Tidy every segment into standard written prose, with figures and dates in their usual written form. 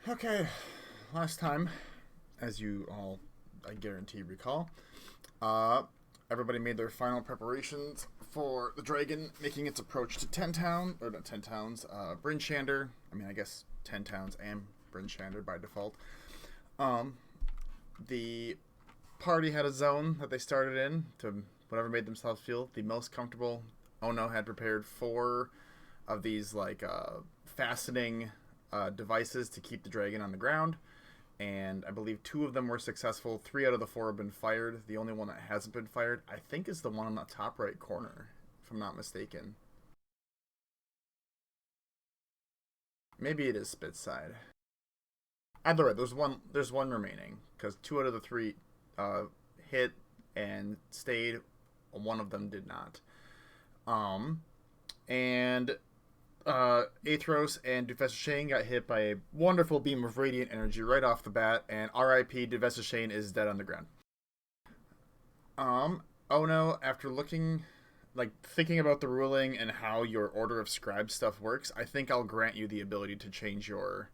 Okay, last time, as you all, I guarantee, recall, uh, everybody made their final preparations for the dragon making its approach to 10 Town, or not 10 Towns, Bryn'Shander. I mean, I guess 10 Towns and Bryn'Shander by default. Um, the party had a zone that they started in to whatever made themselves feel the most comfortable. Ono had prepared four of these, fastening devices to keep the dragon on the ground, and I believe two of them were successful. Three out of the four have been fired. The only one that hasn't been fired, I think, is the one on the top right corner, if I'm not mistaken. Maybe it is Spitside. Either way, There's one remaining because two out of the three uh, hit and stayed. One of them did not. Um, and Athros and Dufessishane got hit by a wonderful beam of radiant energy right off the bat, and R.I.P. Dufessishane is dead on the ground. Oh no, after thinking about the ruling and how your Order of Scribe stuff works, I think I'll grant you the ability to change your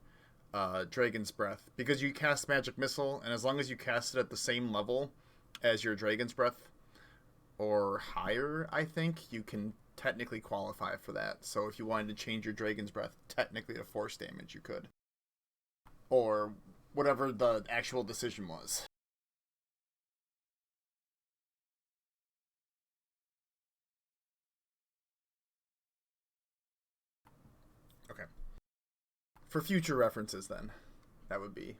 Dragon's Breath, because you cast Magic Missile, and as long as you cast it at the same level as your Dragon's Breath, or higher, I think, you can technically qualify for that. So if you wanted to change your Dragon's Breath technically to force damage, you could. Or whatever the actual decision was. Okay. For future references, then, that would be.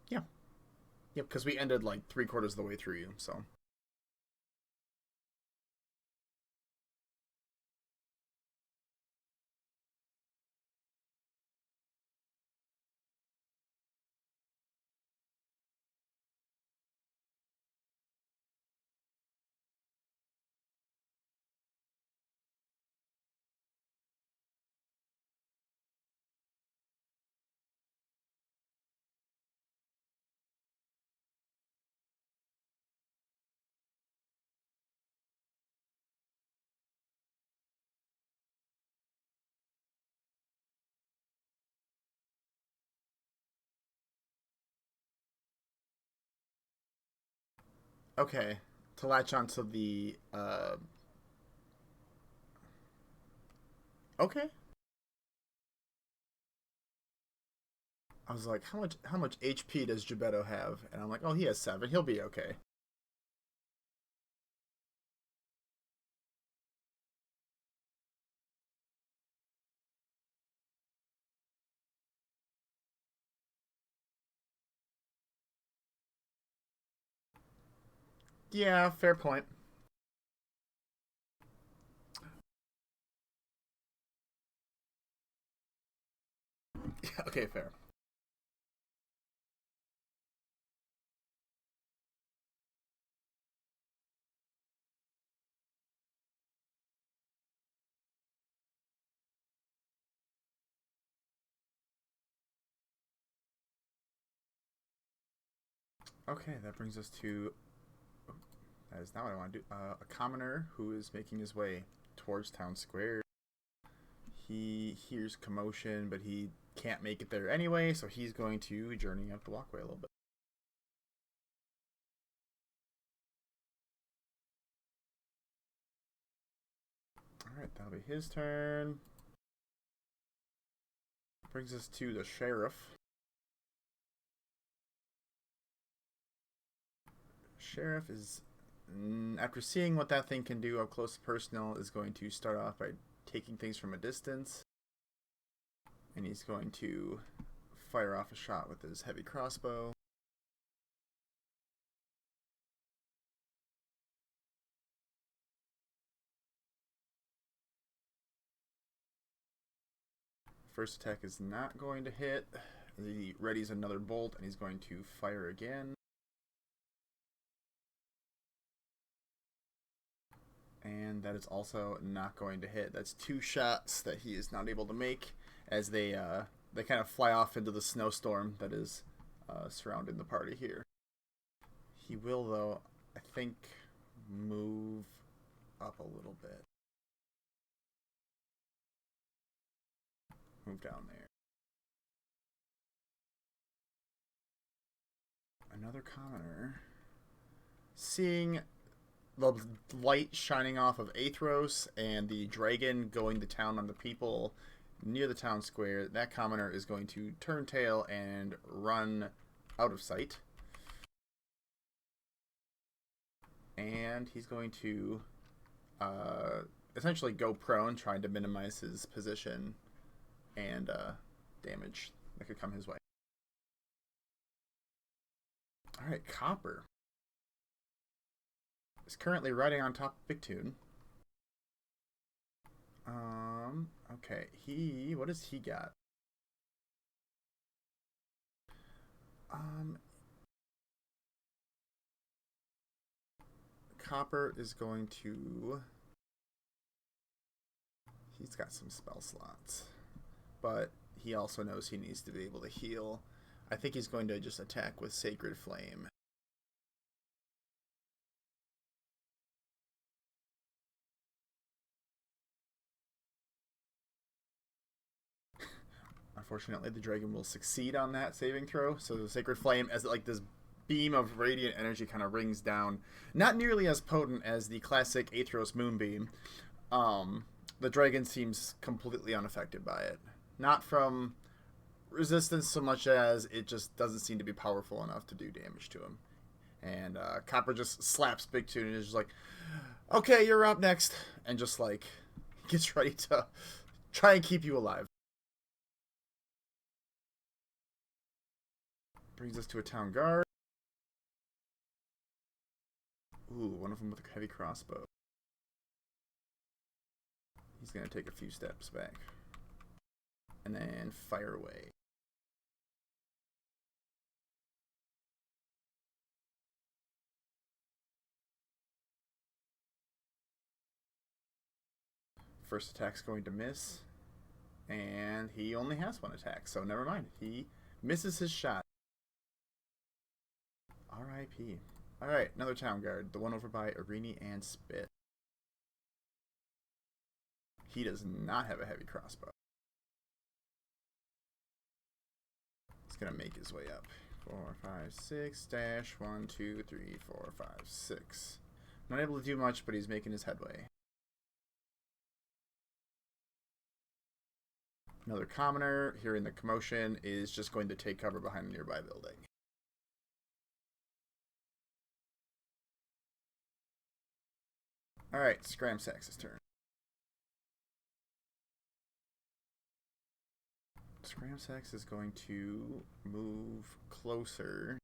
Yeah. Yep, because we ended like three-quarters of the way through you, so. Okay. To latch onto the. Okay. I was like, how much HP does Gebetto have? And I'm like, oh, he has 7. He'll be okay. Yeah, fair point. Okay, fair. Okay, that brings us to. That is not what I want to do. A commoner who is making his way towards town square. He hears commotion, but he can't make it there anyway, so he's going to journey up the walkway a little bit. Alright, that'll be his turn. Brings us to the sheriff. Sheriff is, after seeing what that thing can do up close to personal, is going to start off by taking things from a distance. And he's going to fire off a shot with his heavy crossbow. First attack is not going to hit. He readies another bolt and he's going to fire again. And that is also not going to hit. That's two shots that he is not able to make as they kind of fly off into the snowstorm that is surrounding the party here. He will, though, I think, move up a little bit. move down there. Another commoner. Seeing the light shining off of Athros and the dragon going to town on the people near the town square, that commoner is going to turn tail and run out of sight. And he's going to essentially go prone, trying to minimize his position and damage that could come his way. Alright, Copper is currently riding on top of Big Tune. Okay, what does he got? Copper is going to... He's got some spell slots, but he also knows he needs to be able to heal. I think he's going to just attack with Sacred Flame. Unfortunately, the dragon will succeed on that saving throw, so the Sacred Flame, as like this beam of radiant energy kind of rings down, not nearly as potent as the classic Athros Moonbeam. The dragon seems completely unaffected by it. Not from resistance so much as it just doesn't seem to be powerful enough to do damage to him. And Copper just slaps Big Tune and is just like, okay, you're up next. And just like gets ready to try and keep you alive. Brings us to a town guard. Ooh, one of them with a heavy crossbow. He's going to take a few steps back. And then fire away. First attack's going to miss. And he only has one attack, so never mind. He misses his shot. R.I.P. Alright, another town guard. The one over by Arini and Spit. He does not have a heavy crossbow. He's going to make his way up. 4, 5, 6, dash, 1, 2, 3, 4, 5, 6. Not able to do much, but he's making his headway. Another commoner, hearing the commotion, is just going to take cover behind a nearby building. Alright, Scramsax's turn. Scramsax is going to move closer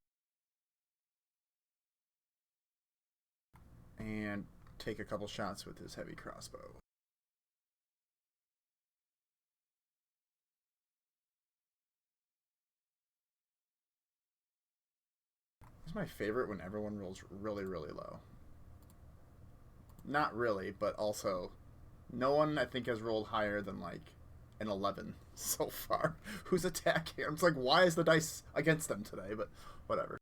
and take a couple shots with his heavy crossbow. It's my favorite when everyone rolls really, really low. Not really, but also no one I think has rolled higher than like an 11 so far who's attacking. I'm just like, why is the dice against them today? But whatever.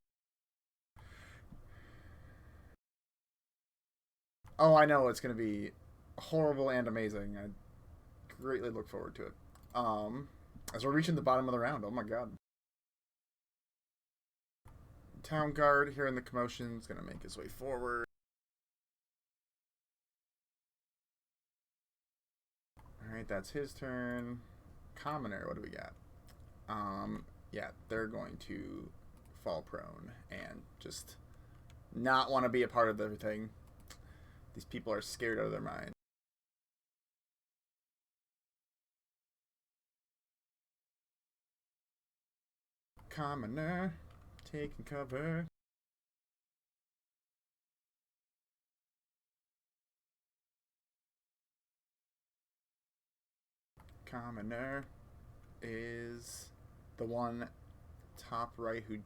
Oh, I know it's going to be horrible and amazing. I greatly look forward to it. As we're reaching the bottom of the round, oh my god. Town guard hearing the commotion is going to make his way forward. Alright, that's his turn. Commoner, what do we got? Yeah, they're going to fall prone and just not want to be a part of everything. These people are scared out of their mind. Commoner, taking cover. Commoner is the one top right who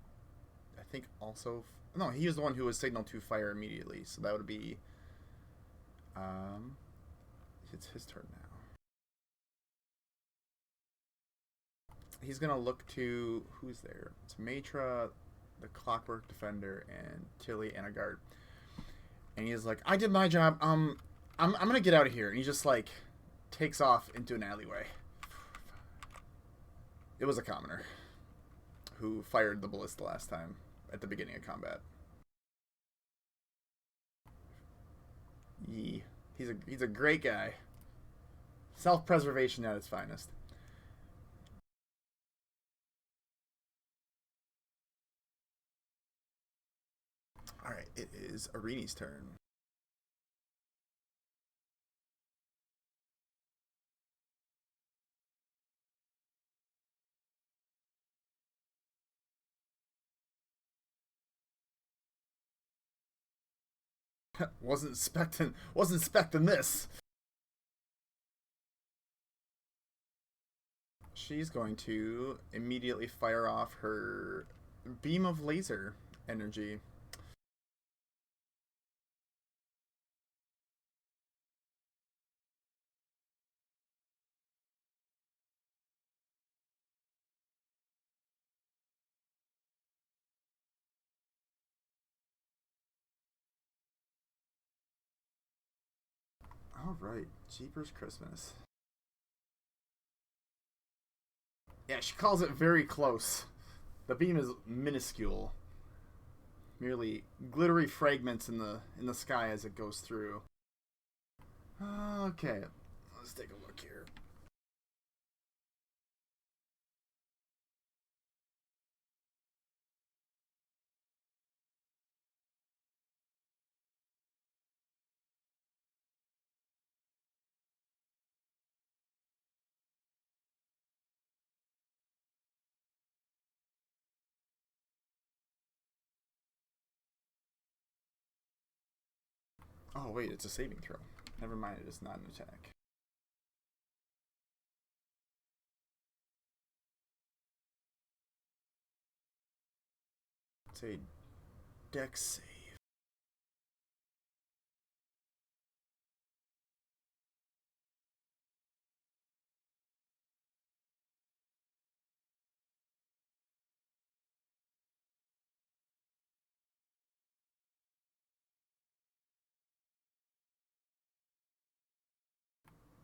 I think also... No, he is the one who was signaled to fire immediately, so that would be... it's his turn now. He's going to look to... Who's there? It's Matra, the Clockwork Defender, and Tilly and a guard. And he's like, I did my job. I'm going to get out of here. And he just, like, takes off into an alleyway. It was a commoner who fired the ballista last time at the beginning of combat. Yee. He's a great guy. Self-preservation at its finest. Alright, it is Irini's turn. wasn't expecting this. She's going to immediately fire off her beam of laser energy. Alright, Jeepers Christmas. Yeah, she calls it very close. The beam is minuscule. Merely glittery fragments in the sky as it goes through. Okay, let's take a look here. Oh wait, it's a saving throw. Never mind, it is not an attack. It's a dex save.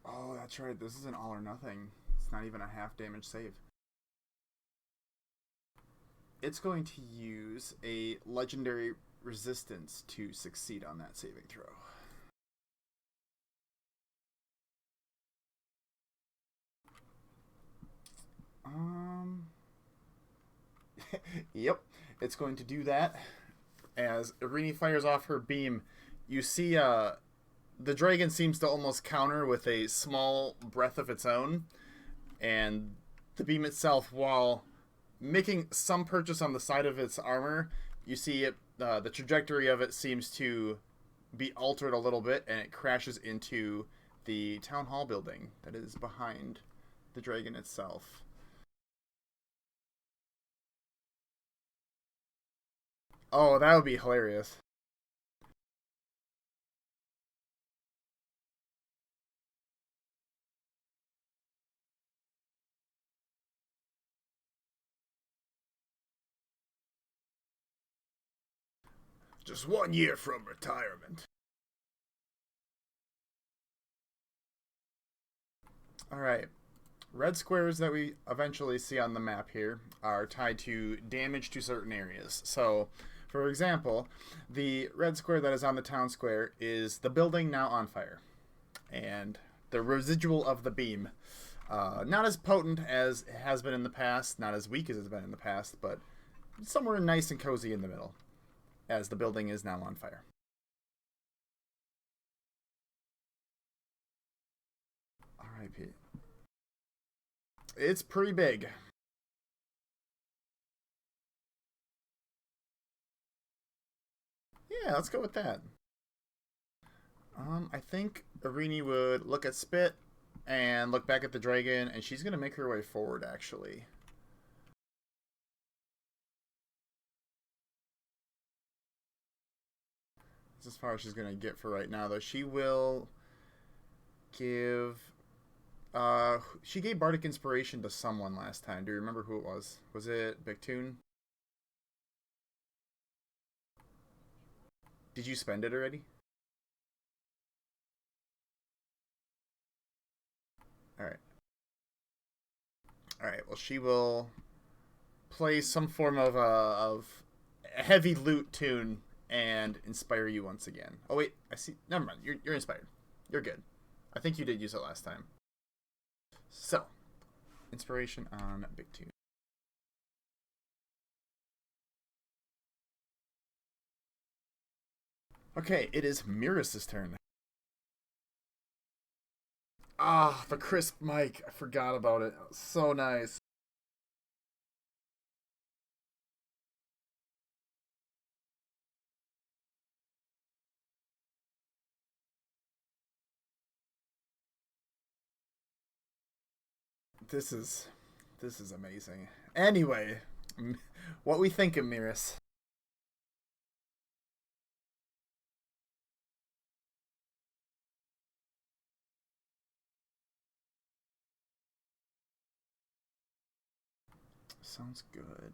Oh, that's right. This is an all or nothing. It's not even a half damage save. It's going to use a legendary resistance to succeed on that saving throw. Yep, it's going to do that. As Irini fires off her beam, you see the dragon seems to almost counter with a small breath of its own, and the beam itself, while making some purchase on the side of its armor, you see it. The trajectory of it seems to be altered a little bit, and it crashes into the town hall building that is behind the dragon itself. Oh, that would be hilarious. Just 1 year from retirement. Alright. Red squares that we eventually see on the map here are tied to damage to certain areas. So, for example, the red square that is on the town square is the building now on fire. And the residual of the beam. Not as potent as it has been in the past, not as weak as it's been in the past, but somewhere nice and cozy in the middle, as the building is now on fire. Alright, Pete. It's pretty big. Yeah, let's go with that. I think Irini would look at Spit and look back at the dragon, and she's going to make her way forward, actually. That's as far as she's going to get for right now, though. She will give... she gave Bardic Inspiration to someone last time. Do you remember who it was? Was it Bictoon? Did you spend it already? Alright. All right. Well, she will play some form of a heavy lute tune and inspire you once again. Oh wait, I see. Never mind. You're inspired. You're good. I think you did use it last time. So, inspiration on Big Tune. Okay, it is Miris's turn. Ah, the crisp mic. I forgot about it. So nice. This is this is amazing. Anyway, what we think of Miris? Sounds good.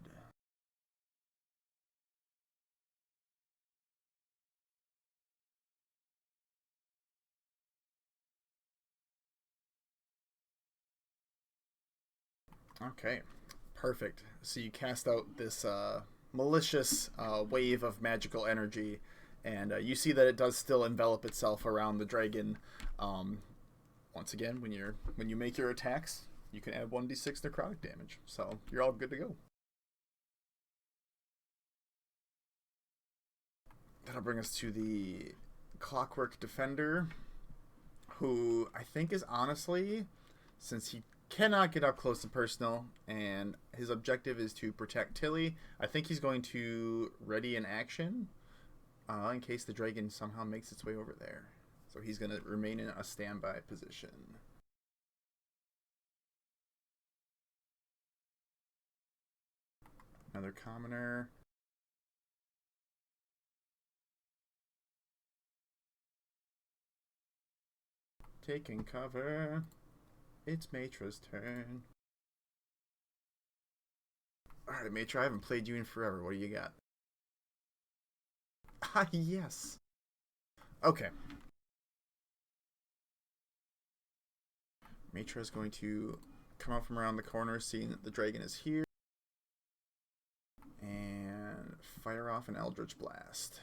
Okay, perfect. So you cast out this malicious wave of magical energy, and you see that it does still envelop itself around the dragon. Um, Once again, when you make your attacks, you can add 1d6 necrotic damage. So you're all good to go. That'll bring us to the Clockwork Defender, who I think is honestly, since he cannot get up close and personal, and his objective is to protect Tilly, I think he's going to ready an action in case the dragon somehow makes its way over there. So he's going to remain in a standby position. Another commoner. Taking cover. It's Matra's turn. Alright, Matra, I haven't played you in forever. What do you got? Ah, yes. Okay. Matra is going to come out from around the corner, seeing that the dragon is here, and fire off an Eldritch Blast.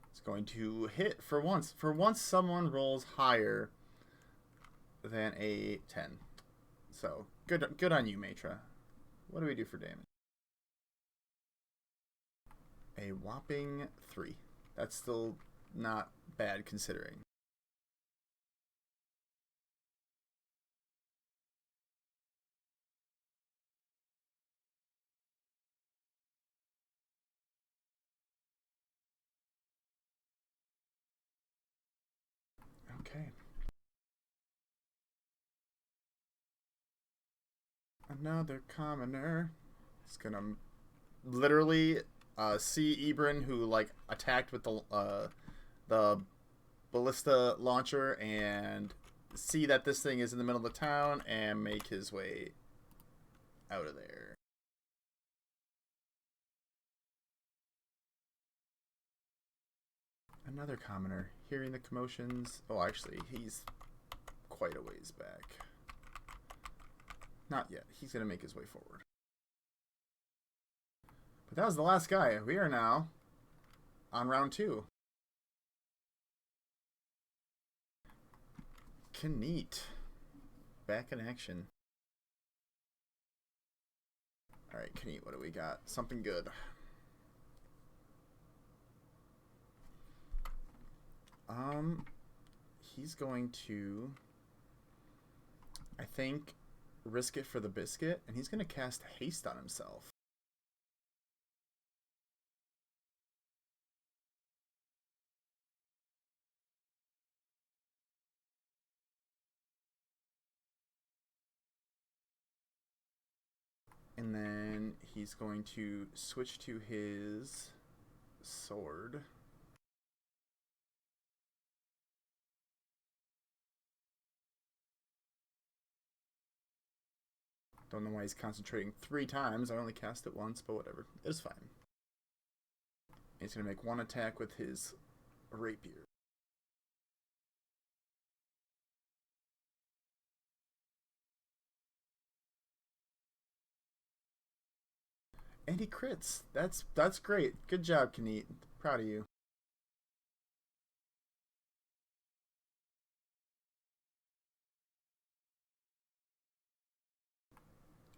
It's going to hit for once. For once, someone rolls higher than a 10. So, good on you, Matra. What do we do for damage? A whopping 3. That's still not bad considering. Okay. Another commoner. It's gonna literally see Ebrin, who like attacked with the ballista launcher, and see that this thing is in the middle of the town and make his way out of there. Another commoner, hearing the commotions. Oh, actually, he's quite a ways back. Not yet. He's going to make his way forward. But that was the last guy. We are now on round 2. Kneat. Back in action. Alright, Kneat, what do we got? Something good. He's going to, I think, risk it for the biscuit, and he's going to cast haste on himself. And then he's going to switch to his sword. Don't know why he's concentrating 3 times. I only cast it once, but whatever. It's fine. He's going to make one attack with his rapier. And he crits. That's great. Good job, Kneat. Proud of you.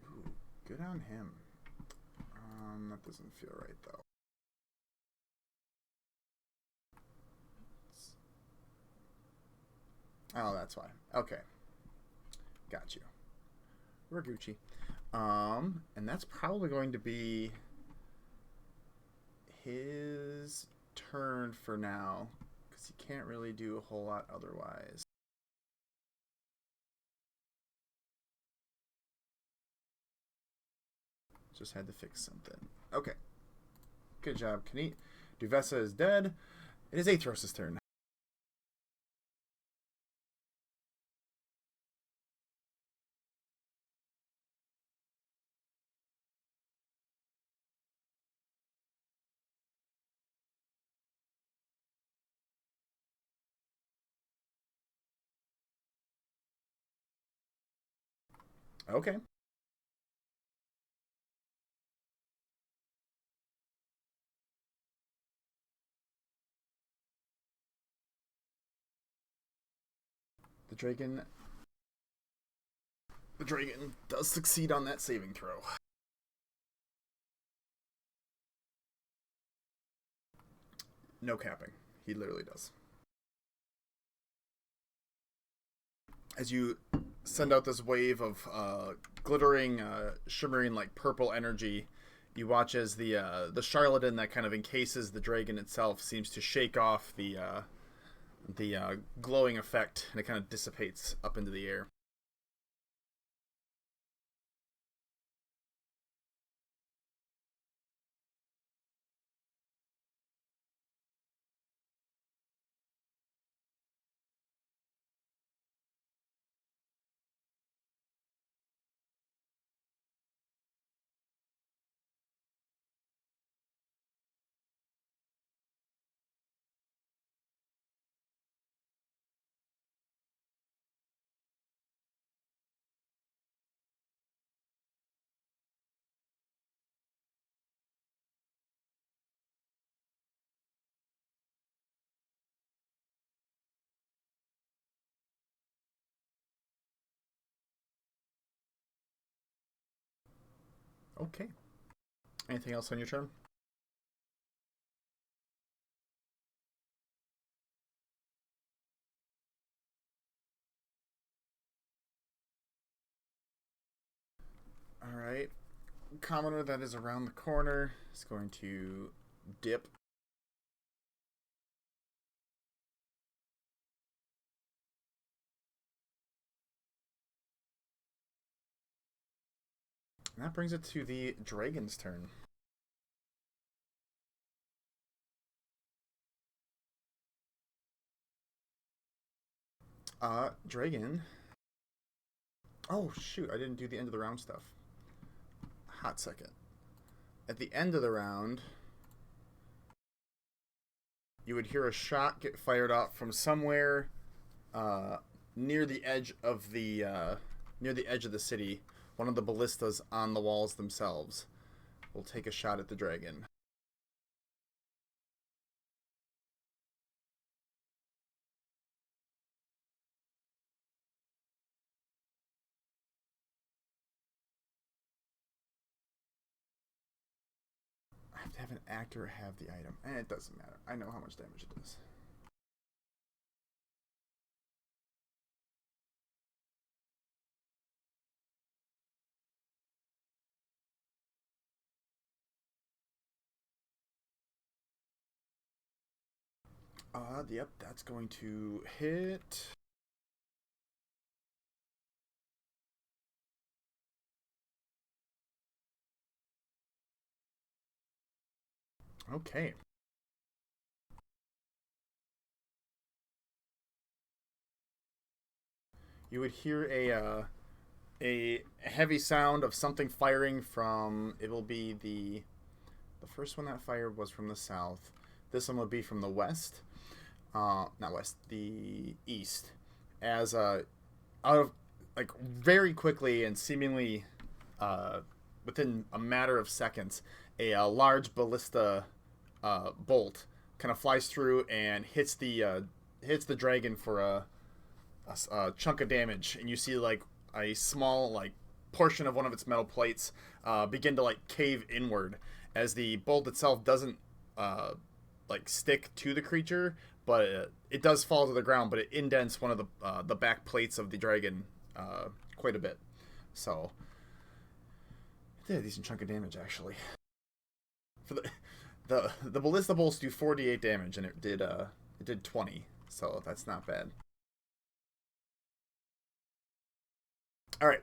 Ooh, good on him. That doesn't feel right though. Oh, that's why. Okay, got you. We're Gucci. And that's probably going to be his turn for now, because he can't really do a whole lot otherwise. Just had to fix something. Okay. Good job, Kneat. Duvessa is dead. It is Aethros' turn. Okay. The dragon does succeed on that saving throw. No capping. He literally does. As you send out this wave of glittering, shimmering, like purple energy, you watch as the charlatan that kind of encases the dragon itself seems to shake off the glowing effect, and it kind of dissipates up into the air. Okay. Anything else on your turn? All right. Commoner that is around the corner is going to dip. And that brings it to the dragon's turn. Dragon. Oh, shoot. I didn't do the end of the round stuff. Hot second. At the end of the round, you would hear a shot get fired off from somewhere near the edge of the city. One of the ballistas on the walls themselves will take a shot at the dragon. I have to have an actor have the item. And it doesn't matter. I know how much damage it does. Yep, that's going to hit. Okay. You would hear a heavy sound of something firing from. It will be the The first one that fired was from the south. This one would be from the west. Not west, the east. As out of like very quickly and seemingly within a matter of seconds, a large ballista bolt kind of flies through and hits the dragon for a chunk of damage, and you see like a small like portion of one of its metal plates begin to like cave inward as the bolt itself doesn't like stick to the creature, but it does fall to the ground, but it indents one of the back plates of the dragon quite a bit. So it did a decent chunk of damage actually. For the ballista bolts do 48 damage, and it did 20, so that's not bad. All right,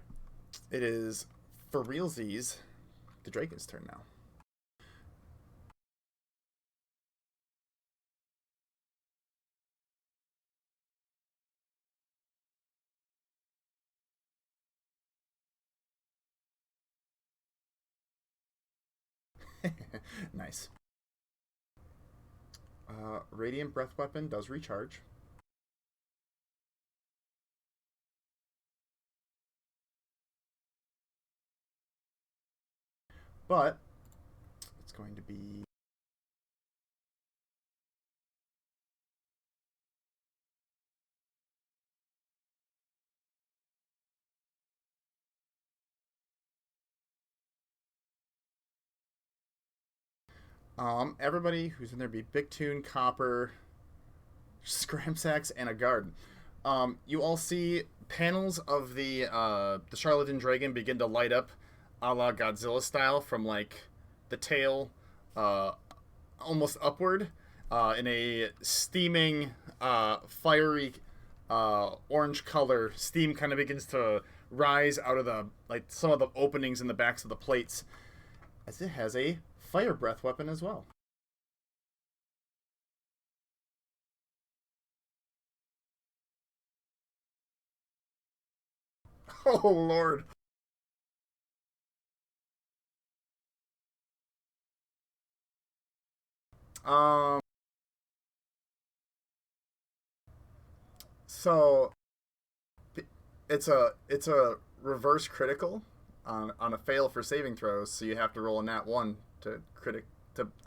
it is for realsies the dragon's turn now. Nice. Radiant Breath Weapon does recharge. But it's going to be... everybody who's in there be Bigtoon, Copper, Scramsax, and a guard. You all see panels of the Charlatan Dragon begin to light up, a la Godzilla style, from like the tail, almost upward, in a steaming, fiery, orange color. Steam kind of begins to rise out of the like some of the openings in the backs of the plates, as it has a fire breath weapon as well. Oh lord. Um. So it's a reverse critical on a fail for saving throws. So you have to roll a nat 1 to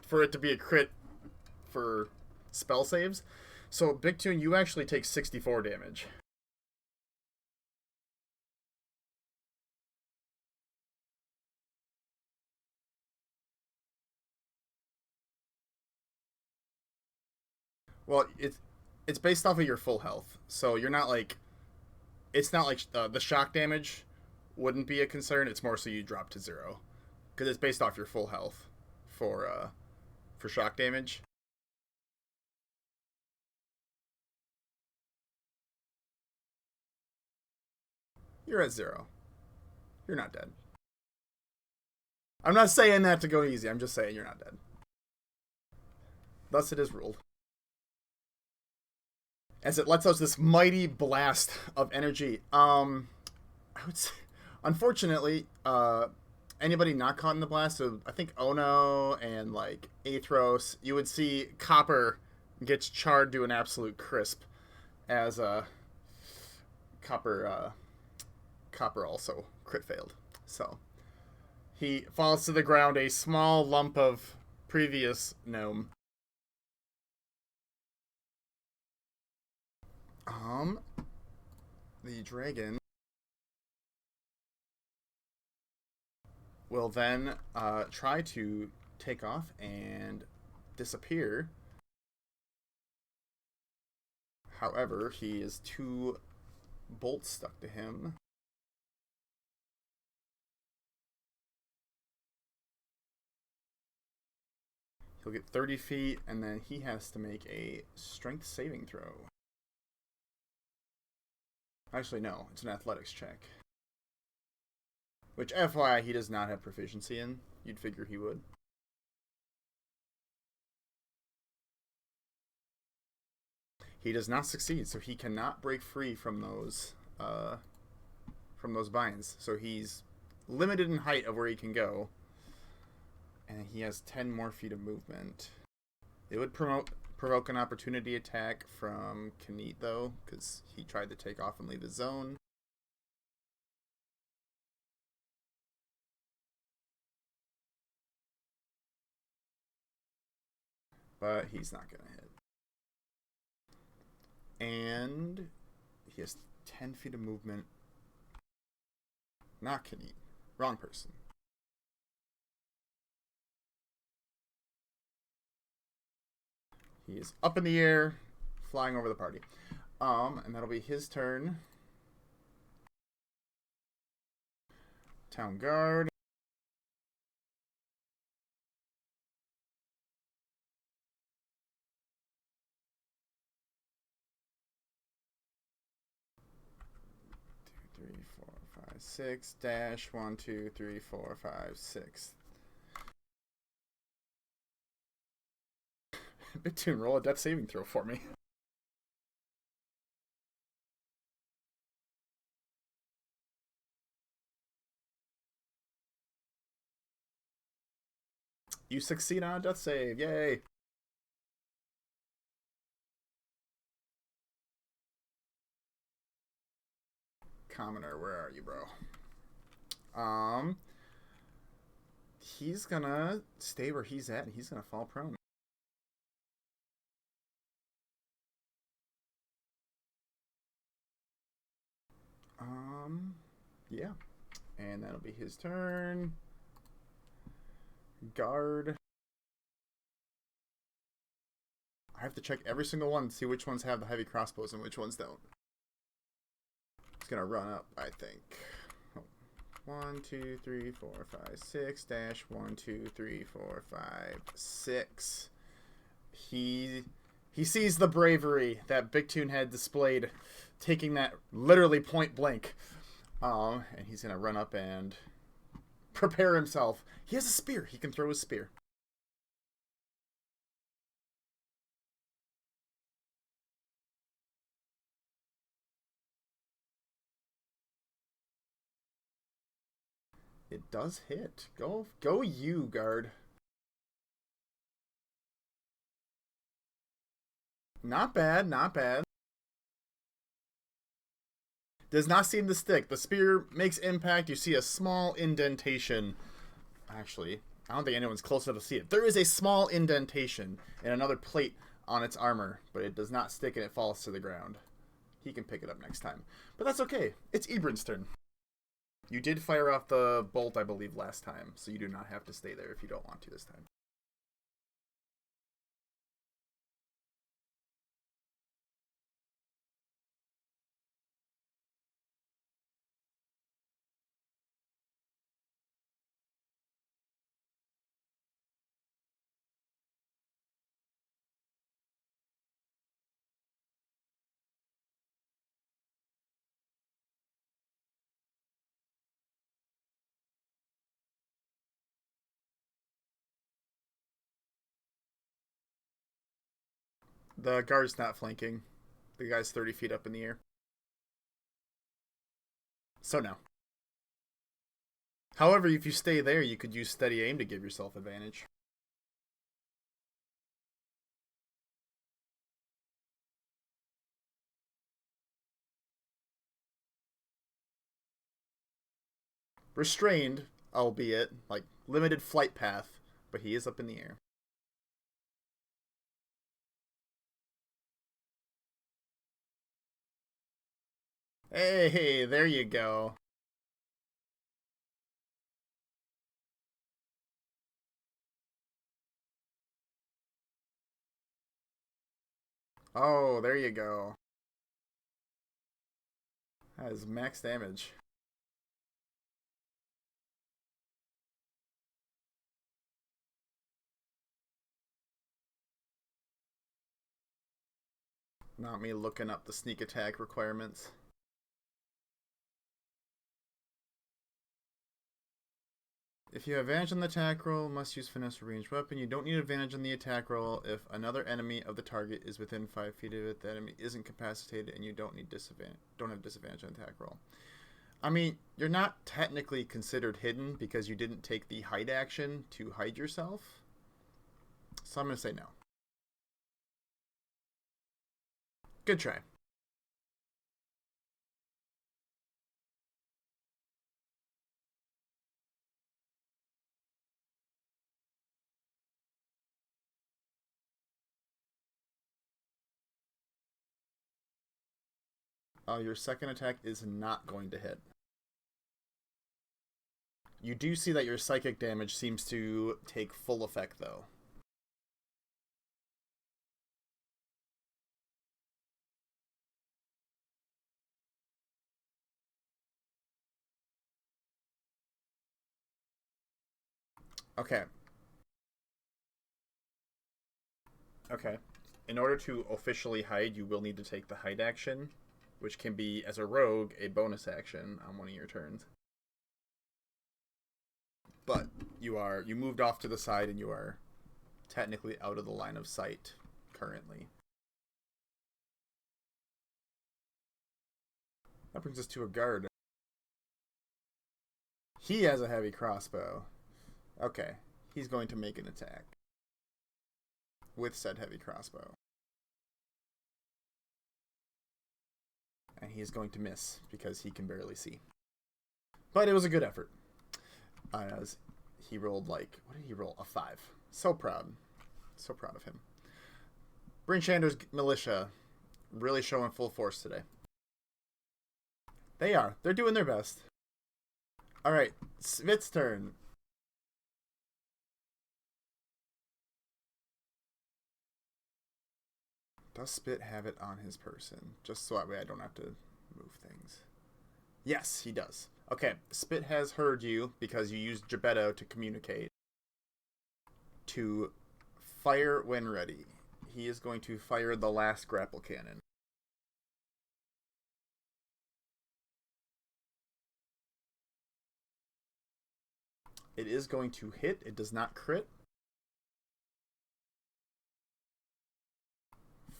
for it to be a crit for spell saves. So Bigtoon, you actually take 64 damage. Well, it's based off of your full health, so you're not like it's not like the shock damage wouldn't be a concern. It's more so you drop to 0 because it's based off your full health for shock damage. You're at 0. You're not dead. I'm not saying that to go easy. I'm just saying you're not dead. Thus it is ruled. As it lets out this mighty blast of energy. I would say, unfortunately, anybody not caught in the blast, so I think Ono and like Athros, you would see Copper gets charred to an absolute crisp, as Copper also crit failed. So he falls to the ground, a small lump of previous gnome. The dragon will then try to take off and disappear. However, he is 2 bolts stuck to him. He'll get 30 feet, and then he has to make a strength saving throw. Actually, no, it's an athletics check. Which, FYI, he does not have proficiency in. You'd figure he would. He does not succeed, so he cannot break free from those binds. So he's limited in height of where he can go. And he has 10 more feet of movement. It would provoke an opportunity attack from Knut, though, because he tried to take off and leave his zone. But he's not going to hit. And he has 10 feet of movement. Not Knut. Wrong person. He is up in the air, flying over the party. And that'll be his turn. Town Guard. Three, four, five, six. Dash 1, 2, 3, 4, 5, 6. Bitoon, roll a death saving throw for me. You succeed on a death save. Yay. Commoner, where are you, bro? He's gonna stay where he's at, and he's gonna fall prone. Yeah. And that'll be his turn. Guard. I have to check every single one to see which ones have the heavy crossbows and which ones don't. It's gonna run up, I think. 1, 2, 3, 4, 5, 6. Dash 1, 2, 3, 4, 5, 6. He sees the bravery that Bitoon had displayed, taking that literally point blank. And he's gonna run up and prepare himself. He has a spear. He can throw his spear. It does hit. Go you, guard. Not bad, not bad. Does not seem to stick. The spear makes impact. You see a small indentation. Actually, I don't think anyone's close enough to see it. There is a small indentation and another plate on its armor, but it does not stick and it falls to the ground. He can pick it up next time. But that's okay. It's Bryn's turn. You did fire off the bolt, I believe, last time, so you do not have to stay there if you don't want to this time. The guard's not flanking. The guy's 30 feet up in the air. So no. However, if you stay there, you could use steady aim to give yourself advantage. Restrained, albeit, like, limited flight path, but he is up in the air. Hey, there you go. Oh, there you go. That is max damage. Not me looking up the sneak attack requirements. If you have advantage on the attack roll, must use finesse or ranged weapon. You don't need advantage on the attack roll if another enemy of the target is within 5 feet of it. The enemy isn't incapacitated, and you don't have disadvantage on the attack roll. I mean, you're not technically considered hidden because you didn't take the hide action to hide yourself. So I'm going to say no. Good try. Your second attack is not going to hit. You do see that your psychic damage seems to take full effect, though. Okay. Okay. In order to officially hide, you will need to take the hide action, which can be, as a rogue, a bonus action on one of your turns. But you moved off to the side and you are technically out of the line of sight currently. That brings us to a guard. He has a heavy crossbow. Okay, he's going to make an attack with said heavy crossbow. And he is going to miss because he can barely see. But it was a good effort. As he rolled what did he roll? A 5. So proud. So proud of him. Bryn'Shander's militia really showing full force today. They are. They're doing their best. Alright, Svit's turn. Does Spit have it on his person? Just so that way I don't have to move things. Yes, he does. Okay, Spit has heard you because you used Geppetto to communicate. To fire when ready. He is going to fire the last grapple cannon. It is going to hit. It does not crit.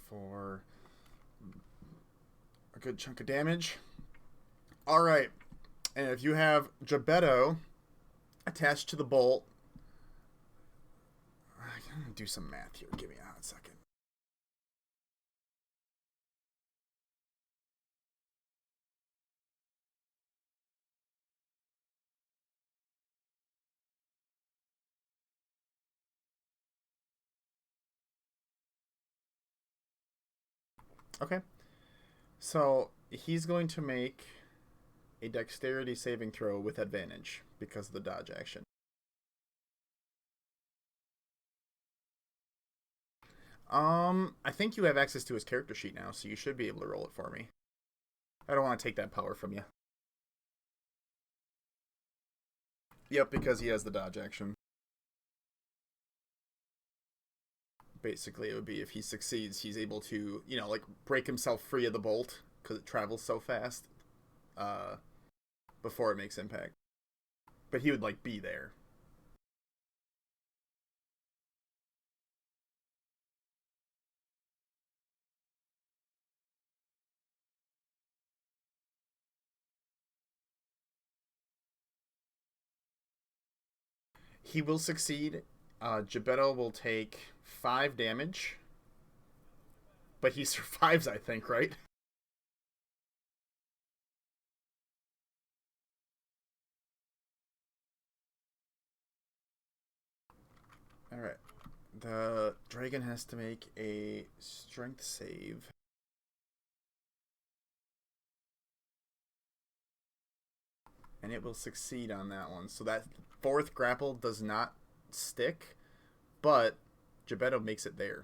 For a good chunk of damage. Alright. And if you have Geppetto attached to the bolt, I'm going to do some math here. Give me a hot second. Okay. So he's going to make a dexterity saving throw with advantage because of the dodge action. I think you have access to his character sheet now, so you should be able to roll it for me. I don't want to take that power from you. Yep, because he has the dodge action. Basically, it would be if he succeeds, he's able to, break himself free of the bolt because it travels so fast before it makes impact. But he would, be there. He will succeed. Geppetto will take 5 damage. But he survives, I think, right? Alright. The dragon has to make a strength save. And it will succeed on that one. So that 4th grapple does not stick, but Geppetto makes it there.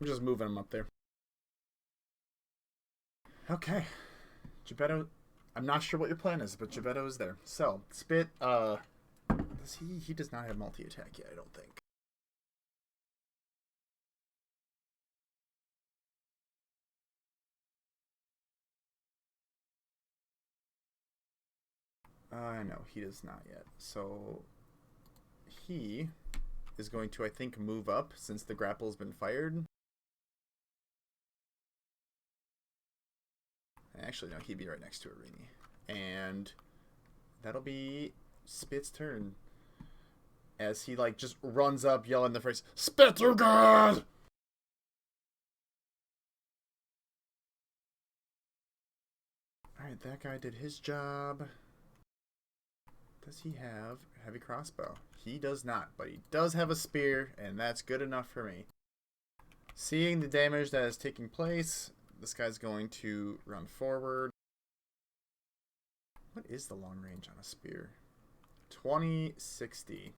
I'm just moving him up there. Okay. Geppetto, I'm not sure what your plan is, but Geppetto is there. So, Spit, does he does not have multi-attack yet, I don't think. No, he does not yet. So he is going to, I think, move up since the grapple's been fired. Actually, no, he'd be right next to Arini. And that'll be Spit's turn. As he, like, just runs up, yelling in the face, "Spit, you good!" Alright, that guy did his job. Does he have a heavy crossbow? He does not, but he does have a spear, and that's good enough for me. Seeing the damage that is taking place, this guy's going to run forward. What is the long range on a spear? 2060.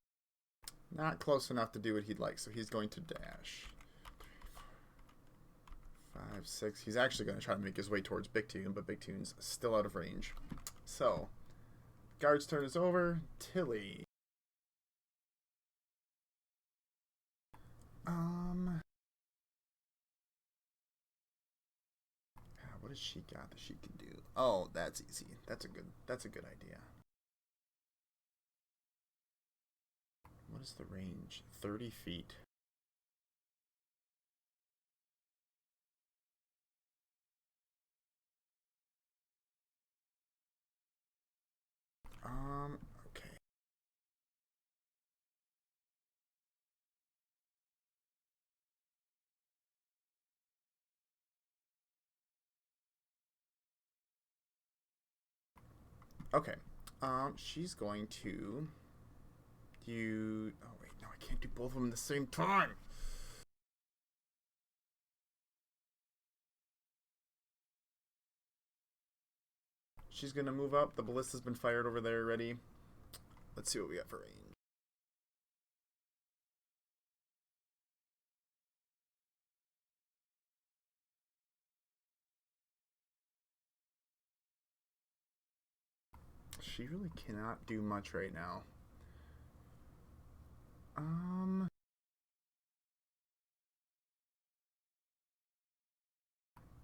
Not close enough to do what he'd like, so he's going to dash. 5, 6. He's actually going to try to make his way towards Big Tune, but Big Tune's still out of range. So, guard's turn is over. Tilly. What has she got that she can do? Oh, that's easy. That's a good idea. What is the range? 30 feet. Okay. Okay. She's going to do... Oh, wait, no, I can't do both of them at the same time. She's going to move up. The ballista's been fired over there already. Let's see what we got for range. She really cannot do much right now.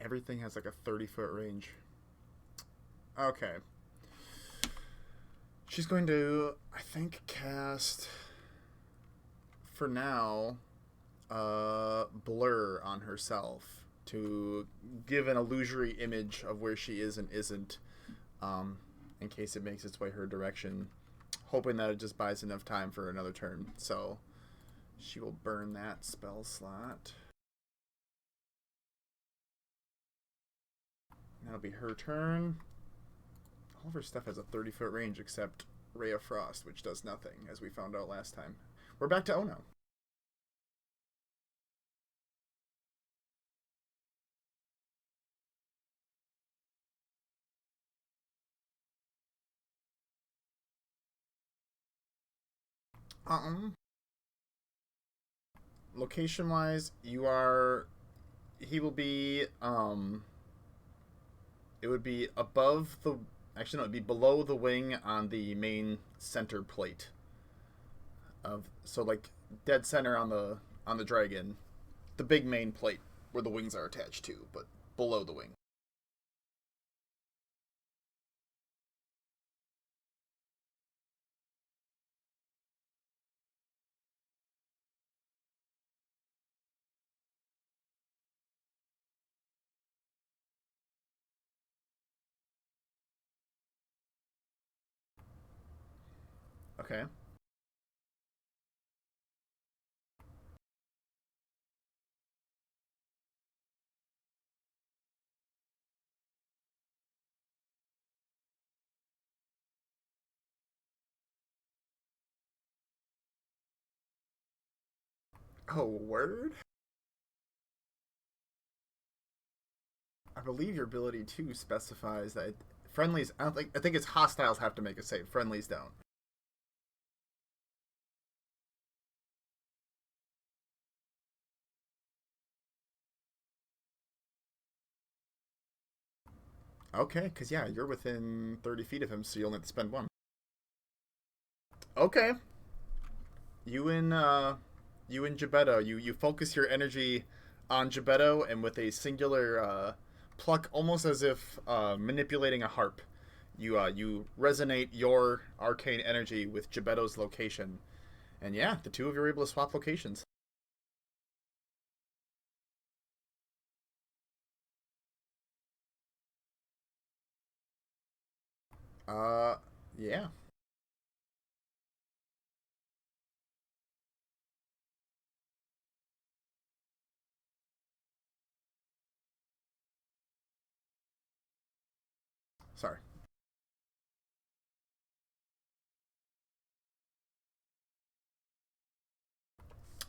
Everything has like a 30-foot range. Okay. She's going to, I think, cast, for now, blur on herself to give an illusory image of where she is and isn't, in case it makes its way her direction, hoping that it just buys enough time for another turn. So she will burn that spell slot. That'll be her turn. All of her stuff has a 30-foot range except Ray of Frost, which does nothing, as we found out last time. We're back to Ono. Location-wise, you are... He will be, it would be above the... Actually, no, it'd be below the wing on the main center plate. So, like, dead center on the dragon. The big main plate where the wings are attached to, but below the wing. Okay. Oh, word? I believe your ability too specifies that friendlies. I don't think. I think it's hostiles have to make a save. Friendlies don't. Okay, because yeah, you're within 30 feet of him, so you only have to spend one. Okay. You and Gebetto, you focus your energy on Gebetto, and with a singular pluck, almost as if manipulating a harp, You resonate your arcane energy with Gebetto's location, and yeah, the two of you are able to swap locations. Uh, yeah. Sorry.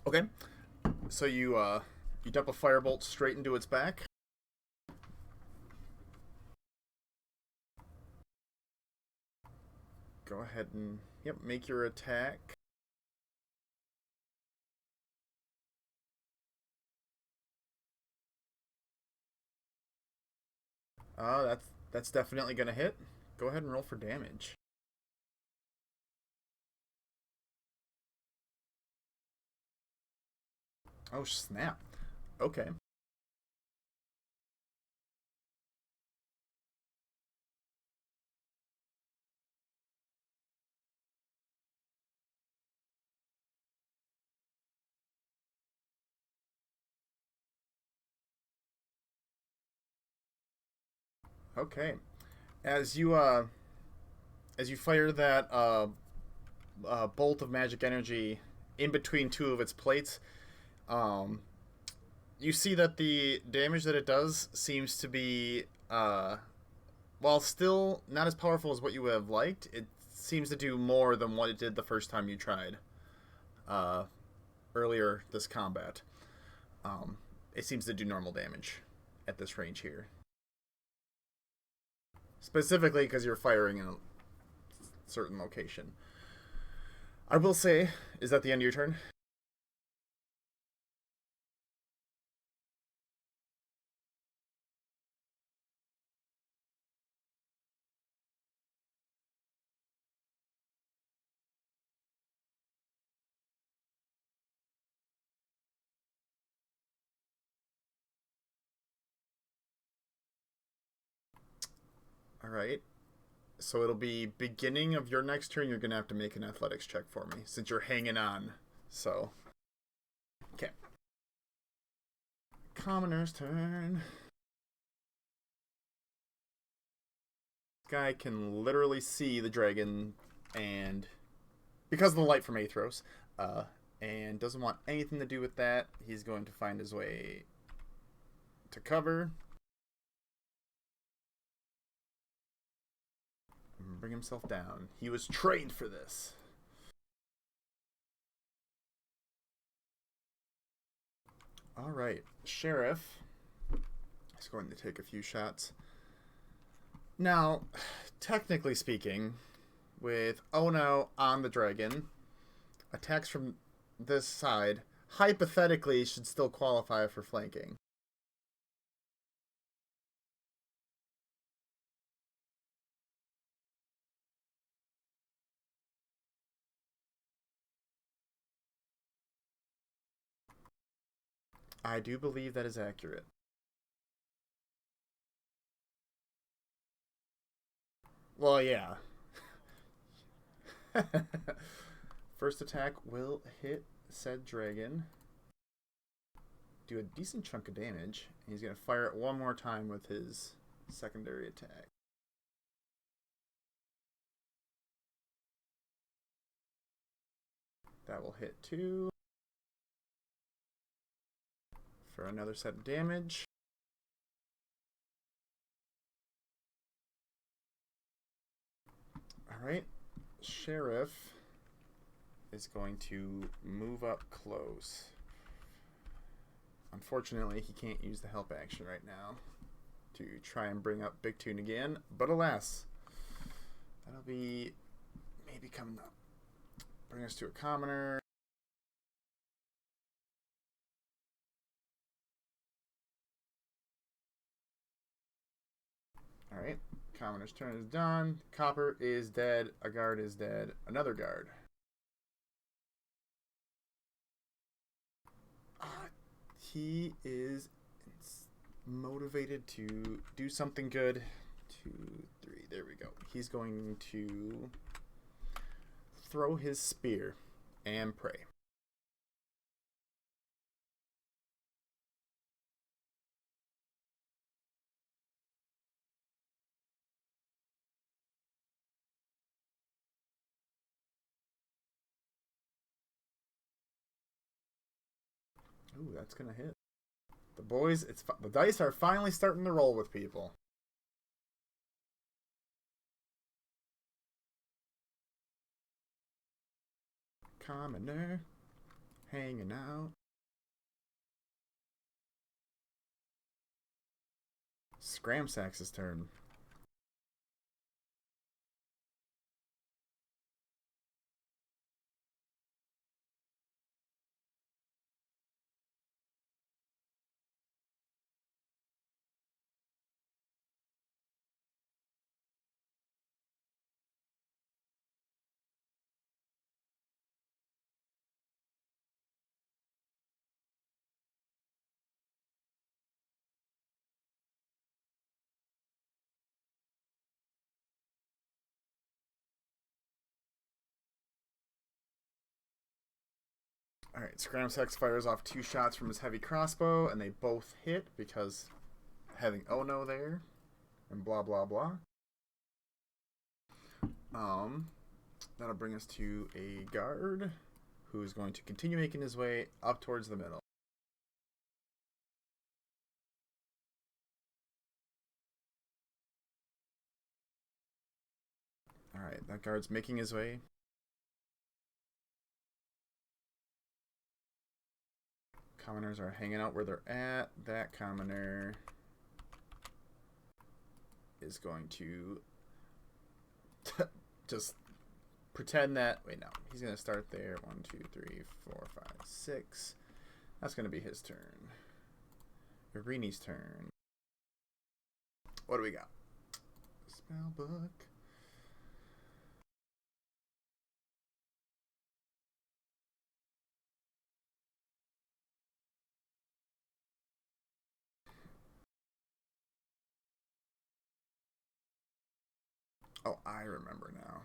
Okay. So you dump a firebolt straight into its back. Go ahead and yep, make your attack. That's definitely gonna hit. Go ahead and roll for damage. Oh snap. Okay. Okay. As you uh as you fire that bolt of magic energy in between two of its plates, um, you see that the damage that it does seems to be, while still not as powerful as what you would have liked, it seems to do more than what it did the first time you tried uh, earlier this combat. Um, it seems to do normal damage at this range here. Specifically because you're firing in a certain location. I will say, is that the end of your turn? All right. So it'll be beginning of your next turn. You're gonna have to make an athletics check for me since you're hanging on. So, okay. Commoner's turn. This guy can literally see the dragon, and because of the light from Athros, uh, and doesn't want anything to do with that. He's going to find his way to cover, and bring himself down. He was trained for this. All right, Sheriff is going to take a few shots. Now, technically speaking, with Ono on the dragon, attacks from this side hypothetically should still qualify for flanking. I do believe that is accurate. Well, yeah. First attack will hit said dragon. Do a decent chunk of damage. And he's going to fire it one more time with his secondary attack. That will hit 2 for another set of damage. Alright. Sheriff is going to move up close. Unfortunately, he can't use the help action right now to try and bring up Big Tune again. But alas, that'll be maybe coming up. Bring us to a commoner. Alright, commoner's turn is done. Copper is dead. A guard is dead. Another guard. He is motivated to do something good. 2, 3. There we go. He's going to throw his spear and pray. Ooh, that's gonna hit. The boys, the dice are finally starting to roll with people. Commoner, hanging out. Scramsax's turn. Alright, Scramsax fires off 2 shots from his heavy crossbow, and they both hit because having Ono there, and blah blah blah. That'll bring us to a guard who is going to continue making his way up towards the middle. Alright, that guard's making his way. Commoners are hanging out where they're at. That commoner is going to just pretend that... Wait, no. He's going to start there. 1, 2, 3, 4, 5, 6. That's going to be his turn. Irini's turn. What do we got? Spellbook. Oh, I remember now.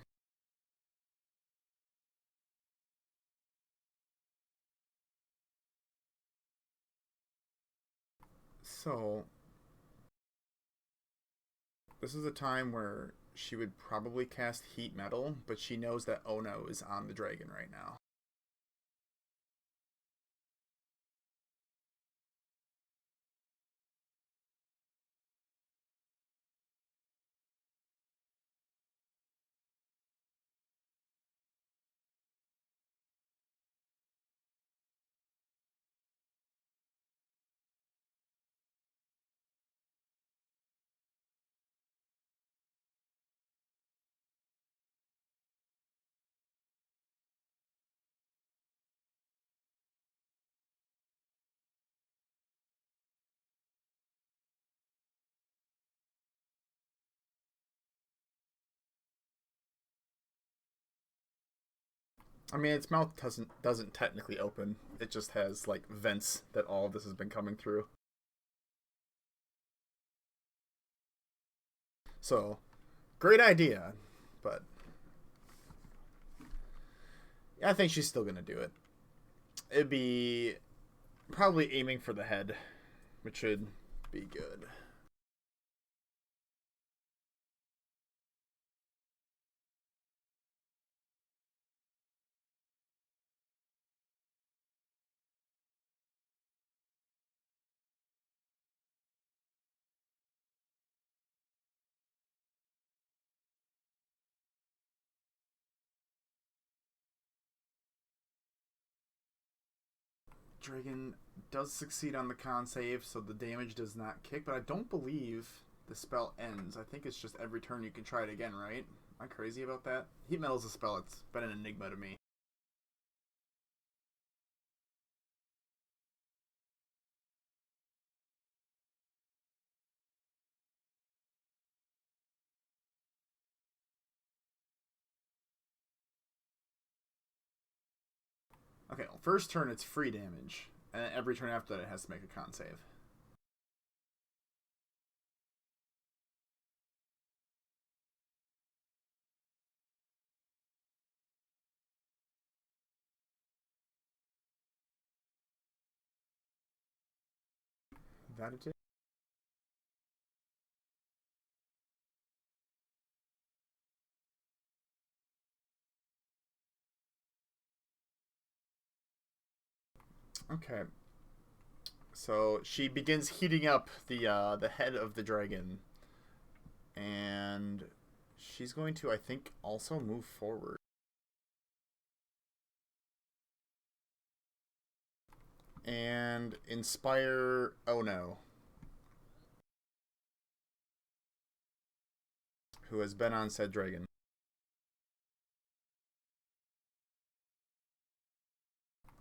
So, this is a time where she would probably cast Heat Metal, but she knows that Ono is on the dragon right now. I mean, its mouth doesn't technically open. It just has like vents that all of this has been coming through. So, great idea, but yeah, I think she's still gonna do it. It'd be probably aiming for the head, which should be good. Dragon does succeed on the con save, so the damage does not kick, but I don't believe the spell ends. I think it's just every turn you can try it again, right? Am I crazy about that? Heat Metal is a spell. It's been an enigma to me. Okay, well, first turn it's free damage, and every turn after that it has to make a con save. That it is. Okay. So she begins heating up the head of the dragon, and she's going to, I think, also move forward and inspire. Oh no, who has been on said dragon.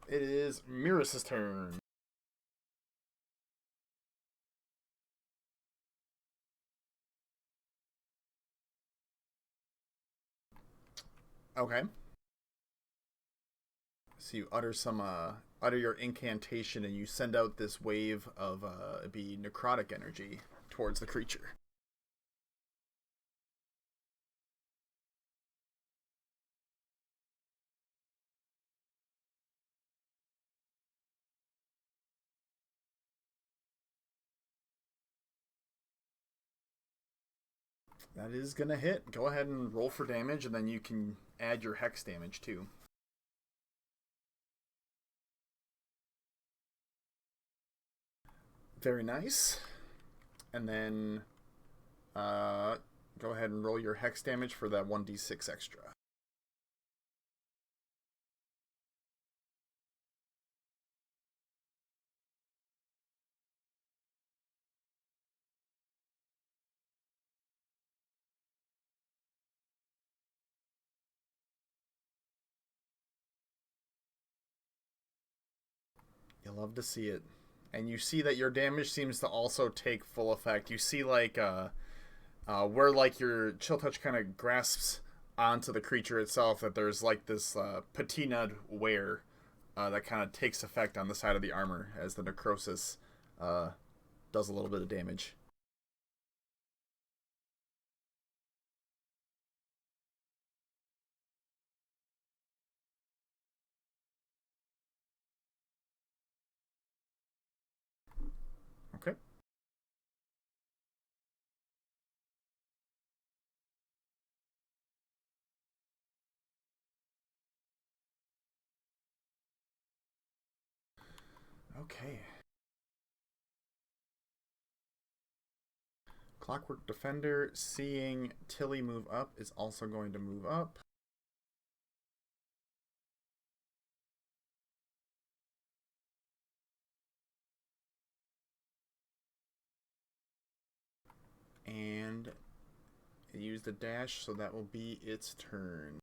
It is Miris's turn. Okay. So you utter your incantation, and you send out this wave of be necrotic energy towards the creature. That is gonna hit. Go ahead and roll for damage, and then you can add your hex damage too. Very nice. And then go ahead and roll your hex damage for that 1d6 extra. You love to see it. And you see that your damage seems to also take full effect. You see where like your chill touch kind of grasps onto the creature itself, that there's like this patinaed wear that kind of takes effect on the side of the armor as the necrosis uh, does a little bit of damage. Okay. Okay. Clockwork Defender, seeing Tilly move up, is also going to move up. And it used a dash, so that will be its turn.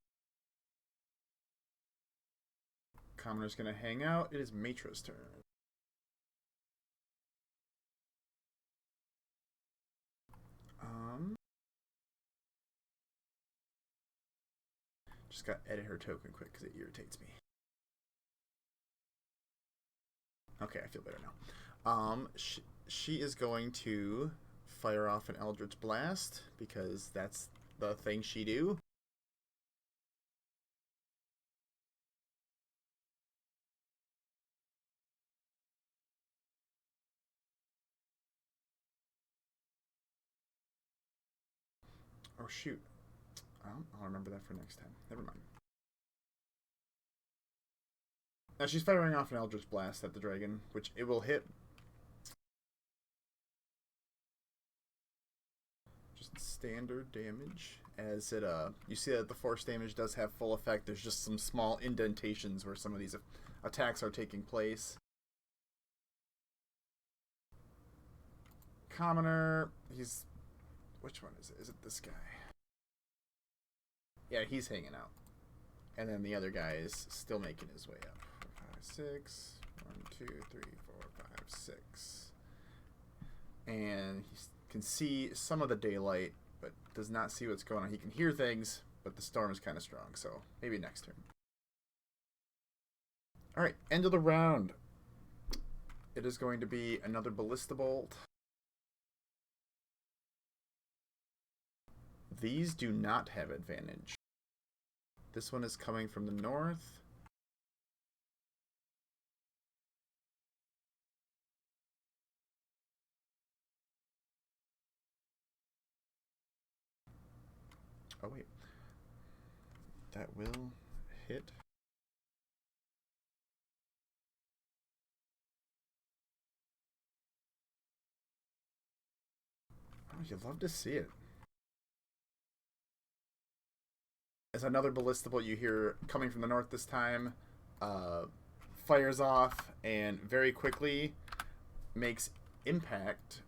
Commoner's going to hang out. It is Matra's turn. Just got to edit her token quick because it irritates me. Okay, I feel better now. She is going to fire off an Eldritch Blast because that's the thing she do. Oh shoot. I'll remember that for next time. Never mind. Now she's firing off an Eldritch Blast at the dragon, which it will hit. Just standard damage. As it you see that the force damage does have full effect. There's just some small indentations where some of these attacks are taking place. Commoner, he's which one is it? Is it this guy? Yeah, he's hanging out. And then the other guy is still making his way up. 4, 5, 6. 1, 2, 3, 4, 5, 6. And he can see some of the daylight, but does not see what's going on. He can hear things, but the storm is kind of strong, so maybe next turn. Alright, end of the round. It is going to be another Ballista Bolt. These do not have advantage. This one is coming from the north. Oh, wait. That will hit. Oh, you'd love to see it. As another ballista bolt you hear coming from the north this time fires off and very quickly makes impact,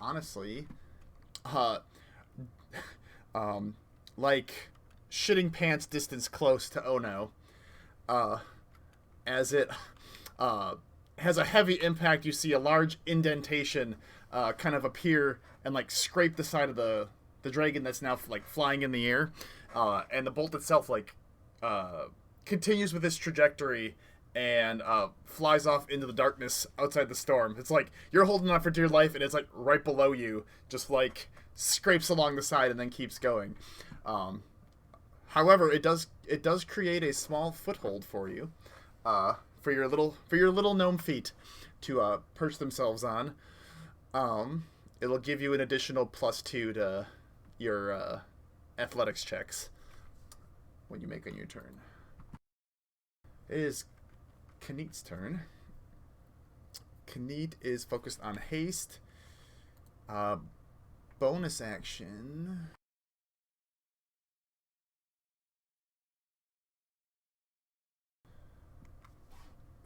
honestly, uh, like shitting pants distance close to Ono, as it has a heavy impact. You see a large indentation kind of appear and like scrape the side of the dragon that's now like flying in the air, and the bolt itself like continues with its trajectory and flies off into the darkness outside the storm. It's like you're holding on for dear life, and it's like right below you, just like scrapes along the side and then keeps going. However, it does create a small foothold for you, for your little gnome feet to perch themselves on. It'll give you an additional +2 to your athletics checks when you make on your turn. It is Kneet's turn. Kneet is focused on haste. Bonus action.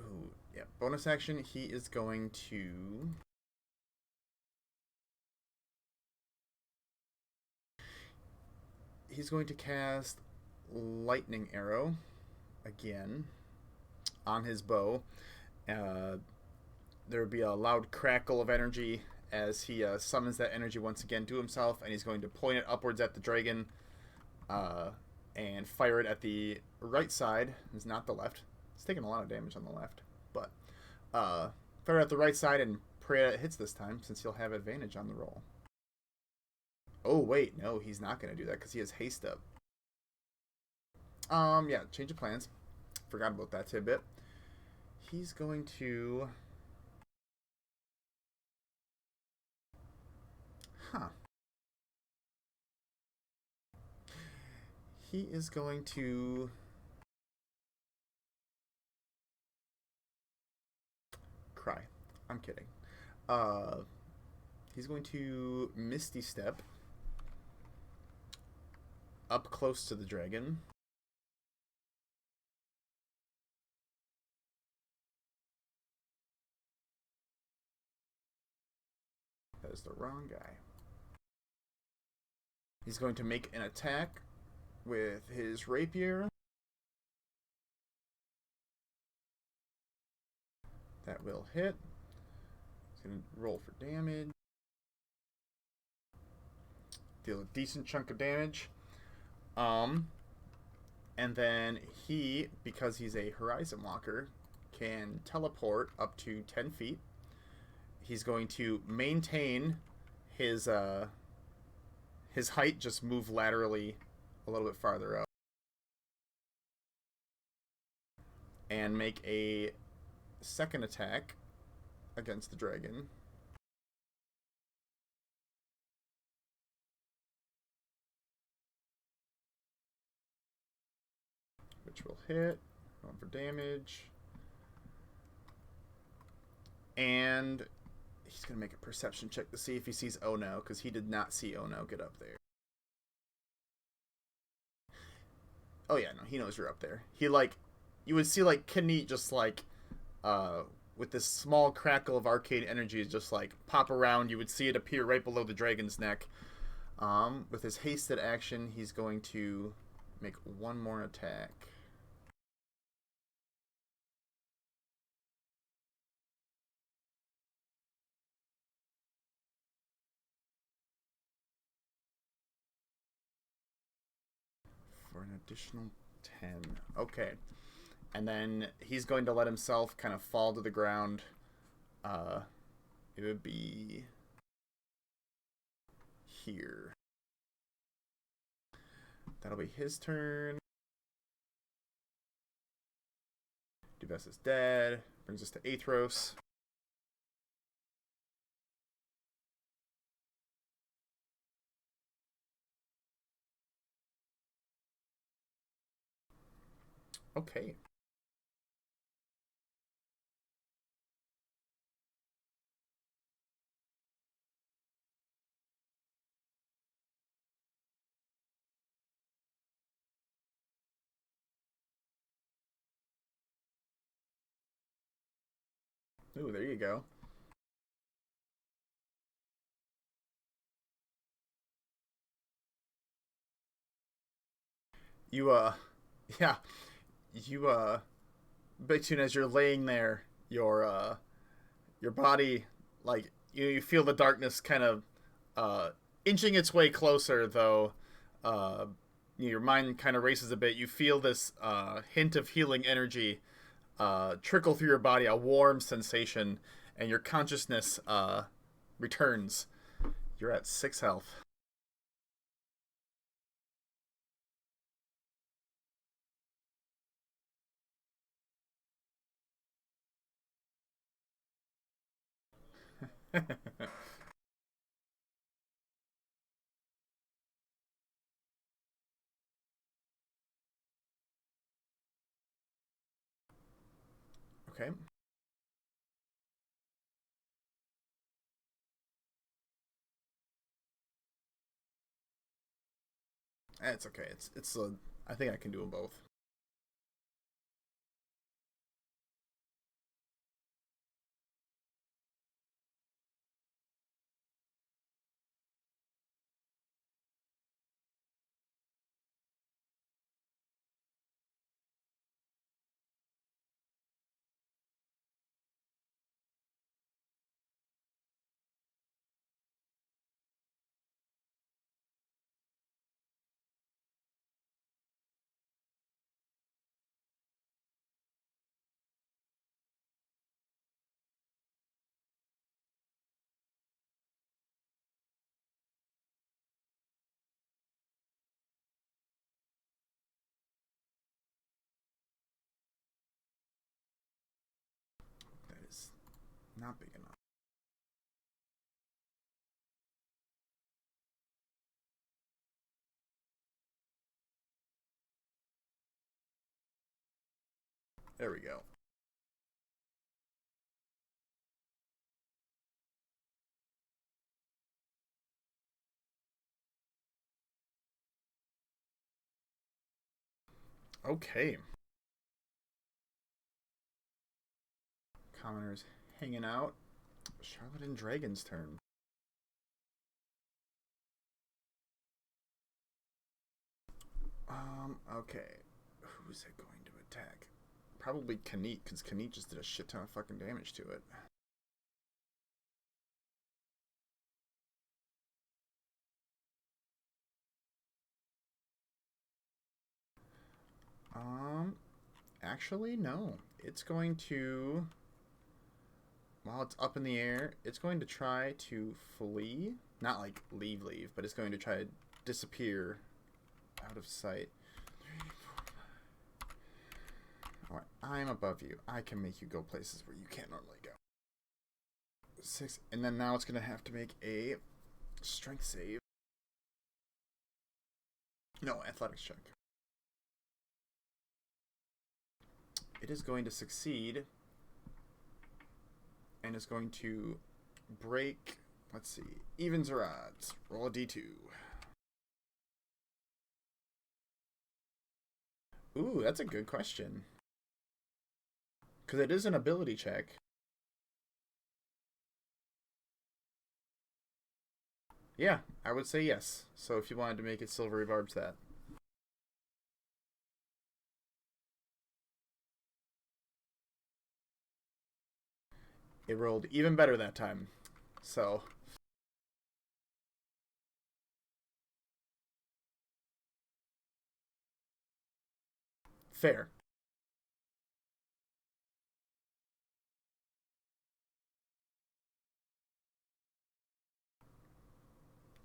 Ooh, yeah. Bonus action. He is going to. He's going to cast Lightning Arrow again on his bow. There would be a loud crackle of energy as he summons that energy once again to himself, and he's going to point it upwards at the dragon and fire it at the right side. It's not the left. It's taking a lot of damage on the left, but fire it at the right side and pray it hits this time, since he'll have advantage on the roll. Oh, wait, no, he's not going to do that because he has haste up. Yeah, change of plans. Forgot about that tidbit. He's going to... Huh. He is going to... Cry. I'm kidding. He's going to Misty Step up close to the dragon. That is the wrong guy. He's going to make an attack with his rapier. That will hit. He's going to roll for damage. Deal a decent chunk of damage. And then he, because he's a Horizon Walker, can teleport up to 10 feet. He's going to maintain his height, just move laterally a little bit farther up, and make a second attack against the dragon. Which will hit. Going for damage. And he's going to make a perception check to see if he sees Ono, because he did not see Ono get up there. Oh yeah, no, he knows you're up there. He, like, you would see, like, Kneet just, like, with this small crackle of arcane energy just, like, pop around. You would see it appear right below the dragon's neck. With his hasted action, he's going to make one more attack. For an additional 10. Okay. And then he's going to let himself kind of fall to the ground. It would be here. That'll be his turn. Duves is dead. Brings us to Athros. Okay. Ooh, there you go. You yeah, you Big Tune, as you're laying there, your body, like you feel the darkness kind of uh inching its way closer, though. Uh, your mind kind of races a bit. You feel this hint of healing energy trickle through your body, a warm sensation, and your consciousness returns. You're at 6 health. Okay. It's okay. It's. I think I can do them both. That is not big enough. There we go. Okay. Commoners hanging out. Charlotte and Dragon's turn. Okay. Who's it going to attack? Probably Kanit, because Kanit just did a shit ton of fucking damage to it. Um, Actually, no. It's going to, while it's up in the air, it's going to try to flee. Not like leave, but it's going to try to disappear out of sight. Alright, I'm above you. I can make you go places where you can't normally go. 6, and then now it's going to have to make a strength save. No, athletics check. It is going to succeed and is going to break. Let's see. Evens or odds? Roll a d2. Ooh, that's a good question. Because it is an ability check. Yeah, I would say yes. So if you wanted to make it silvery barbs that. It rolled even better that time. So, fair.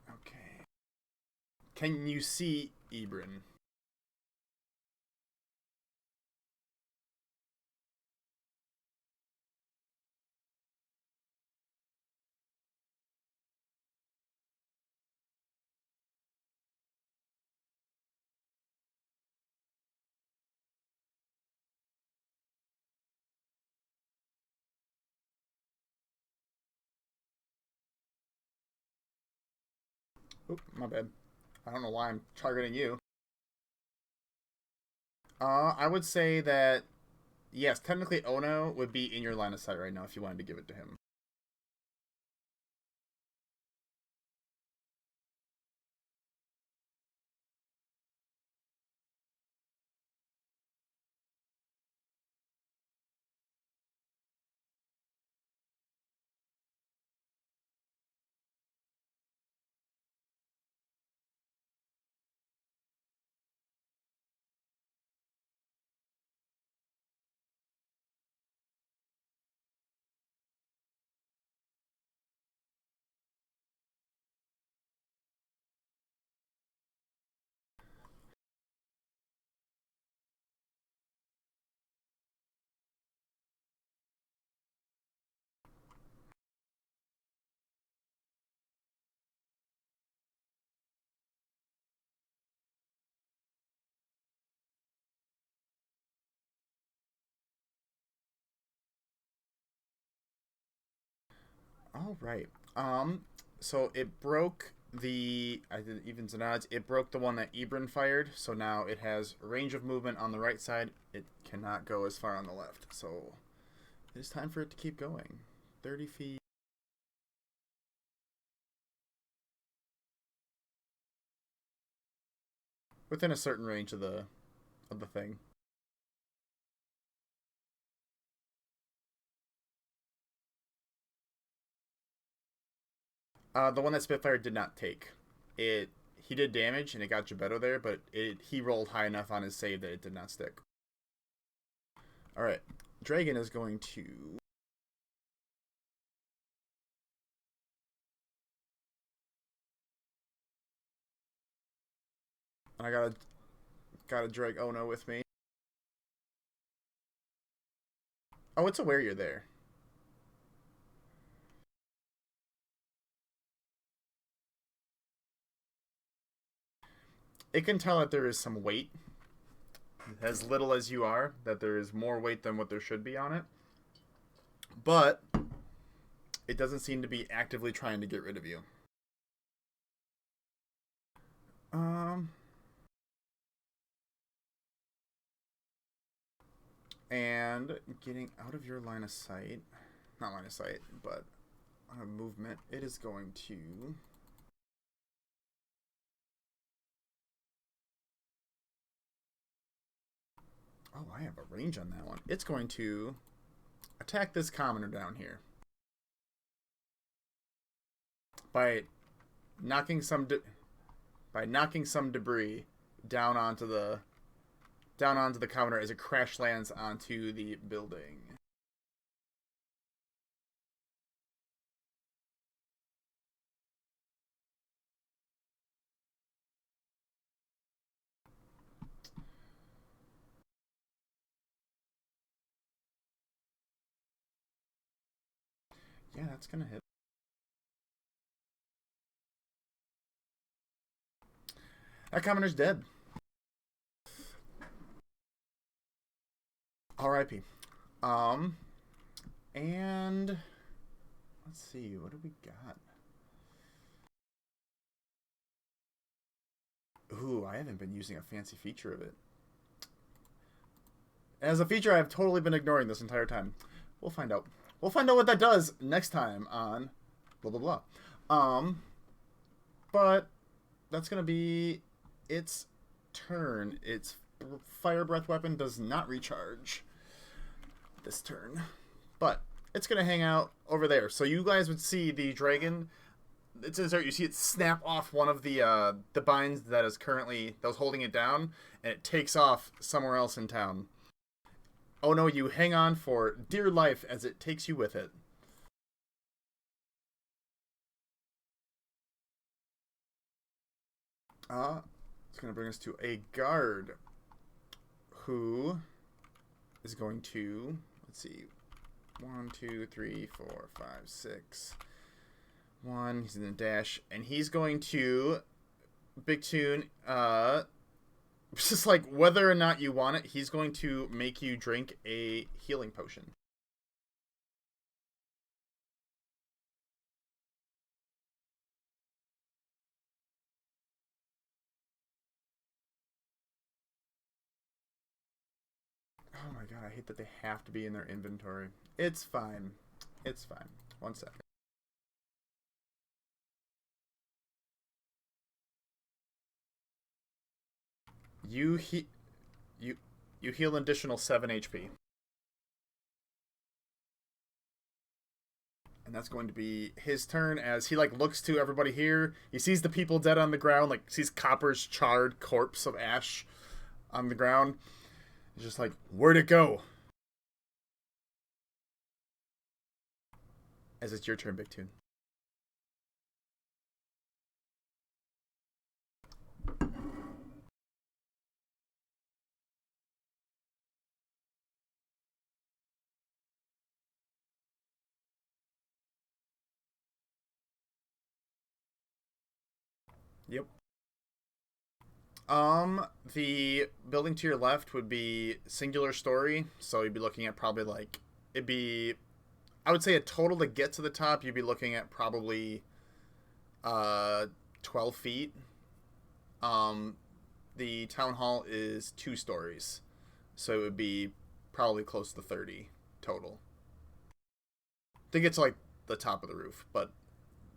Okay. Can you see Ebrin? Oop, my bad. I don't know why I'm targeting you. I would say that yes, technically Ono would be in your line of sight right now if you wanted to give it to him. All right. So it broke the I did evens and odds. It broke the one that Ebron fired. So now it has range of movement on the right side. It cannot go as far on the left. So it is time for it to keep going. 30 feet. Within a certain range of the thing. The one that Spitfire did not take. It he did damage and it got Gebetto there, but he rolled high enough on his save that it did not stick. All right, Dragon is going to. I gotta drag Ono with me. Oh, it's aware you're there. It can tell that there is some weight, as little as you are, that there is more weight than what there should be on it. But it doesn't seem to be actively trying to get rid of you. Um, and getting out of your line of sight, not line of sight, but movement, it is going to. Oh, I have a range on that one. It's going to attack this commoner down here by knocking some debris down onto the commoner as it crash lands onto the building. Yeah, that's gonna hit. That commoner's dead. R.I.P. Um, and let's see, what do we got? Ooh, I haven't been using a fancy feature of it. As a feature I've totally been ignoring this entire time. We'll find out. We'll find out what that does next time on blah blah blah. But that's gonna be its turn. Its fire breath weapon does not recharge this turn, but it's gonna hang out over there. So you guys would see the dragon. It's you see it snap off one of the binds that was holding it down, and it takes off somewhere else in town. Oh no, you hang on for dear life as it takes you with it. It's going to bring us to a guard who is going to, let's see, 1, 2, 3, 4, 5, 6. 1, he's in the dash, and he's going to, Big Tune, just like whether or not you want it, he's going to make you drink a healing potion. Oh my god, I hate that they have to be in their inventory. It's fine. It's fine. 1 second. You he you you heal an additional 7 HP. And that's going to be his turn as he like looks to everybody here. He sees the people dead on the ground, like sees Copper's charred corpse of Ash on the ground. He's just like, where'd it go? As it's your turn, Big Tune. Yep. The building to your left would be singular story, so you'd be looking at probably like it'd be I would say a total to get to the top, you'd be looking at probably uh 12 feet. Um the town hall is 2 stories. So it would be probably close to 30 total. To get to like the top of the roof, but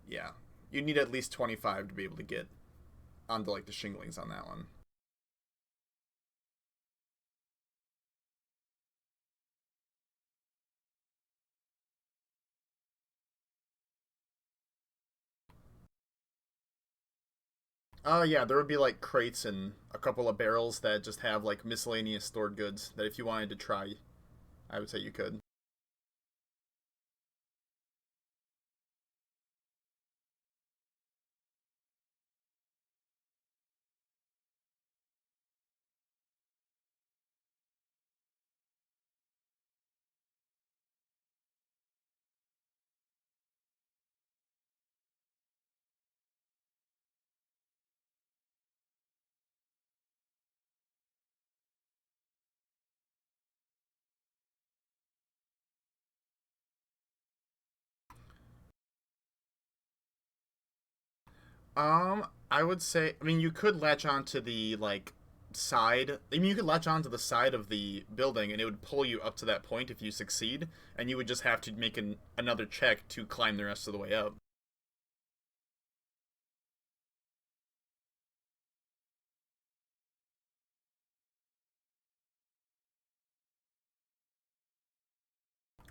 yeah. You need at least 25 to be able to get onto like the shinglings on that one. Yeah, there would be like crates and a couple of barrels that just have like miscellaneous stored goods that if you wanted to try, I would say you could. I would say, I mean, you could latch onto the like side. I mean, you could latch onto the side of the building, and it would pull you up to that point if you succeed, and you would just have to make another check to climb the rest of the way up.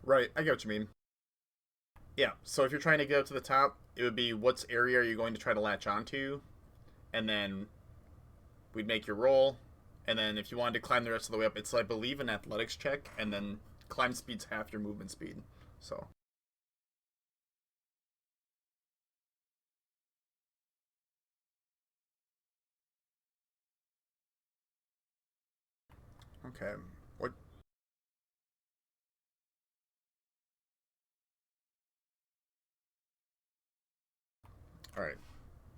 Right, I get what you mean. Yeah, so if you're trying to get up to the top, it would be what's area are you going to try to latch onto, and then we'd make your roll, and then if you wanted to climb the rest of the way up, it's I believe an athletics check, and then climb speed's half your movement speed. So okay, what? All right,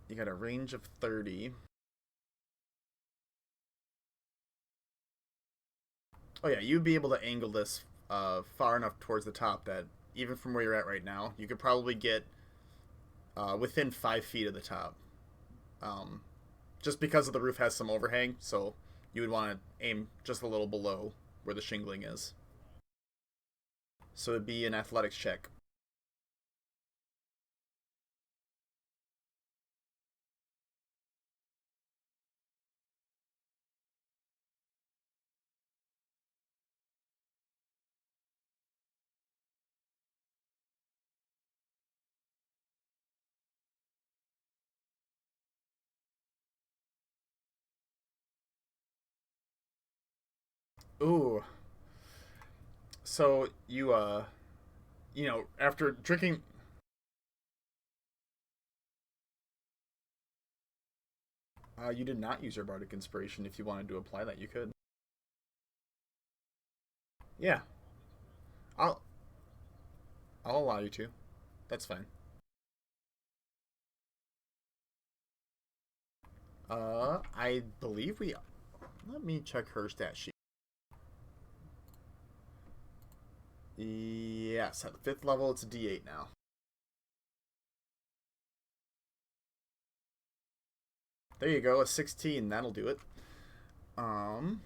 you got a range of 30. Oh yeah, you'd be able to angle this far enough towards the top that even from where you're at right now, you could probably get within 5 feet of the top. Um, just because of the roof has some overhang, so you would want to aim just a little below where the shingling is. So it'd be an athletics check. Ooh, so after drinking, you did not use your bardic inspiration. If you wanted to apply that, you could. Yeah, I'll I'll allow you to. That's fine. I believe we. Let me check her stat sheet. Yes, at the 5th level, it's a D8 now. There you go, a 16. That'll do it. Um.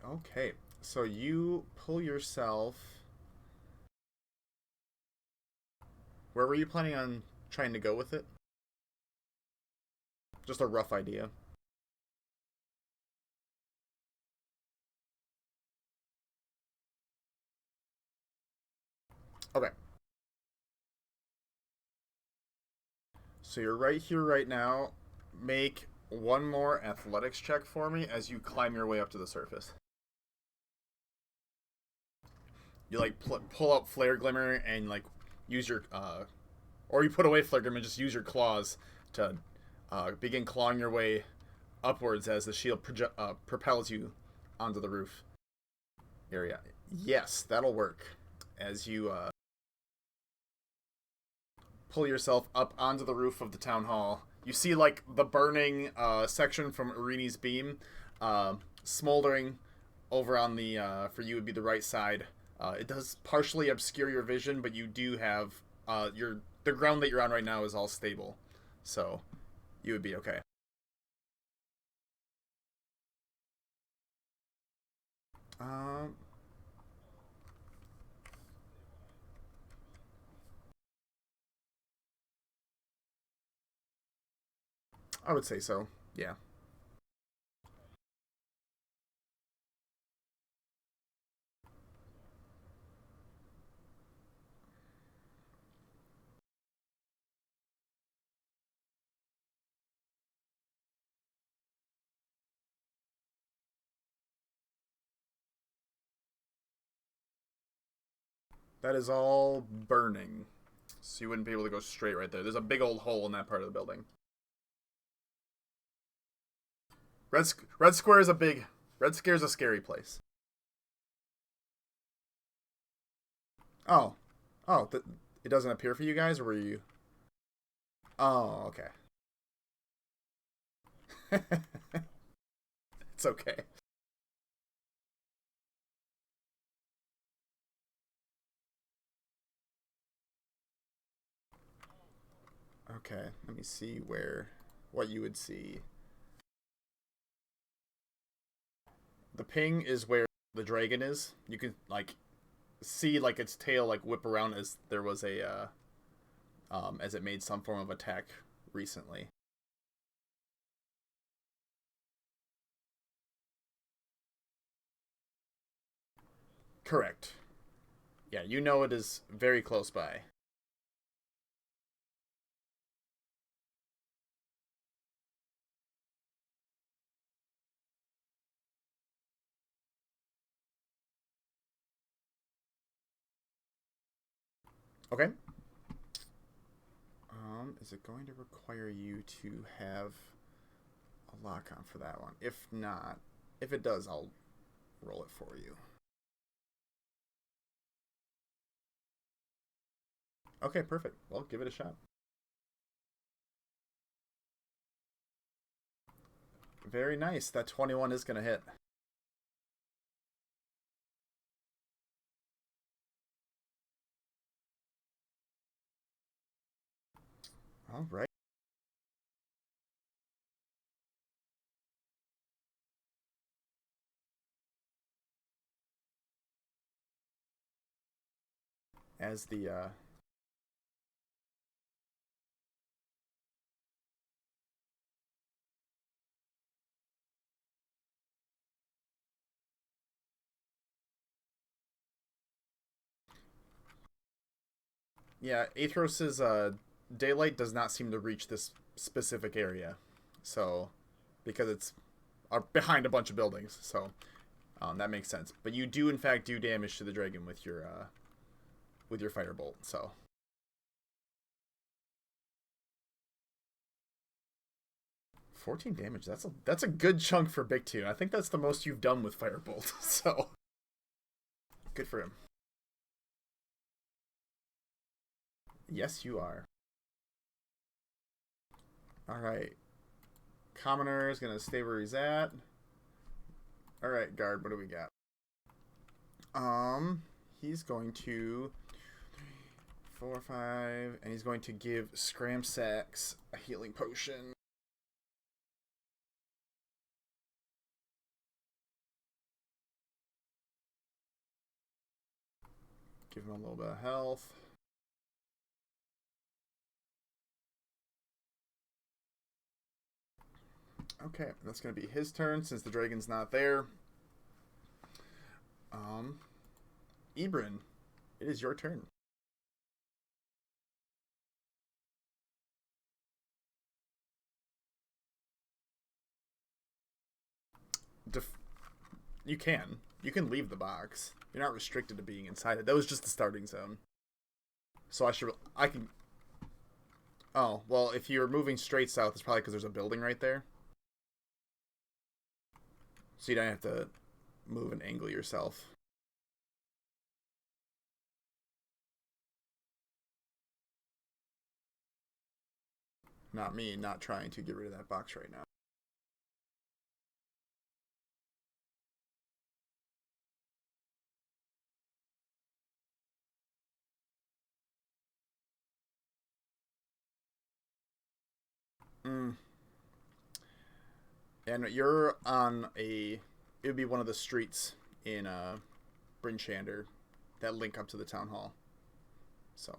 Okay. So you pull yourself. Where were you planning on trying to go with it? Just a rough idea. Okay. So you're right here right now. Make one more athletics check for me as you climb your way up to the surface. You like pull out flare glimmer and like use your or you put away flare glimmer and just use your claws to begin clawing your way upwards as the shield propels you onto the roof area. Yes, that'll work. As you pull yourself up onto the roof of the town hall, you see like the burning section from Irini's beam smoldering over on the for you would be the right side. It does partially obscure your vision, but you do have the ground that you're on right now is all stable, so you would be okay. Um, I would say so. Yeah, that is all burning, so you wouldn't be able to go straight right there. There's a big old hole in that part of the building. Red Square is a big. Red Square is a scary place. Oh, oh, it doesn't appear for you guys, or were you? Oh, okay. It's okay. Okay, let me see what you would see. The ping is where the dragon is. You can like see like its tail like whip around as there was a as it made some form of attack recently. Correct. Yeah, you know it is very close by. Okay. Is it going to require you to have a lock on for that one? If not, if it does, I'll roll it for you. Okay, perfect. Well, give it a shot. Very nice. That 21 is going to hit. All right. As the yeah, Athros's daylight does not seem to reach this specific area, so because it's behind a bunch of buildings, so that makes sense. But you do in fact do damage to the dragon with your firebolt. So 14 damage. That's a good chunk for Big Two. I think that's the most you've done with firebolt. So good for him. Yes, you are. All right. Commoner is gonna stay where he's at. All right, guard. What do we got? He's going to 4, 5, and he's going to give Scramsax a healing potion. Give him a little bit of health. Okay, that's going to be his turn since the dragon's not there. Bryn, it is your turn. You can. You can leave the box. You're not restricted to being inside it. That was just the starting zone. So I can... Oh, well, if you're moving straight south, it's probably because there's a building right there. So you don't have to move and angle yourself. Not me, not trying to get rid of that box right now. And you're on a... It would be one of the streets in Bryn'Shander that link up to the town hall. So...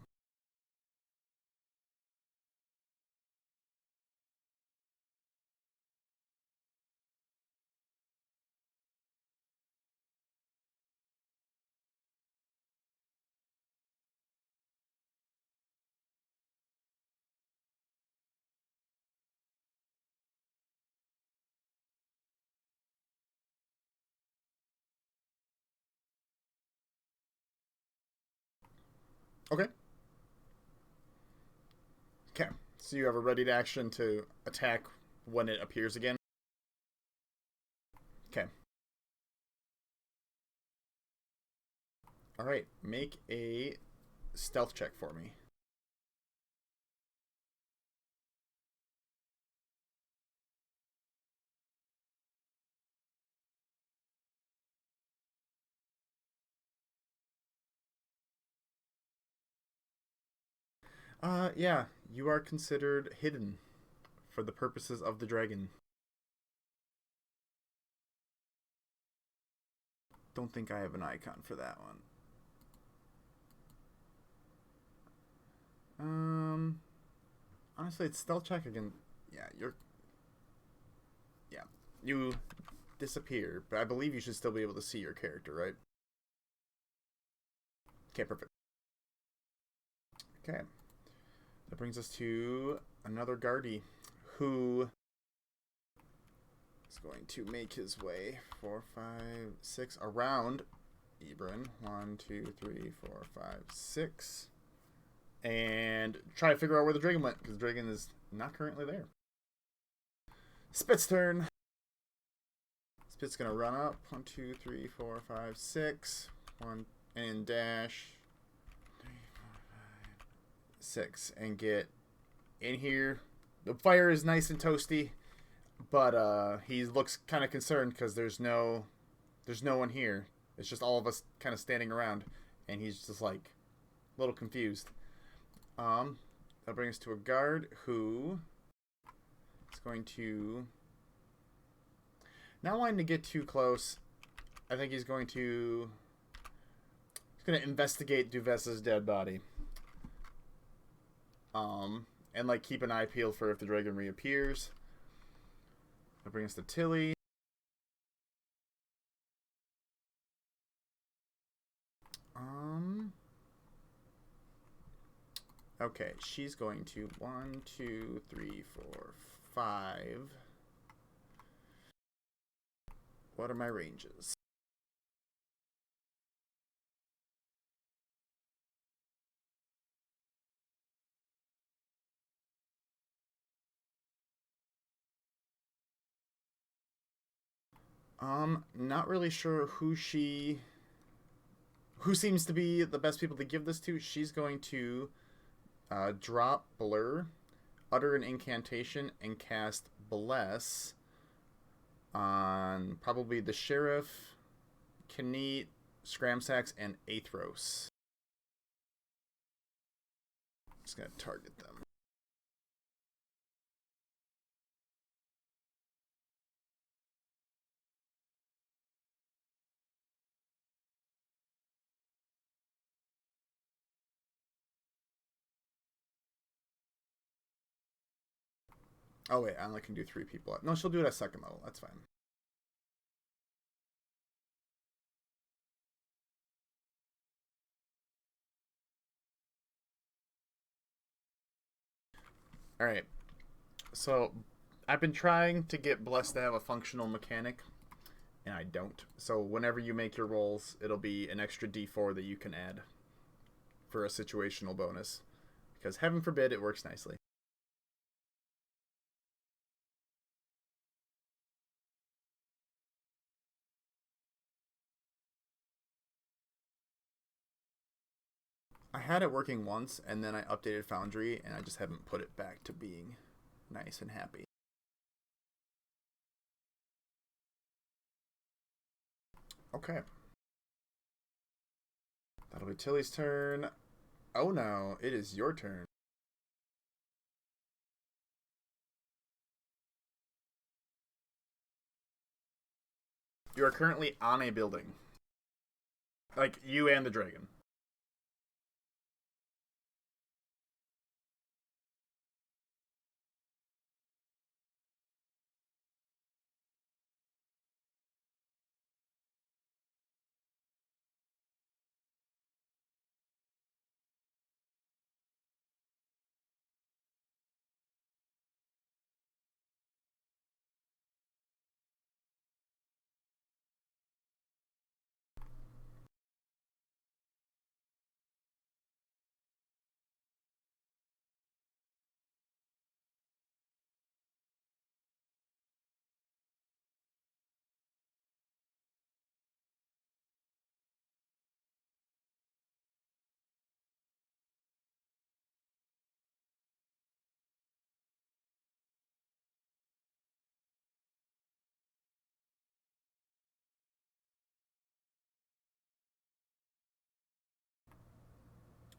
Okay. Okay. So you have a ready to action to attack when it appears again? Okay. Alright, make a stealth check for me. Yeah, you are considered hidden for the purposes of the dragon. Don't think I have an icon for that one. Honestly, it's stealth check again. Yeah, yeah, you disappear, but I believe you should still be able to see your character, right? Okay, perfect. Okay. That brings us to another Guardy who is going to make his way 4, 5, 6 around Bryn. 1, 2, 3, 4, 5, 6. And try to figure out where the dragon went, because the dragon is not currently there. Spit's turn. Spit's gonna run up. 1, 2, 3, 4, 5, 6. 1 and dash. 3, 4, 5, 6 and get in here. The fire is nice and toasty, but he looks kind of concerned because there's no one here. It's just all of us kind of standing around, and he's just like a little confused. That brings us to a guard who is going to, not wanting to get too close. I think he's going to investigate Duvessa's dead body. And like keep an eye peeled for if the dragon reappears. That brings us to Tilly. Okay, she's going to 1, 2, 3, 4, 5. What are my ranges? Not really sure who seems to be the best people to give this to. She's going to drop Blur, utter an incantation, and cast Bless on probably the Sheriff, Kneat, Scramsax, and Athros. Just gonna target them. Oh wait, I only can do 3 people. No, she'll do it at second level. That's fine. All right. So I've been trying to get Blessed to have a functional mechanic, and I don't. So whenever you make your rolls, it'll be an extra D4 that you can add for a situational bonus. Because heaven forbid, it works nicely. I had it working once, and then I updated Foundry, and I just haven't put it back to being nice and happy. Okay. That'll be Tilly's turn. Oh no, it is your turn. You are currently on a building. Like, you and the dragon.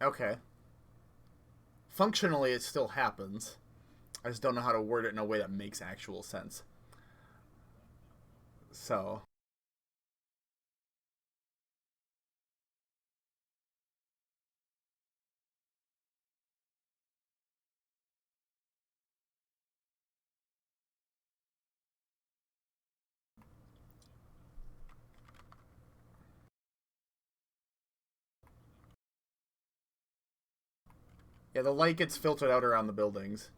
Okay. Functionally, it still happens. I just don't know how to word it in a way that makes actual sense. So, yeah, the light gets filtered out around the buildings.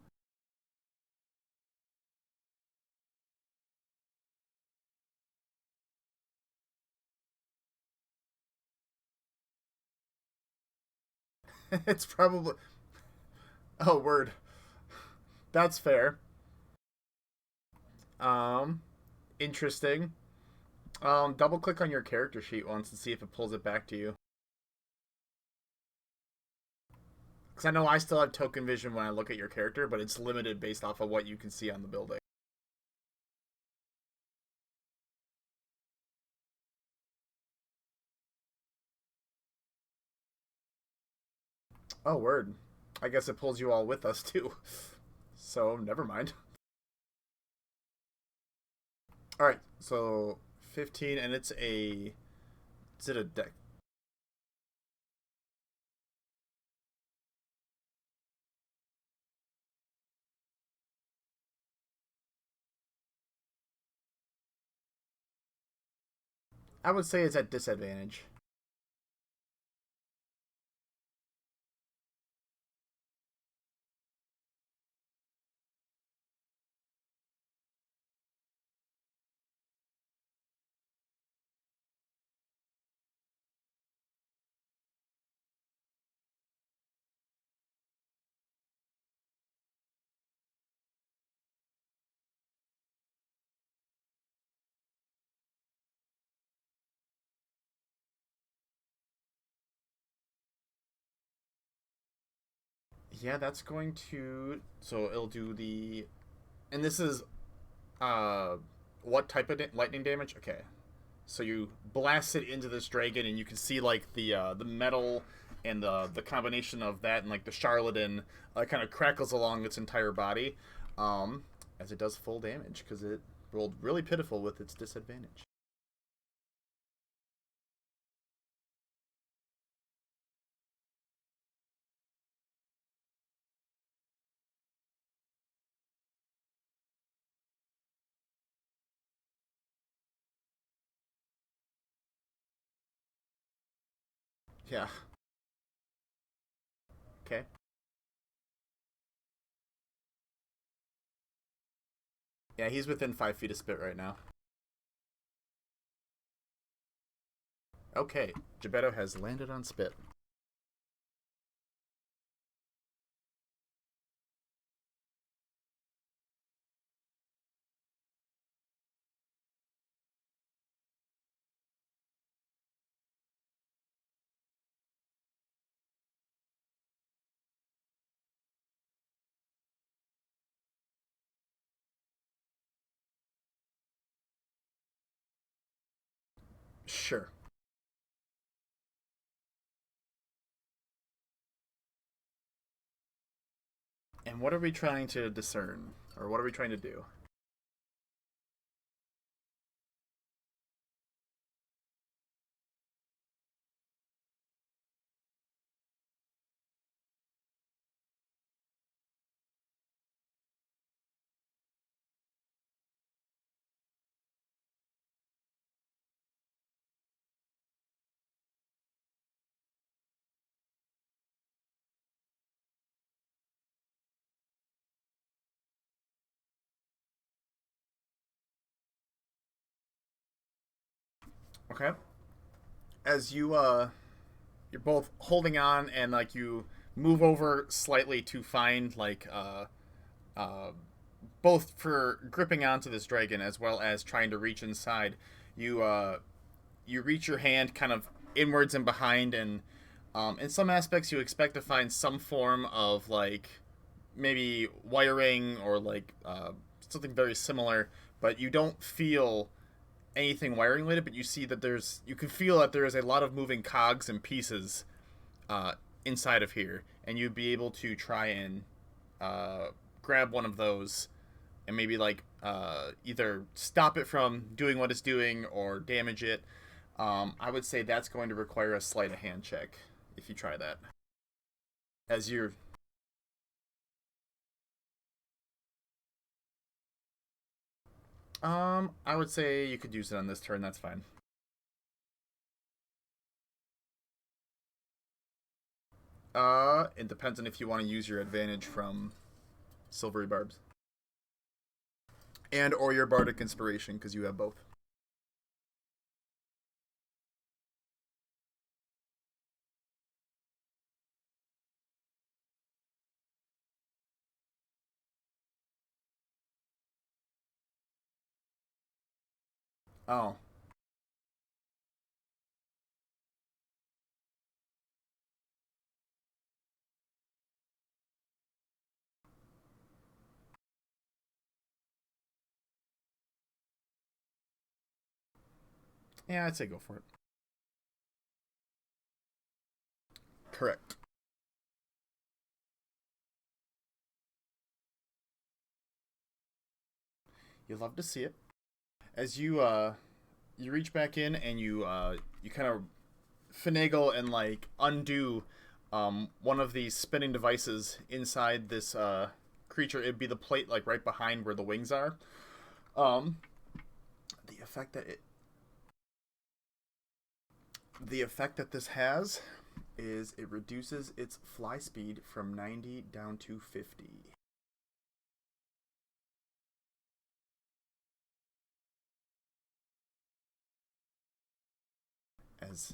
It's probably. Oh, word. That's fair. Um, Interesting. Double click on your character sheet once and see if it pulls it back to you. Because I know I still have token vision when I look at your character, but it's limited based off of what you can see on the building. Oh, word. I guess it pulls you all with us, too. So, never mind. Alright, so 15, and it's a. Is it a deck? I would say it's at disadvantage. Yeah, that's going to. So it'll do the. And this is. Uh, what type of lightning damage? Okay. So you blast it into this dragon, and you can see like the metal and the combination of that and like the charlatan kind of crackles along its entire body, as it does full damage because it rolled really pitiful with its disadvantage. Yeah. Okay. Yeah, he's within 5 feet of Spit right now. Okay, Gebetto has landed on Spit. Sure. And what are we trying to discern? Or what are we trying to do? Okay. As you're both holding on and like you move over slightly to find like uh both for gripping onto this dragon as well as trying to reach inside. You reach your hand kind of inwards and behind, and in some aspects you expect to find some form of like maybe wiring or like something very similar, but you don't feel anything wiring related. But you see that you can feel that there is a lot of moving cogs and pieces uh, inside of here, and you'd be able to try and uh, grab one of those and maybe like either stop it from doing what it's doing or damage it. I would say that's going to require a sleight of hand check if you try that. As you're I would say you could use it on this turn. That's fine. It depends on if you want to use your advantage from silvery barbs and or your bardic inspiration because you have both. Oh, yeah, I'd say go for it. Correct. You love to see it. As you reach back in and you kind of finagle and like undo one of these spinning devices inside this creature. It'd be the plate like right behind where the wings are. Um, the effect that it the effect that this has is it reduces its fly speed from 90 down to 50. As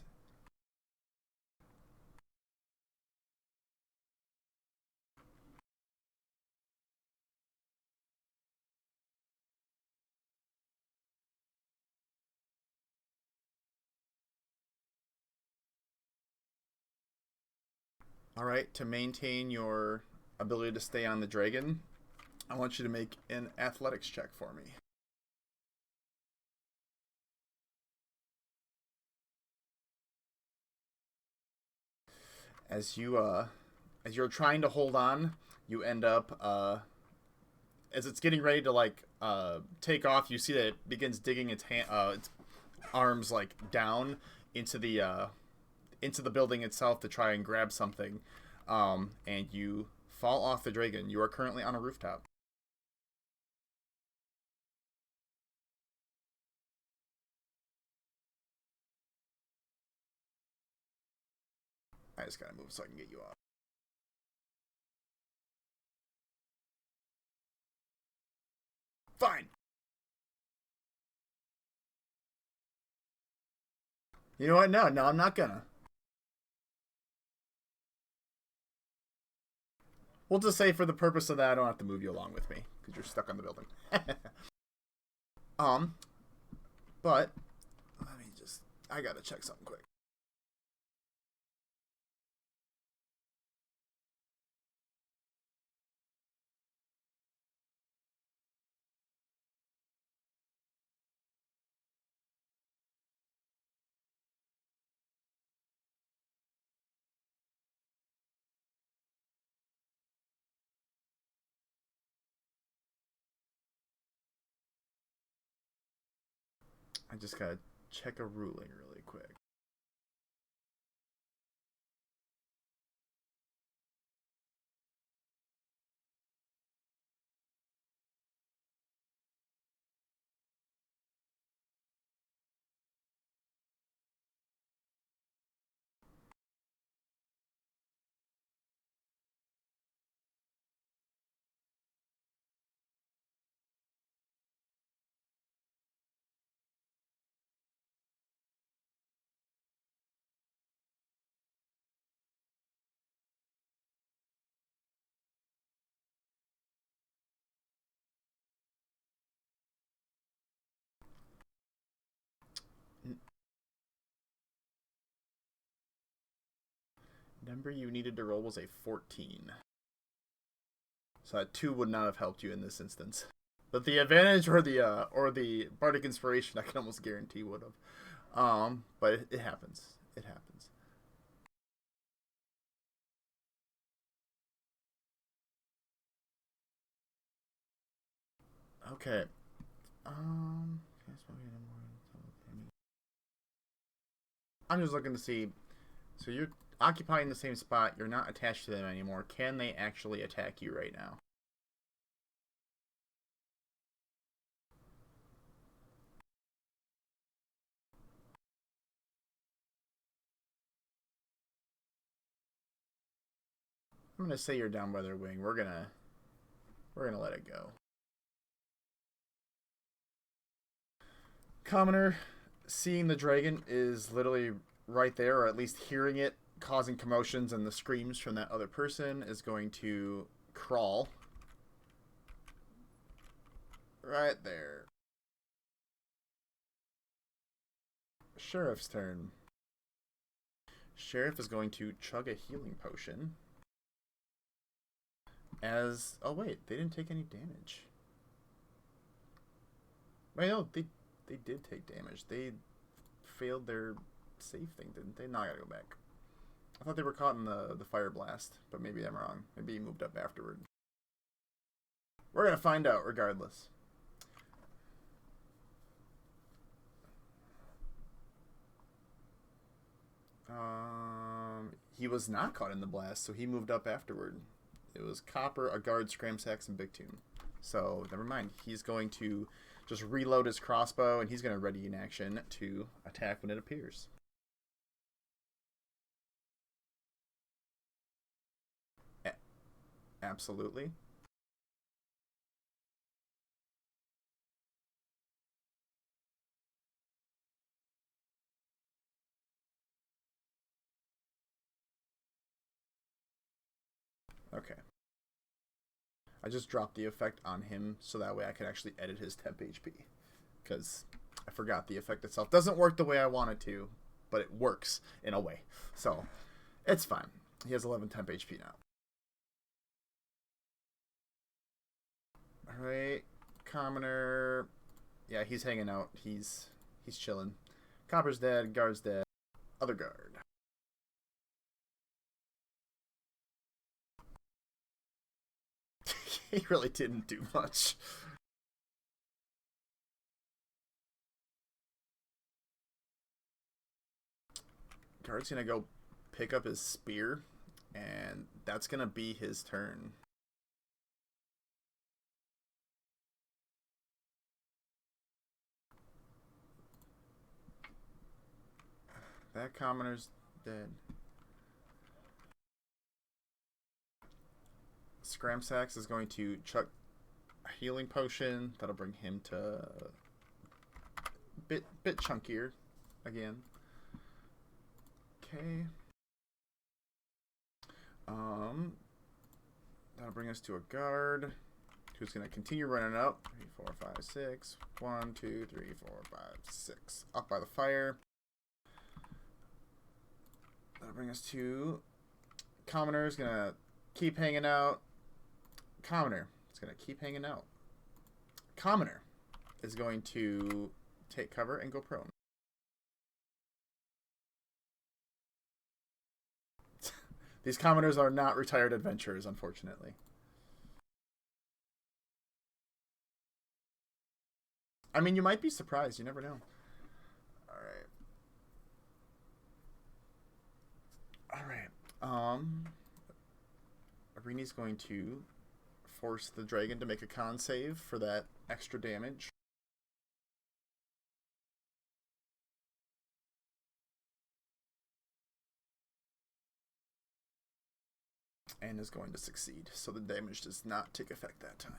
all right, to maintain your ability to stay on the dragon, I want you to make an athletics check for me. As as you're trying to hold on, you end up as it's getting ready to like take off. You see that it begins digging its arms like down into the building itself to try and grab something, and you fall off the dragon. You are currently on a rooftop. I just gotta move so I can get you off. Fine. You know what? No, I'm not gonna. We'll just say for the purpose of that, I don't have to move you along with me because you're stuck on the building. um, but let me just. I gotta check something quick. I just gotta check a ruling really quick. Number you needed to roll was a 14. So that 2 would not have helped you in this instance. But the advantage or the bardic inspiration, I can almost guarantee would have. But it happens. It happens. Okay. I'm just looking to see. So you're occupying the same spot. You're not attached to them anymore. Can they actually attack you right now? I'm gonna say you're down by their wing. We're gonna let it go. Commoner, seeing the dragon is literally right there, or at least hearing it causing commotions and the screams from that other person, is going to crawl right there. Sheriff's turn. Sheriff is going to chug a healing potion. As oh wait, they didn't take any damage. Wait, no, they did take damage. They failed their save thing, didn't they? Now I gotta go back. I thought they were caught in the fire blast, but maybe I'm wrong. Maybe he moved up afterward. We're gonna find out regardless. He was not caught in the blast, so he moved up afterward. It was Copper, a guard, Scramsax, and Big Tune. So never mind. He's going to just reload his crossbow, and he's going to ready in action to attack when it appears. Absolutely. Okay. I just dropped the effect on him so that way I can actually edit his temp HP. Because I forgot the effect itself doesn't work the way I want it to, but it works in a way. So it's fine. He has 11 temp HP now. Alright. Commoner. Yeah, he's hanging out. He's chilling. Copper's dead. Guard's dead. Other guard. He really didn't do much. Guard's gonna go pick up his spear, and that's gonna be his turn. That commoner's dead. Scramsax is going to chuck a healing potion. That'll bring him to bit chunkier again. Okay. That'll bring us to a guard who's going to continue running up. 3, 4, 5, 6. 1, 2, 3, 4, 5, 6. Up by the fire. That'll bring us to Commoner is going to keep hanging out. Commoner is going to keep hanging out. Commoner is going to take cover and go prone. These commoners are not retired adventurers, unfortunately. I mean, you might be surprised. You never know. Alright. Arini's going to force the dragon to make a con save for that extra damage. And is going to succeed, so the damage does not take effect that time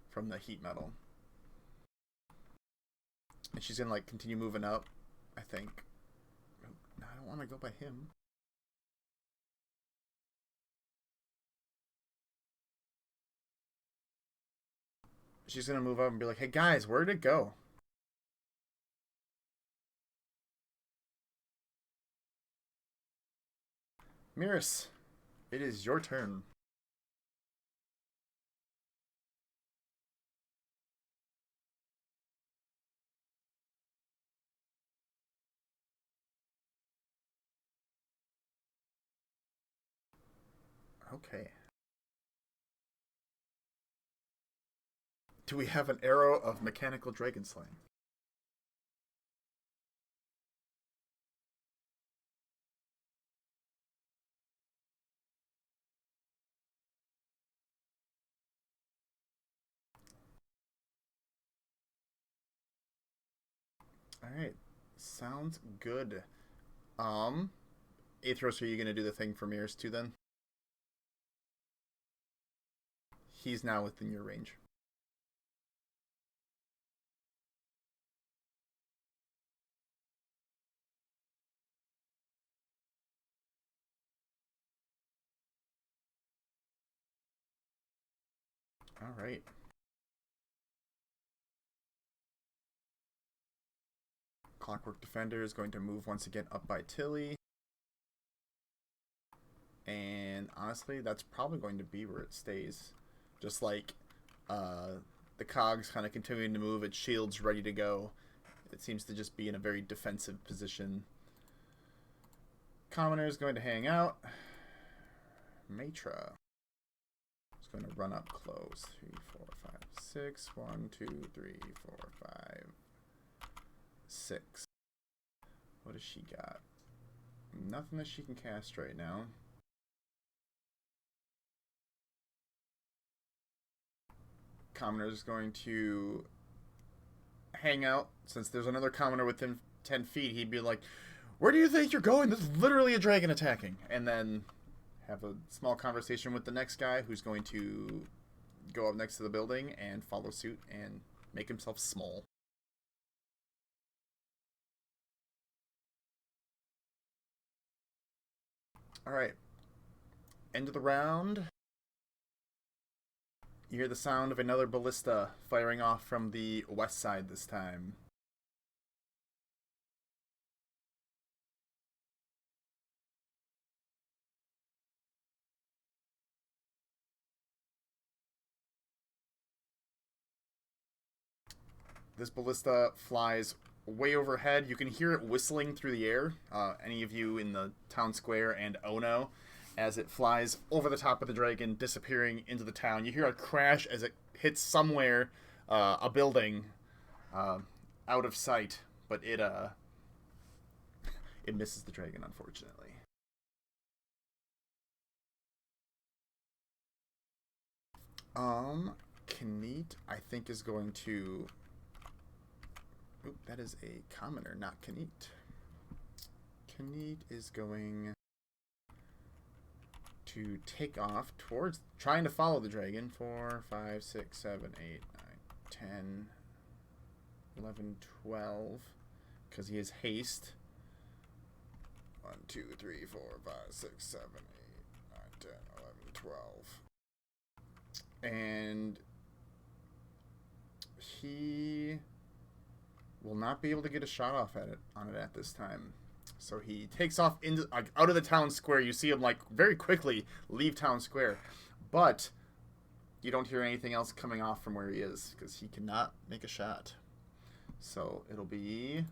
from the heat metal. And she's gonna like continue moving up, I think. No, I don't want to go by him. She's gonna move up and be like, "Hey guys, where'd it go?" Miris, it is your turn. Okay. Do we have an arrow of mechanical dragon slaying? Alright. Sounds good. Aethros, are you gonna do the thing for Miris too then? He's now within your range. Alright. Clockwork Defender is going to move once again up by Tilly. And honestly, that's probably going to be where it stays. Just like the cogs kind of continuing to move, its shield's ready to go. It seems to just be in a very defensive position. Commoner is going to hang out. Matra is going to run up close. 3, 4, 5, 6. 1, 2, 3, 4, 5, 6. What does she got? Nothing that she can cast right now. Commoner is going to hang out. Since there's another commoner within 10 feet, he'd be like, "Where do you think you're going? This is literally a dragon attacking." And then have a small conversation with the next guy who's going to go up next to the building and follow suit and make himself small. Alright. End of the round. You hear the sound of another ballista firing off from the west side this time. This ballista flies way overhead. You can hear it whistling through the air. Any of you in the town square and Ono, as it flies over the top of the dragon, disappearing into the town. You hear a crash as it hits somewhere, a building, out of sight, but it misses the dragon, unfortunately. Kneat, I think, is going to... Oop, that is a commoner, not Kneat. Kneat is going to take off towards trying to follow the dragon. 4, 5, 6, 7, 8, 9, 10, 11, 12. Because he has haste. 1, 2, 3, 4, 5, 6, 7, 8, 9, 10, 11, 12. And he will not be able to get a shot off on it at this time. So he takes off into out of the town square. You see him very quickly leave town square, but you don't hear anything else coming off from where he is because he cannot make a shot. So it'll be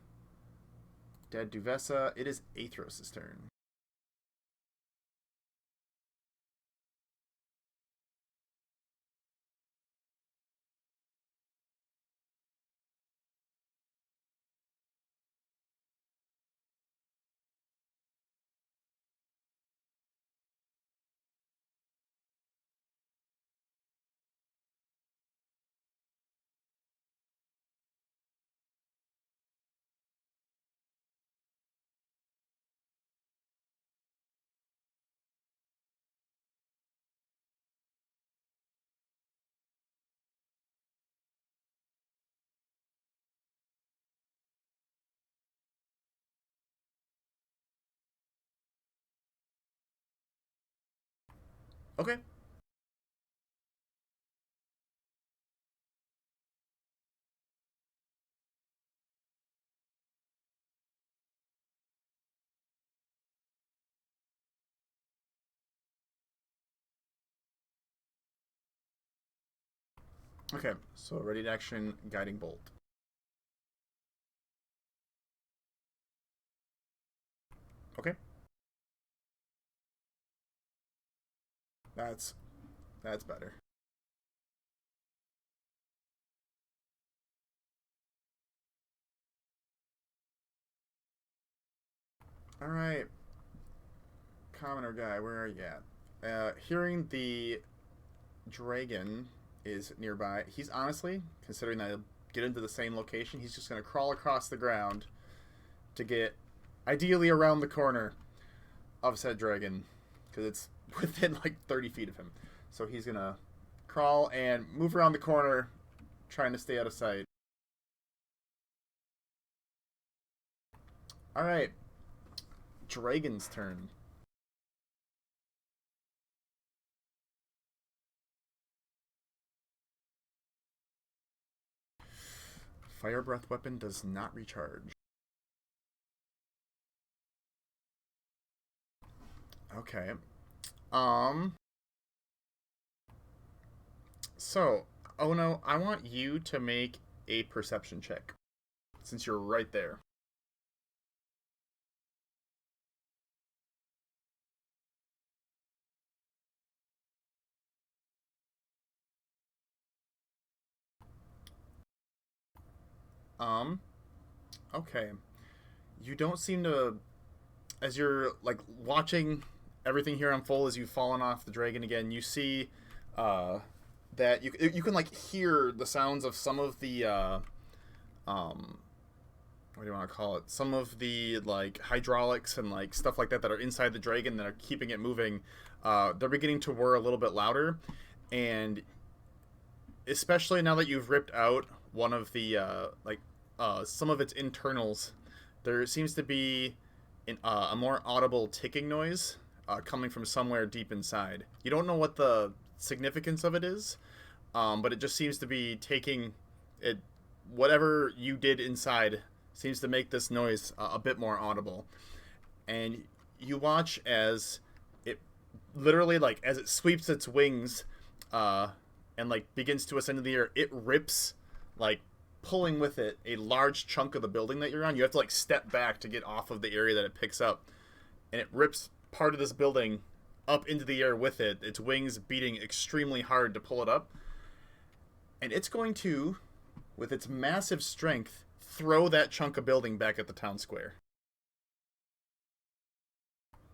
dead Duvessa. It is Aethros' turn. Okay. Okay, so ready to action, guiding bolt. Okay. That's better. All right, commoner guy, where are you at? Hearing the dragon is nearby. He's honestly, considering that he'll get into the same location, he's just going to crawl across the ground to get ideally around the corner of said dragon because it's within 30 feet of him. So he's going to crawl and move around the corner trying to stay out of sight. All right. Dragon's turn. Fire breath weapon does not recharge. Okay. So, oh no, I want you to make a perception check since you're right there. Um, okay. You don't seem to, as you're watching everything here unfold as you've fallen off the dragon again, you see that you can hear the sounds of some of the what do you want to call it? Some of the hydraulics and stuff like that are inside the dragon that are keeping it moving. They're beginning to whir a little bit louder, and especially now that you've ripped out one of the some of its internals, there seems to be a more audible ticking noise coming from somewhere deep inside. You don't know what the significance of it is, but it just seems to be taking it. Whatever you did inside seems to make this noise a bit more audible. And you watch as it literally, as it sweeps its wings and begins to ascend in the air, it rips, pulling with it a large chunk of the building that you're on. You have to step back to get off of the area that it picks up, and it rips part of this building up into the air with it, its wings beating extremely hard to pull it up. And it's going to, with its massive strength, throw that chunk of building back at the town square.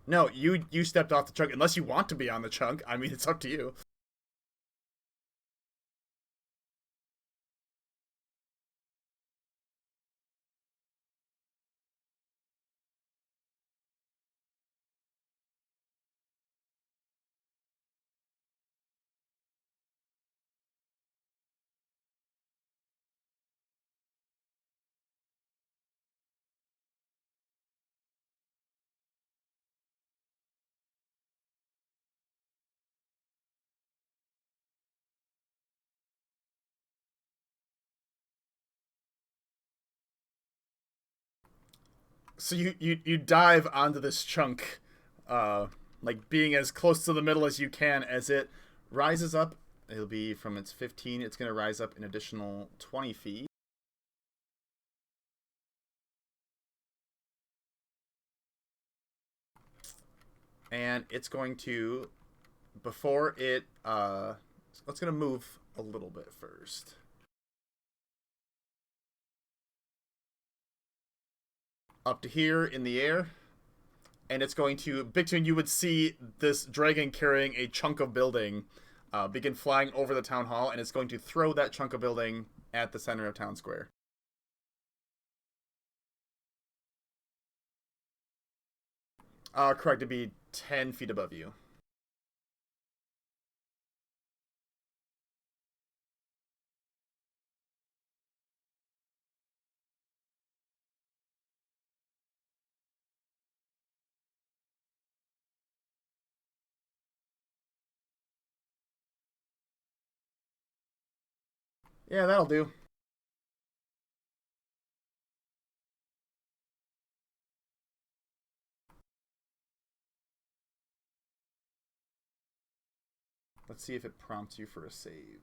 No, you stepped off the chunk. Unless you want to be on the chunk, I mean, it's up to you. So you dive onto this chunk, uh, like being as close to the middle as you can as it rises up. It'll be from its 15. It's going to rise up an additional 20 feet. And it's going to, before it, it's going to move a little bit first. Up to here in the air. And it's going to, Bigtune, you would see this dragon carrying a chunk of building begin flying over the town hall, and it's going to throw that chunk of building at the center of town square. Correct, to be 10 feet above you. Yeah, that'll do. Let's see if it prompts you for a save.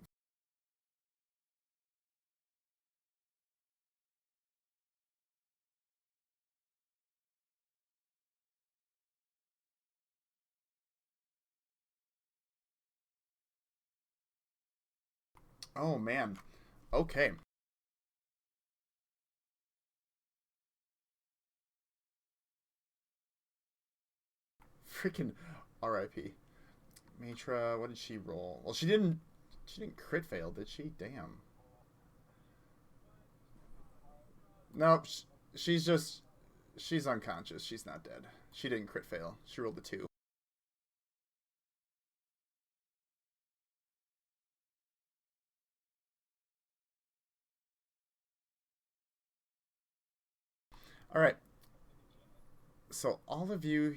Oh, man. Okay. Freaking RIP. Matra, what did she roll? Well, she didn't crit fail, did she? Damn. Nope, she's just, she's unconscious. She's not dead. She didn't crit fail. She rolled a 2. All right. So all of you,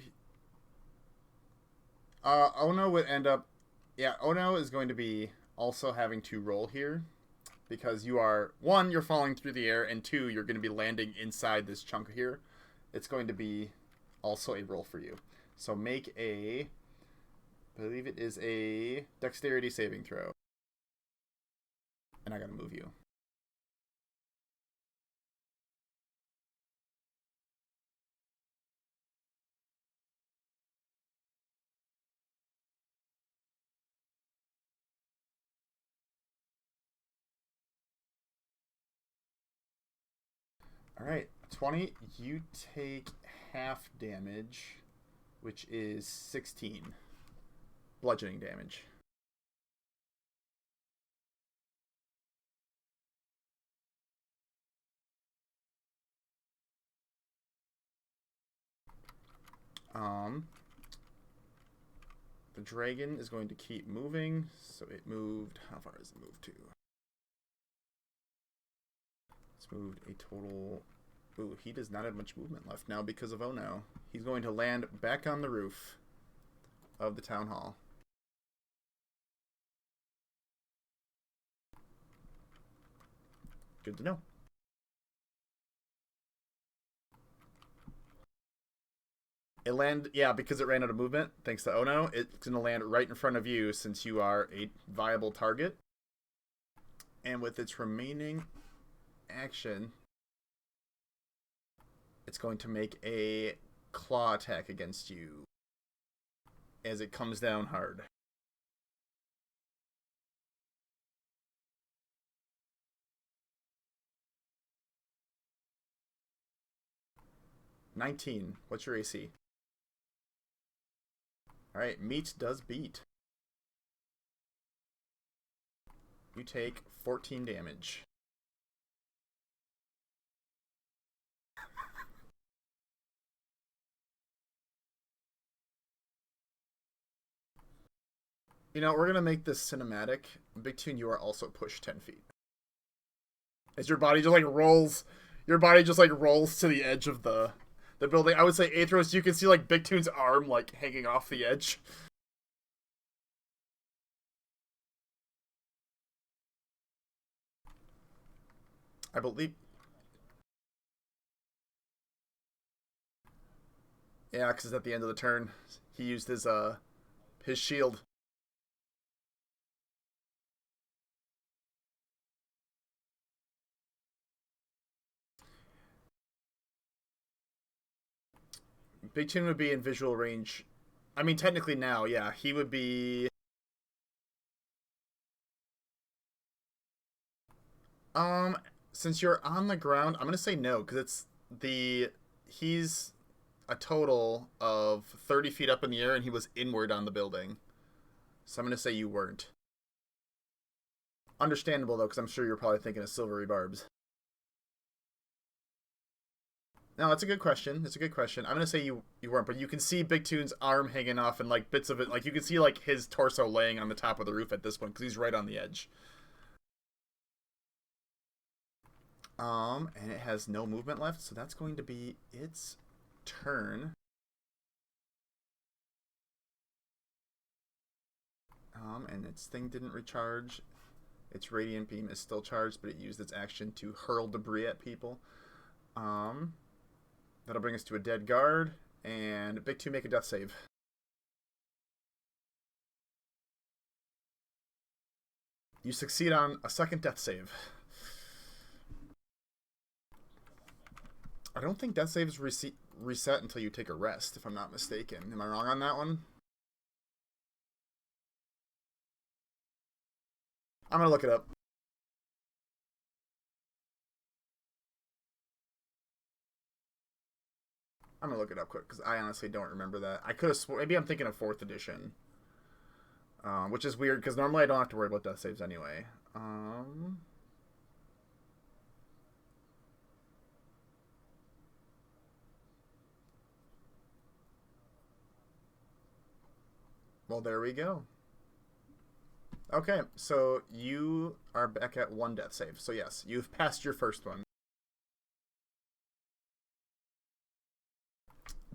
Ono would end up, yeah, Ono is going to be also having to roll here because you are, one, you're falling through the air, and two, you're going to be landing inside this chunk here. It's going to be also a roll for you. So make a, I believe it is a dexterity saving throw. And I gotta move you. All right, 20. You take half damage, which is 16 bludgeoning damage. Um, the dragon is going to keep moving, so it moved. How far has it moved to? It's moved a total. Ooh, he does not have much movement left now because of Ono. He's going to land back on the roof of the town hall. Good to know. It land, yeah, because it ran out of movement, thanks to Ono, it's going to land right in front of you since you are a viable target. And with its remaining action, it's going to make a claw attack against you as it comes down hard. $19. What's your AC? Alright, meat does beat. You take 14 damage. You know, we're gonna make this cinematic. Big Tune, you are also pushed 10 feet. As your body just like rolls, your body just like rolls to the edge of the building. I would say Athros, you can see like Big Tune's arm like hanging off the edge. I believe Yeah, because at the end of the turn, he used his shield. Big Toon would be in visual range. I mean, technically now, yeah, he would be. Um, since you're on the ground, I'm gonna say no because it's the he's a total of 30 feet up in the air and he was inward on the building. So I'm gonna say you weren't. Understandable though, because I'm sure you're probably thinking of silvery barbs. No, that's a good question. It's a good question. I'm gonna say you weren't, but you can see Big Toon's arm hanging off and like bits of it. Like you can see like his torso laying on the top of the roof at this point because he's right on the edge. And it has no movement left, so that's going to be its turn. And its thing didn't recharge. Its radiant beam is still charged, but it used its action to hurl debris at people. That'll bring us to a dead guard, and Big Two make a death save. You succeed on a second death save. I don't think death saves reset until you take a rest, if I'm not mistaken. Am I wrong on that one? I'm gonna look it up. I'm gonna look it up quick because I honestly don't remember that. I could have sworn maybe I'm thinking of fourth edition, which is weird because normally I don't have to worry about death saves anyway. Well, there we go. Okay, so you are back at one death save. So yes, you've passed your first one.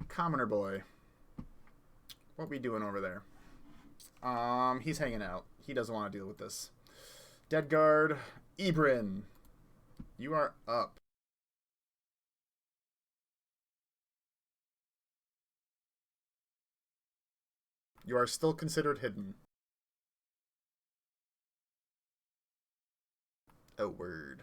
Commoner boy, what we doing over there? He's hanging out. He doesn't want to deal with this. Dead guard, Ebryn, you are up. You are still considered hidden. Oh, word.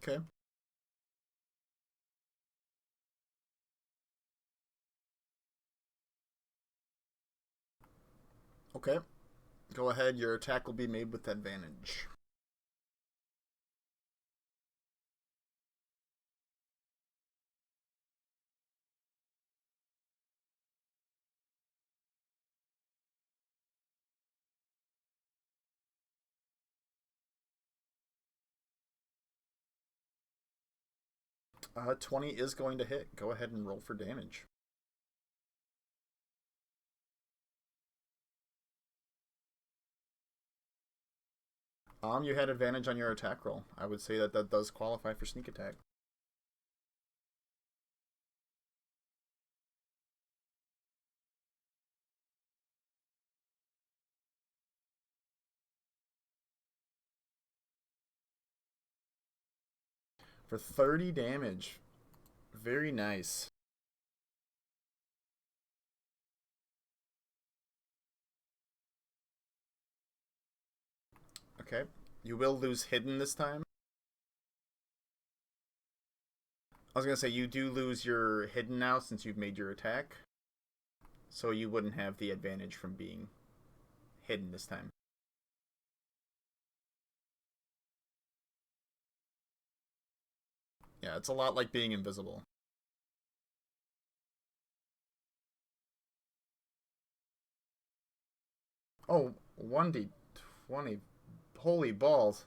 Okay. Okay. Go ahead. Your attack will be made with advantage. Uh, 20 is going to hit. Go ahead and roll for damage. You had advantage on your attack roll. I would say that that does qualify for sneak attack. For 30 damage. Very nice. Okay. You will lose hidden this time. I was going to say, you do lose your hidden now since you've made your attack. So you wouldn't have the advantage from being hidden this time. Yeah, it's a lot like being invisible. Oh, 1d20. Holy balls.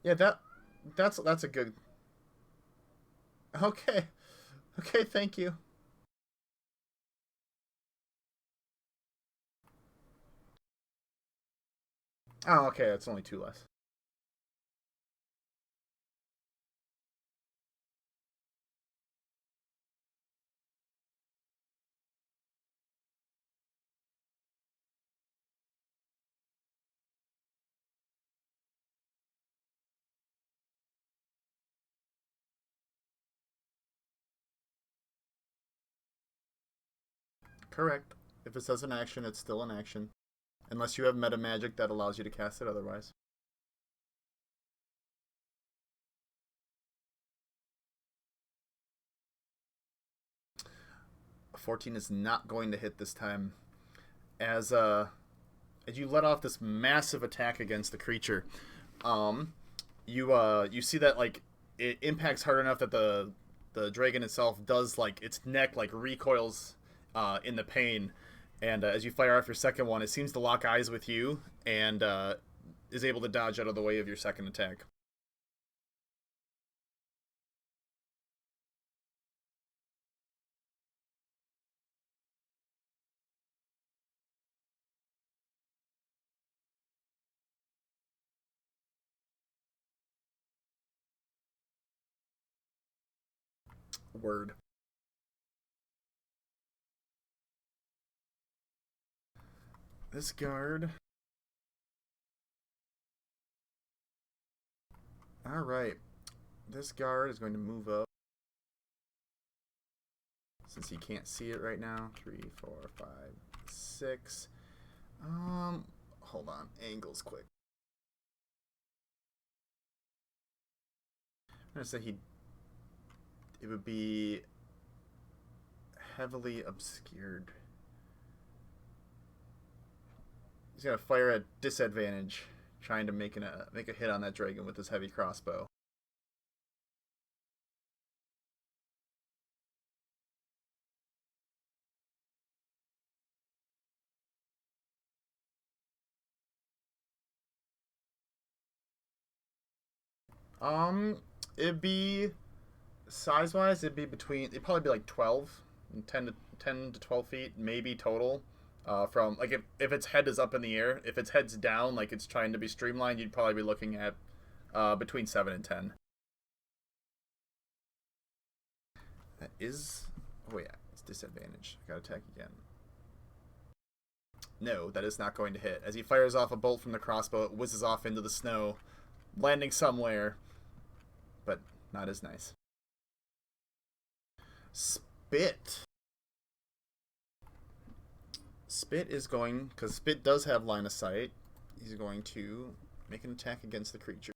Yeah, that's a good. Okay. Okay, thank you. Oh, okay, that's only 2 less. Correct. If it says an action, it's still an action. Unless you have meta magic that allows you to cast it otherwise. A 14 is not going to hit this time. As you let off this massive attack against the creature, um, you see that like it impacts hard enough that the dragon itself does like its neck like recoils in the pain, and as you fire off your second one, it seems to lock eyes with you and is able to dodge out of the way of your second attack. Word. This guard. All right. This guard is going to move up. Since he can't see it right now. 3, 4, 5, 6. Hold on. Angles quick. I'm gonna say it would be heavily obscured. He's gonna fire at disadvantage, trying to make a hit on that dragon with his heavy crossbow. Um, it'd be size wise, it'd probably be like 12, 10 to 12 feet, maybe total. From like if its head is up in the air, if its head's down, like it's trying to be streamlined, you'd probably be looking at between 7 and 10. That is, oh yeah, it's disadvantage. I gotta attack again. No, that is not going to hit. As he fires off a bolt from the crossbow, it whizzes off into the snow, landing somewhere, but not as nice. Spit. Spit is going, because Spit does have line of sight, he's going to make an attack against the creature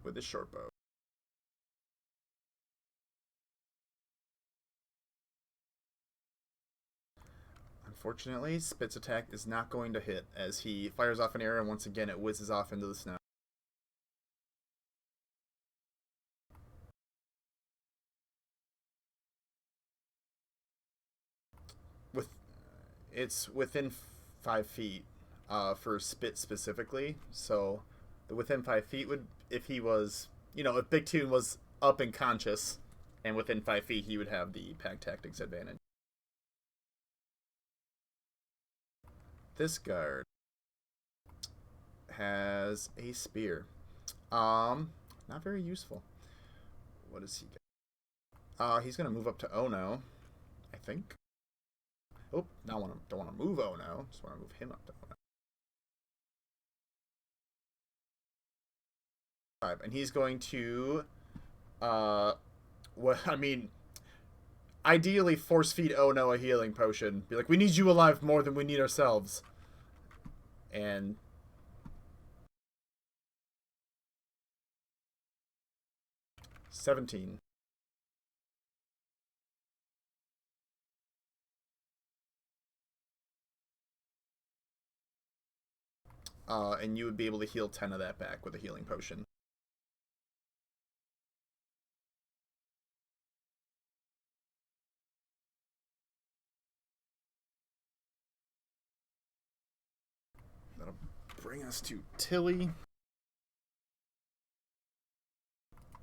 with his short bow. Unfortunately, Spit's attack is not going to hit as he fires off an arrow and once again it whizzes off into the snow. With It's within 5 feet for Spit specifically, so within 5 feet would if he was if Big Toon was up and conscious and within 5 feet he would have the pack tactics advantage. This guard has a spear. Not very useful. What does he get? He's gonna move up to Ono, I think. Oh, don't want to move Ono. Just want to move him up to Ono. And he's going to, well, I mean, ideally force feed Ono a healing potion. Be like, we need you alive more than we need ourselves. And 17. And you would be able to heal 10 of that back with a healing potion. That'll bring us to Tilly.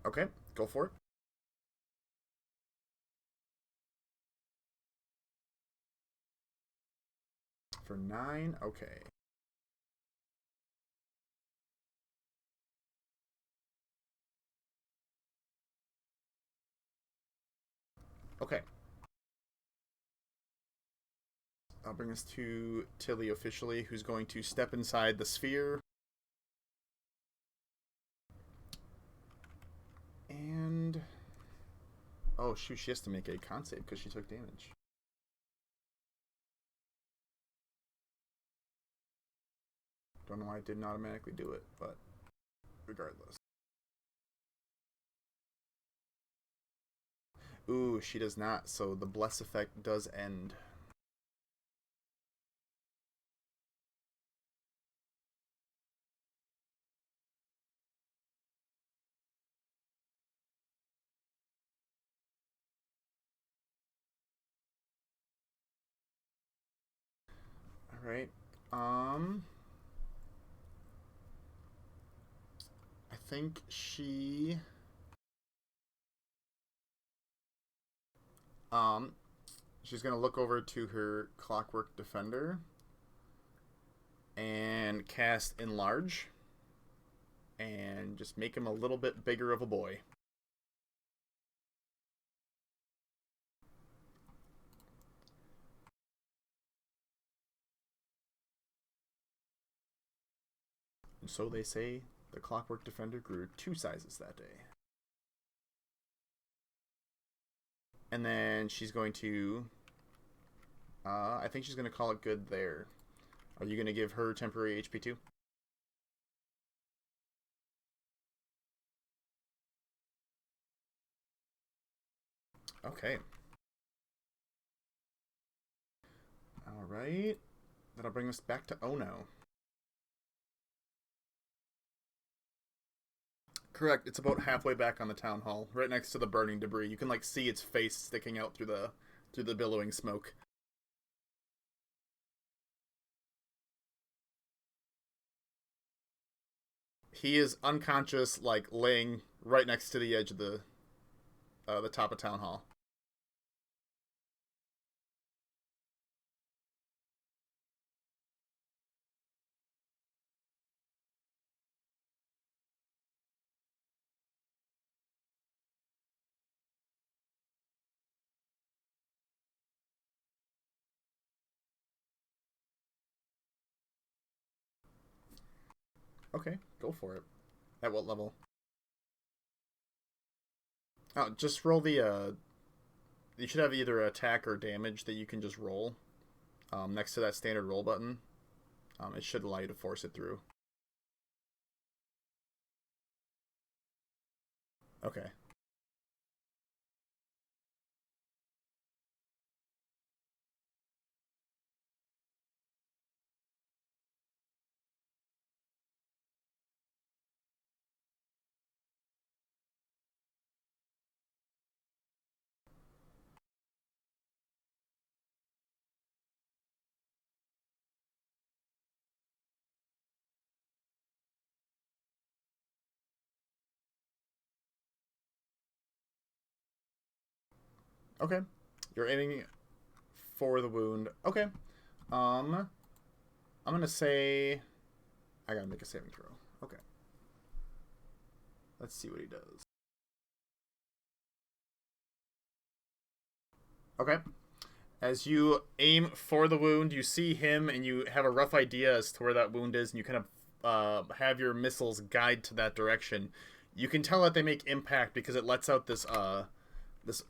Okay, go for it. for 9. Okay. Okay. I'll bring us to Tilly officially, who's going to step inside the sphere. And... oh, shoot, she has to make a con save because she took damage. Don't know why it didn't automatically do it, but regardless. Ooh, she does not, so the bless effect does end. Alright. I think she... she's gonna look over to her Clockwork Defender and cast Enlarge and just make him a little bit bigger of a boy. And so they say the Clockwork Defender grew 2 sizes that day. And then she's going to... I think she's going to call it good there. Are you going to give her temporary HP too? Okay. Alright. That'll bring us back to Ono. Correct. It's about halfway back on the town hall, right next to the burning debris. You can like see its face sticking out through the billowing smoke. He is unconscious, like laying right next to the edge of the top of town hall. Okay, go for it. At what level? Just roll the you should have either attack or damage that you can just roll next to that standard roll button. It should allow you to force it through. Okay. Okay. You're aiming for the wound. Okay. I'm gonna say I gotta make a saving throw. Okay. Let's see what he does. Okay. As you aim for the wound, you see him and you have a rough idea as to where that wound is, and you kind of have your missiles guide to that direction. You can tell that they make impact because it lets out this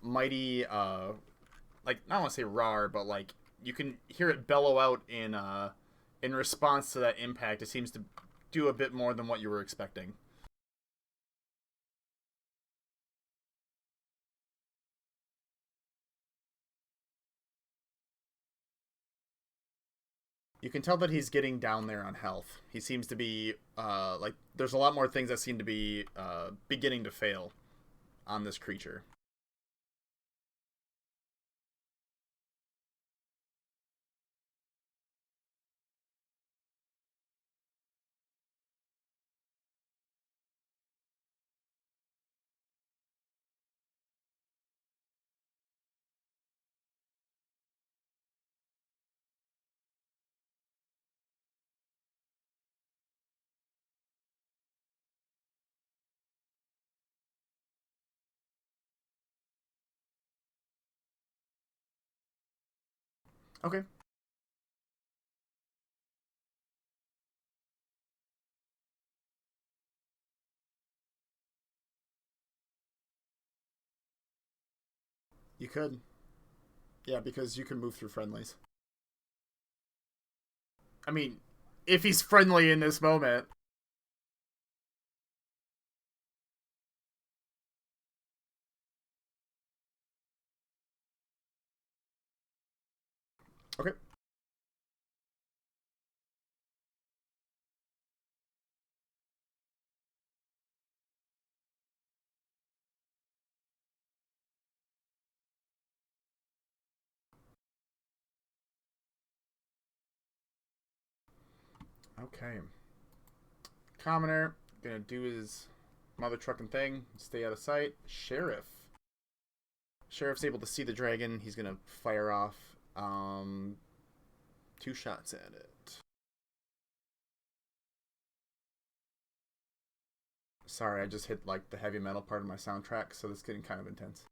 mighty like I don't want to say roar, but like you can hear it bellow out in response to that impact. It seems to do a bit more than what you were expecting. You can tell that he's getting down there on health. He seems to be like there's a lot more things that seem to be beginning to fail on this creature. Okay. You could. Yeah, because you can move through friendlies. I mean, if he's friendly in this moment. Okay. Okay. Commoner, gonna do his mother trucking thing, stay out of sight. Sheriff. Sheriff's able to see the dragon. He's gonna fire off 2 shots at it. Sorry, I just hit like the heavy metal part of my soundtrack, so this is getting kind of intense.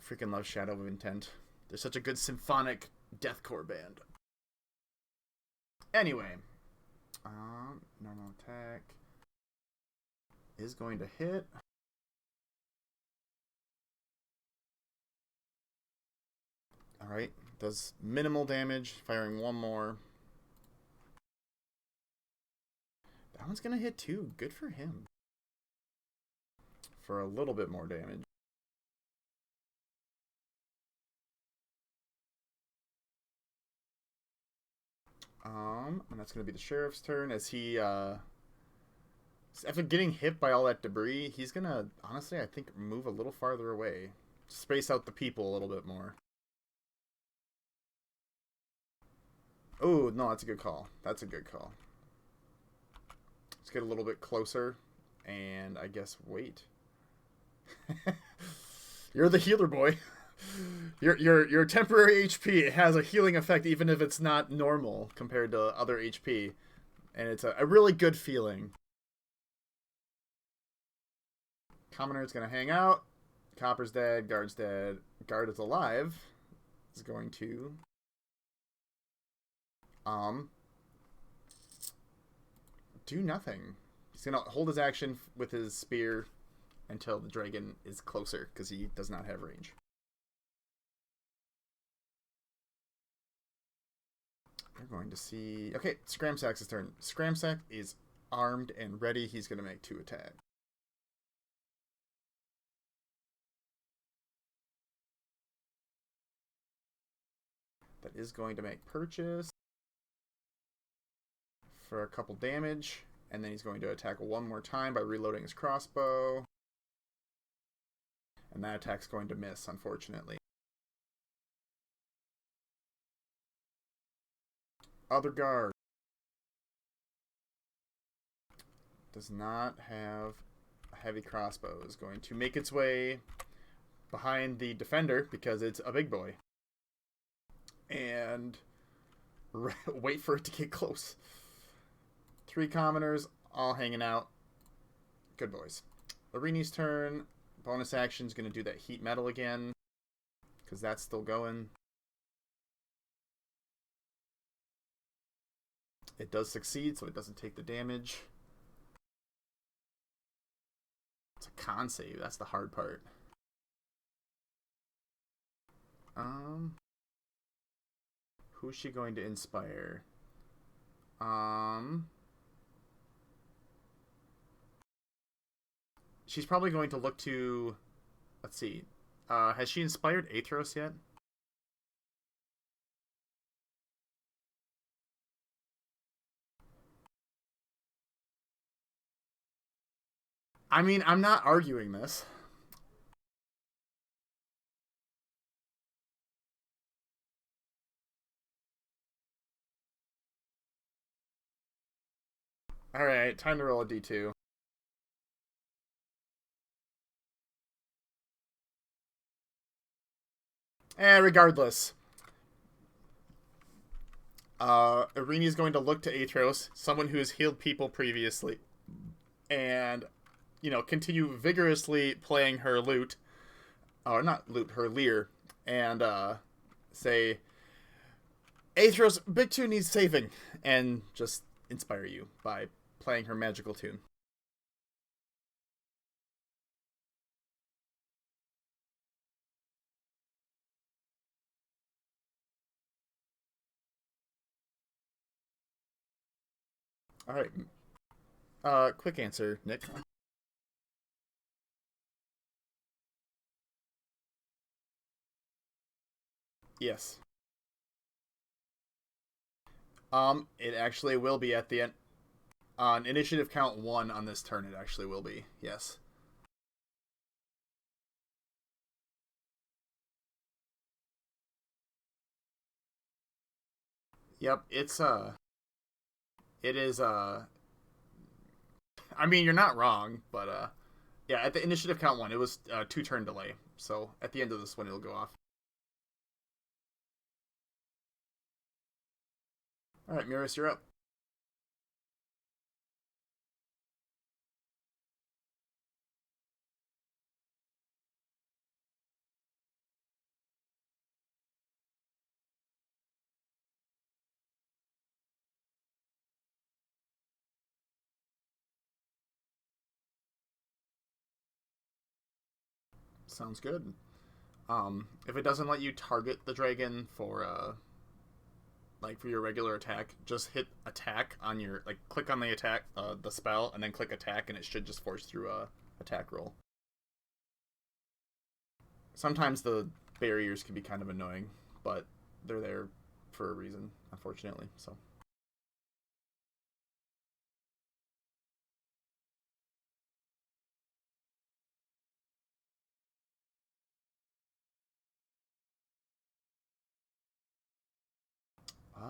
Freaking love Shadow of Intent. They're such a good symphonic deathcore band. Anyway, normal attack is going to hit. Alright, does minimal damage, firing one more. That one's going to hit too. Good for him. For a little bit more damage. And that's going to be the sheriff's turn as he, after getting hit by all that debris, he's going to, honestly, I think, move a little farther away. Space out the people a little bit more. Oh, no, that's a good call. That's a good call. Let's get a little bit closer, and I guess wait. You're the healer, boy. Your temporary HP has a healing effect even if it's not normal compared to other HP. And it's a really good feeling. Commoner's going to hang out. Copper's dead. Guard's dead. Guard is alive. Is going to... do nothing. He's going to hold his action with his spear until the dragon is closer, because he does not have range. We're going to see... Okay, Scramsack's turn. Scramsack is armed and ready. He's going to make 2 attacks. That is going to make purchase for a couple damage, and then he's going to attack one more time by reloading his crossbow. And that attack's going to miss, unfortunately. Other guard does not have a heavy crossbow. Is going to make its way behind the defender because it's a big boy. And wait for it to get close. 3 commoners all hanging out. Good boys. Irini's turn. Bonus action is going to do that heat metal again because that's still going. It does succeed, so it doesn't take the damage. It's a con save. That's the hard part. Who's she going to inspire? She's probably going to look to... Let's see. Has she inspired Athros yet? I mean, I'm not arguing this. Alright, time to roll a d2. Regardless. Irini is going to look to Athros, someone who has healed people previously, and, you know, continue vigorously playing her lute. Or not lute, her lyre. and say, Aethros, Big 2 needs saving, and just inspire you by playing her magical tune. All right. Quick answer, Nick. Yes. It actually will be at the end. On initiative count 1 on this turn, it actually will be. Yes. Yep, it is, I mean, you're not wrong, but, yeah, at the initiative count 1, it was a 2-turn delay. So at the end of this one, it'll go off. All right, Miris, you're up. Sounds good. If it doesn't let you target the dragon for like for your regular attack, just hit attack on your like click on the attack the spell and then click attack and it should just force through a attack roll. Sometimes the barriers can be kind of annoying, but they're there for a reason, unfortunately. So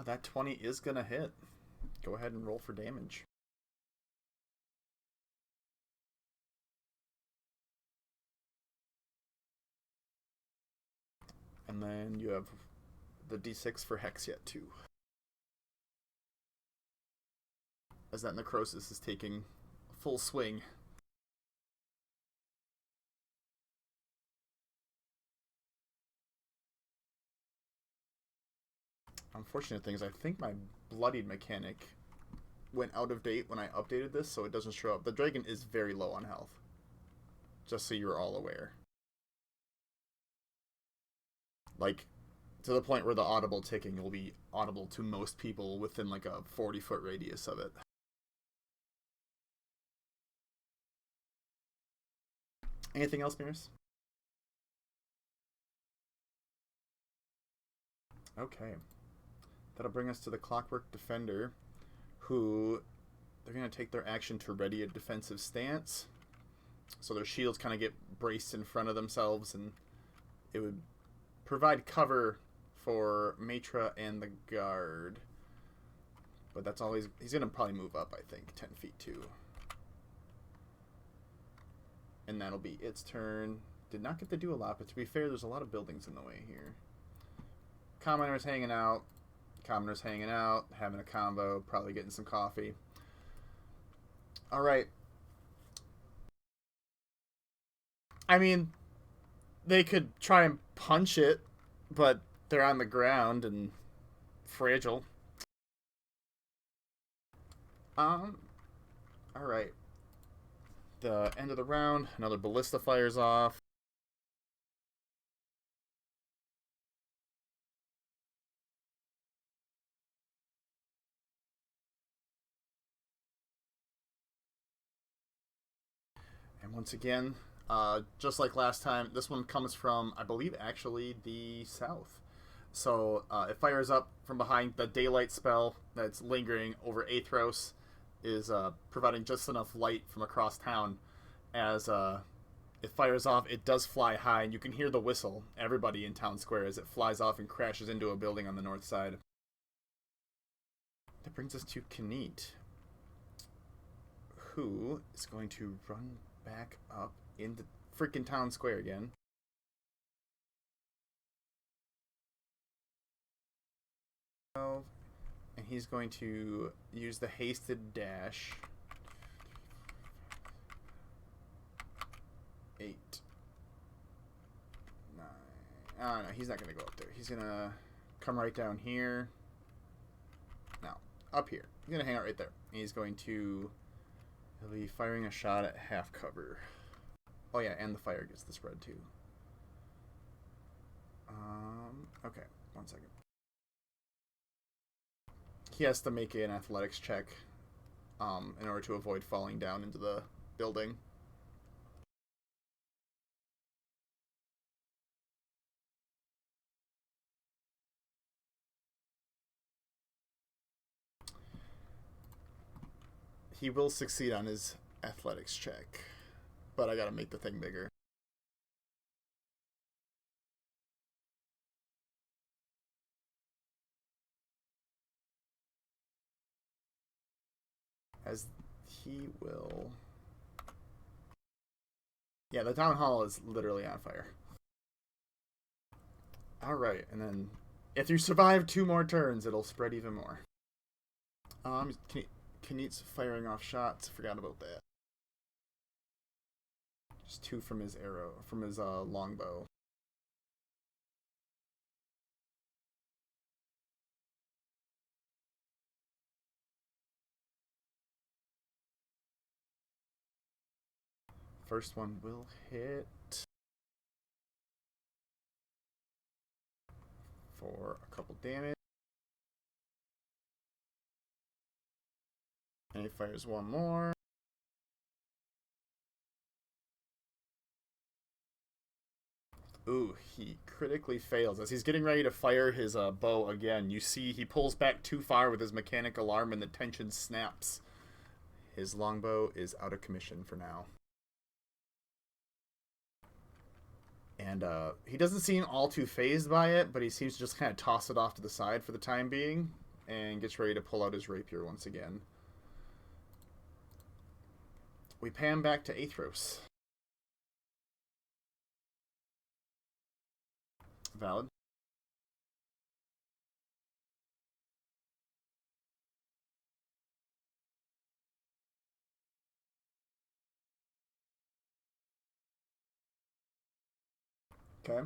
that 20 is gonna hit. Go ahead and roll for damage. And then you have the d6 for Hex yet too. As that necrosis is taking full swing. Unfortunate thing is I think my bloodied mechanic went out of date when I updated this, so it doesn't show up. The dragon is very low on health. Just so you're all aware. Like, to the point where the audible ticking will be audible to most people within like a 40-foot radius of it. Anything else, Miris? Okay. That'll bring us to the Clockwork Defender, who they're going to take their action to ready a defensive stance. So their shields kind of get braced in front of themselves, and it would provide cover for Matra and the guard. But that's all he's going to probably move up, I think, 10 feet too. And that'll be its turn. Did not get to do a lot, but to be fair, there's a lot of buildings in the way here. Commoners hanging out. Commoners hanging out, having a combo, probably getting some coffee. All right. I mean, they could try and punch it, but they're on the ground and fragile. All right. The end of the round, another ballista fires off. And once again, just like last time, this one comes from, I believe, actually the south. So it fires up from behind. The daylight spell that's lingering over Aethros is providing just enough light from across town. As it fires off, it does fly high, and you can hear the whistle, everybody in town square, as it flies off and crashes into a building on the north side. That brings us to Kneat, who is going to run back up into freaking town square again. And he's going to use the hasted dash. 8, 9. No, he's not gonna go up there. He's gonna come right down here. No, up here. He's gonna hang out right there. And he's going to... He'll be firing a shot at half cover. Oh yeah, and the fire gets the spread too. Okay, 1 second. He has to make an athletics check in order to avoid falling down into the building. He will succeed on his athletics check, but I gotta make the thing bigger. As he will... Yeah, the town hall is literally on fire. Alright, and then if you survive 2 more turns, it'll spread even more. Knut's firing off shots. Forgot about that. Just 2 from his arrow, from his longbow. First one will hit for a couple damage. And he fires 1 more. Ooh, he critically fails. As he's getting ready to fire his bow again, you see he pulls back too far with his mechanical arm and the tension snaps. His longbow is out of commission for now. And he doesn't seem all too phased by it, but he seems to just kind of toss it off to the side for the time being and gets ready to pull out his rapier once again. We pan back to Athros. Valid. Okay.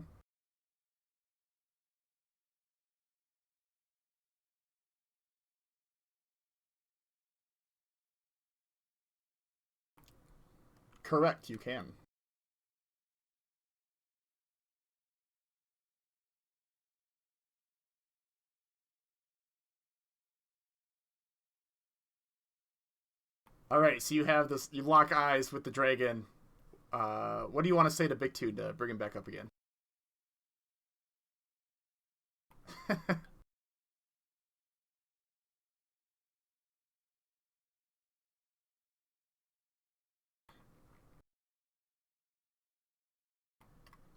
Correct, you can. Alright, so you have this, you lock eyes with the dragon. What do you want to say to Big Tune to bring him back up again?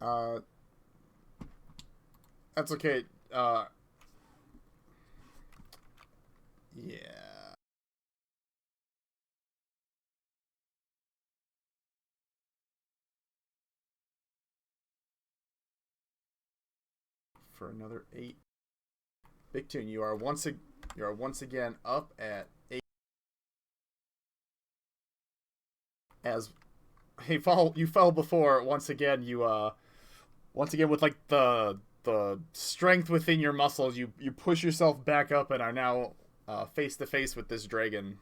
uh, that's okay. Yeah. For another 8. Big Tune, you are once again up at 8. As you fell before. Once again, with like the strength within your muscles, you push yourself back up and are now face to face with this dragon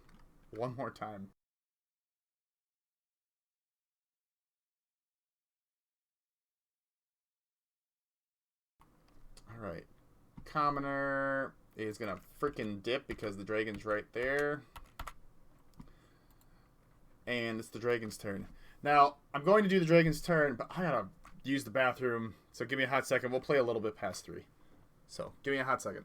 one more time. All right, commoner is gonna freaking dip because the dragon's right there. And it's the dragon's turn. Now, I'm going to do the dragon's turn, but I gotta use the bathroom, so give me a hot second. We'll play a little bit past 3. So, give me a hot second.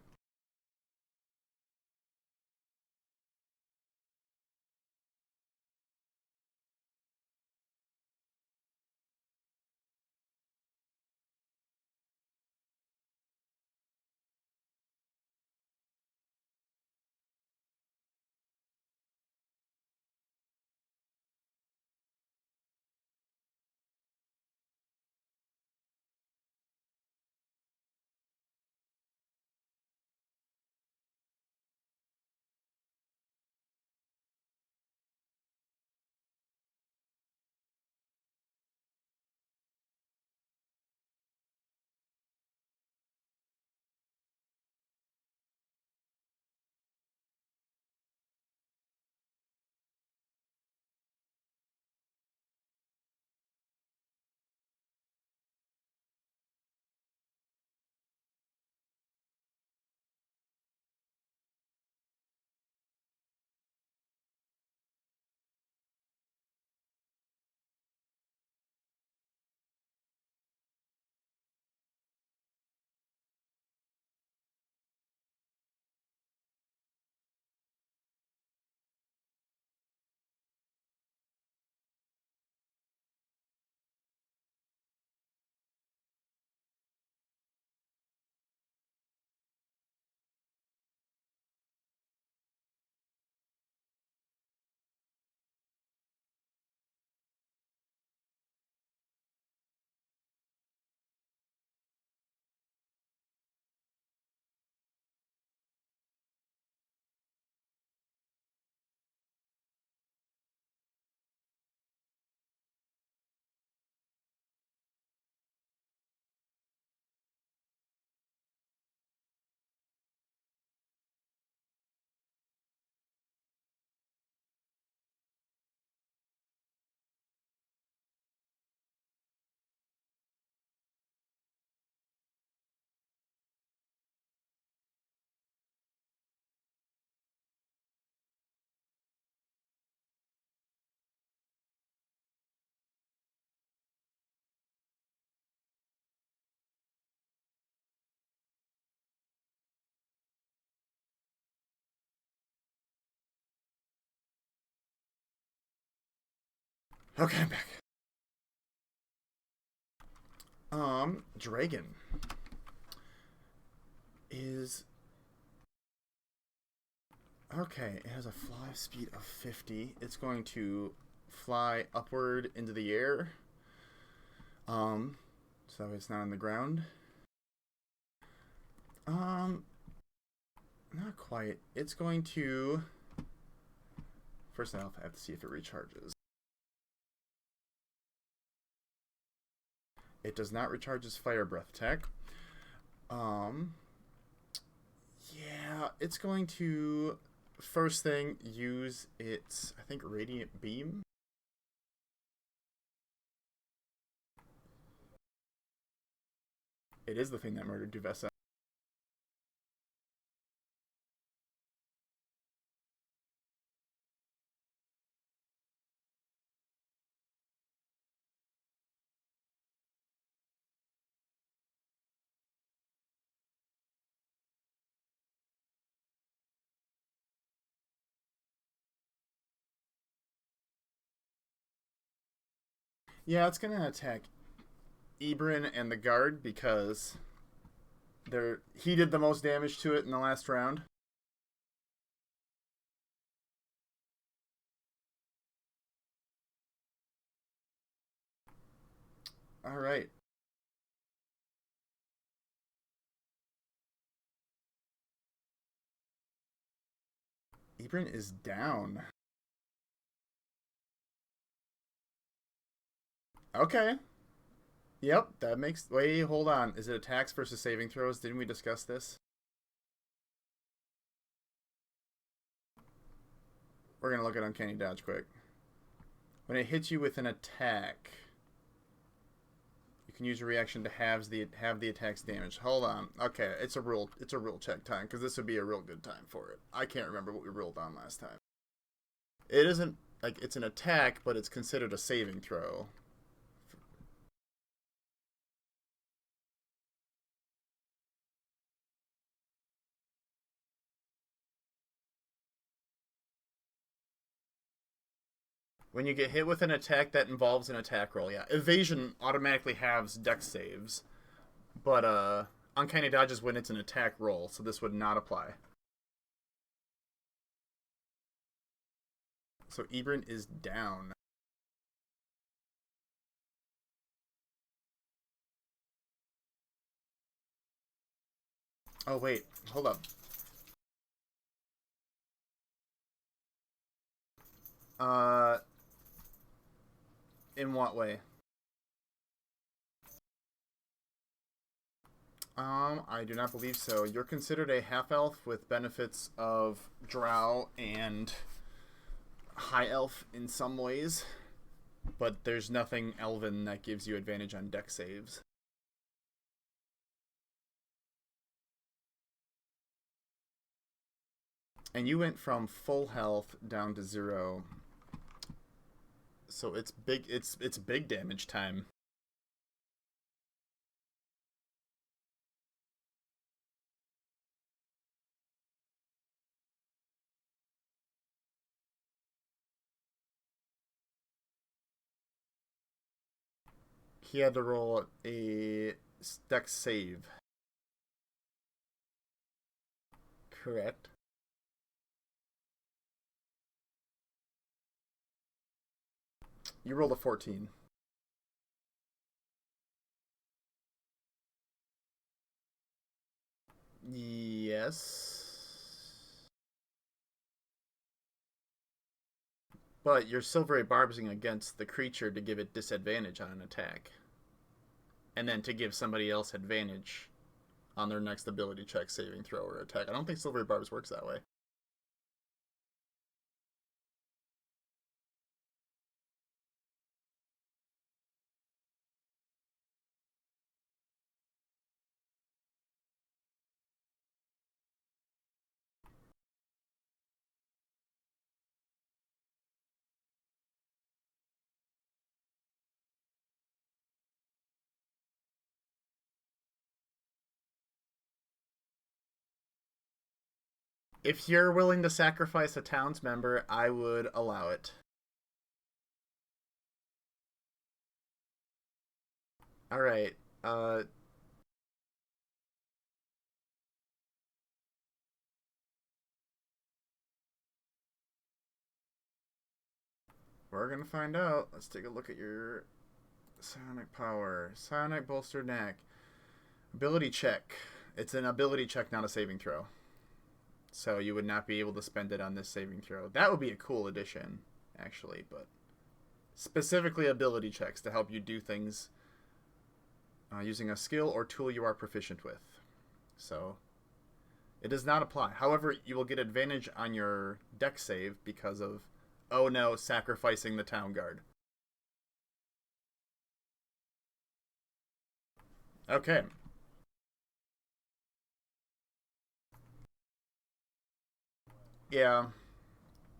Okay, I'm back. Dragon is okay. It has a fly speed of 50. It's going to fly upward into the air. So it's not on the ground. Um, Not quite. It's going to first off, I have to see if it recharges. It does not recharge its fire breath attack. Um, yeah, it's going to first thing use its I think radiant beam. It is the thing that murdered Duvessa. Yeah, it's gonna attack Ebrin and the guard because he did the most damage to it in the last round. All right. Ebrin is down. Okay. Yep, that makes. Wait, hold on. Is it attacks versus saving throws? Didn't we discuss this? We're gonna look at Uncanny Dodge quick. When it hits you with an attack, you can use your reaction to have the attack's damage. Hold on. Okay, it's a rule. It's a rule check time because this would be a real good time for it. I can't remember what we ruled on last time. It isn't like it's an attack, but it's considered a saving throw. When you get hit with an attack that involves an attack roll, yeah. Evasion automatically halves dex saves, but Uncanny Dodge is when it's an attack roll, so this would not apply. So Ebrin is down. Oh wait, hold up. Uh, in what way? I do not believe so. You're considered a half elf with benefits of drow and high elf in some ways, but there's nothing elven that gives you advantage on dex saves. And you went from full health down to 0, so it's big. It's big damage time. He had to roll a dex save. Correct. You rolled a 14. Yes. But you're silvery barbsing against the creature to give it disadvantage on an attack. And then to give somebody else advantage on their next ability check, saving throw, or attack. I don't think silvery barbs works that way. If you're willing to sacrifice a towns member, I would allow it. All right. We're gonna find out. Let's take a look at your psionic power. Psionic bolster neck. Ability check. It's an ability check, not a saving throw. So you would not be able to spend it on this saving throw. That would be a cool addition, actually, but specifically ability checks to help you do things using a skill or tool you are proficient with. So it does not apply. However, you will get advantage on your deck save because of, oh no, sacrificing the town guard. Okay. Yeah.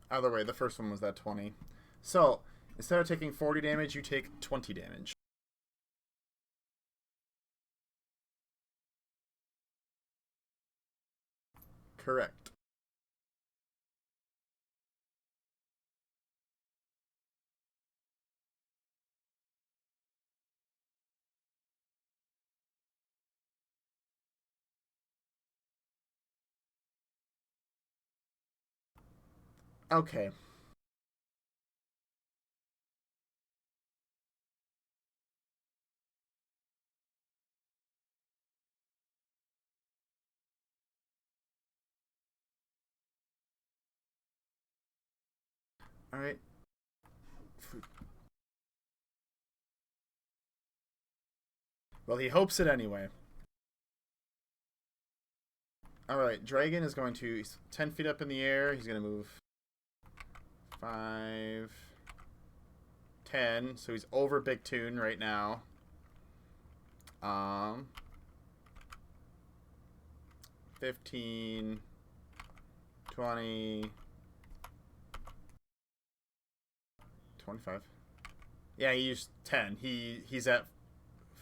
Either way, the first one was that 20. So, instead of taking 40 damage, you take 20 damage. Correct. Okay. Alright. Well, he hopes it anyway. Alright, Dragon is going to... He's 10 feet up in the air. He's going to move 5... 10. So he's over Big Toon right now. 15... 20... 25. Yeah, he used 10. He's at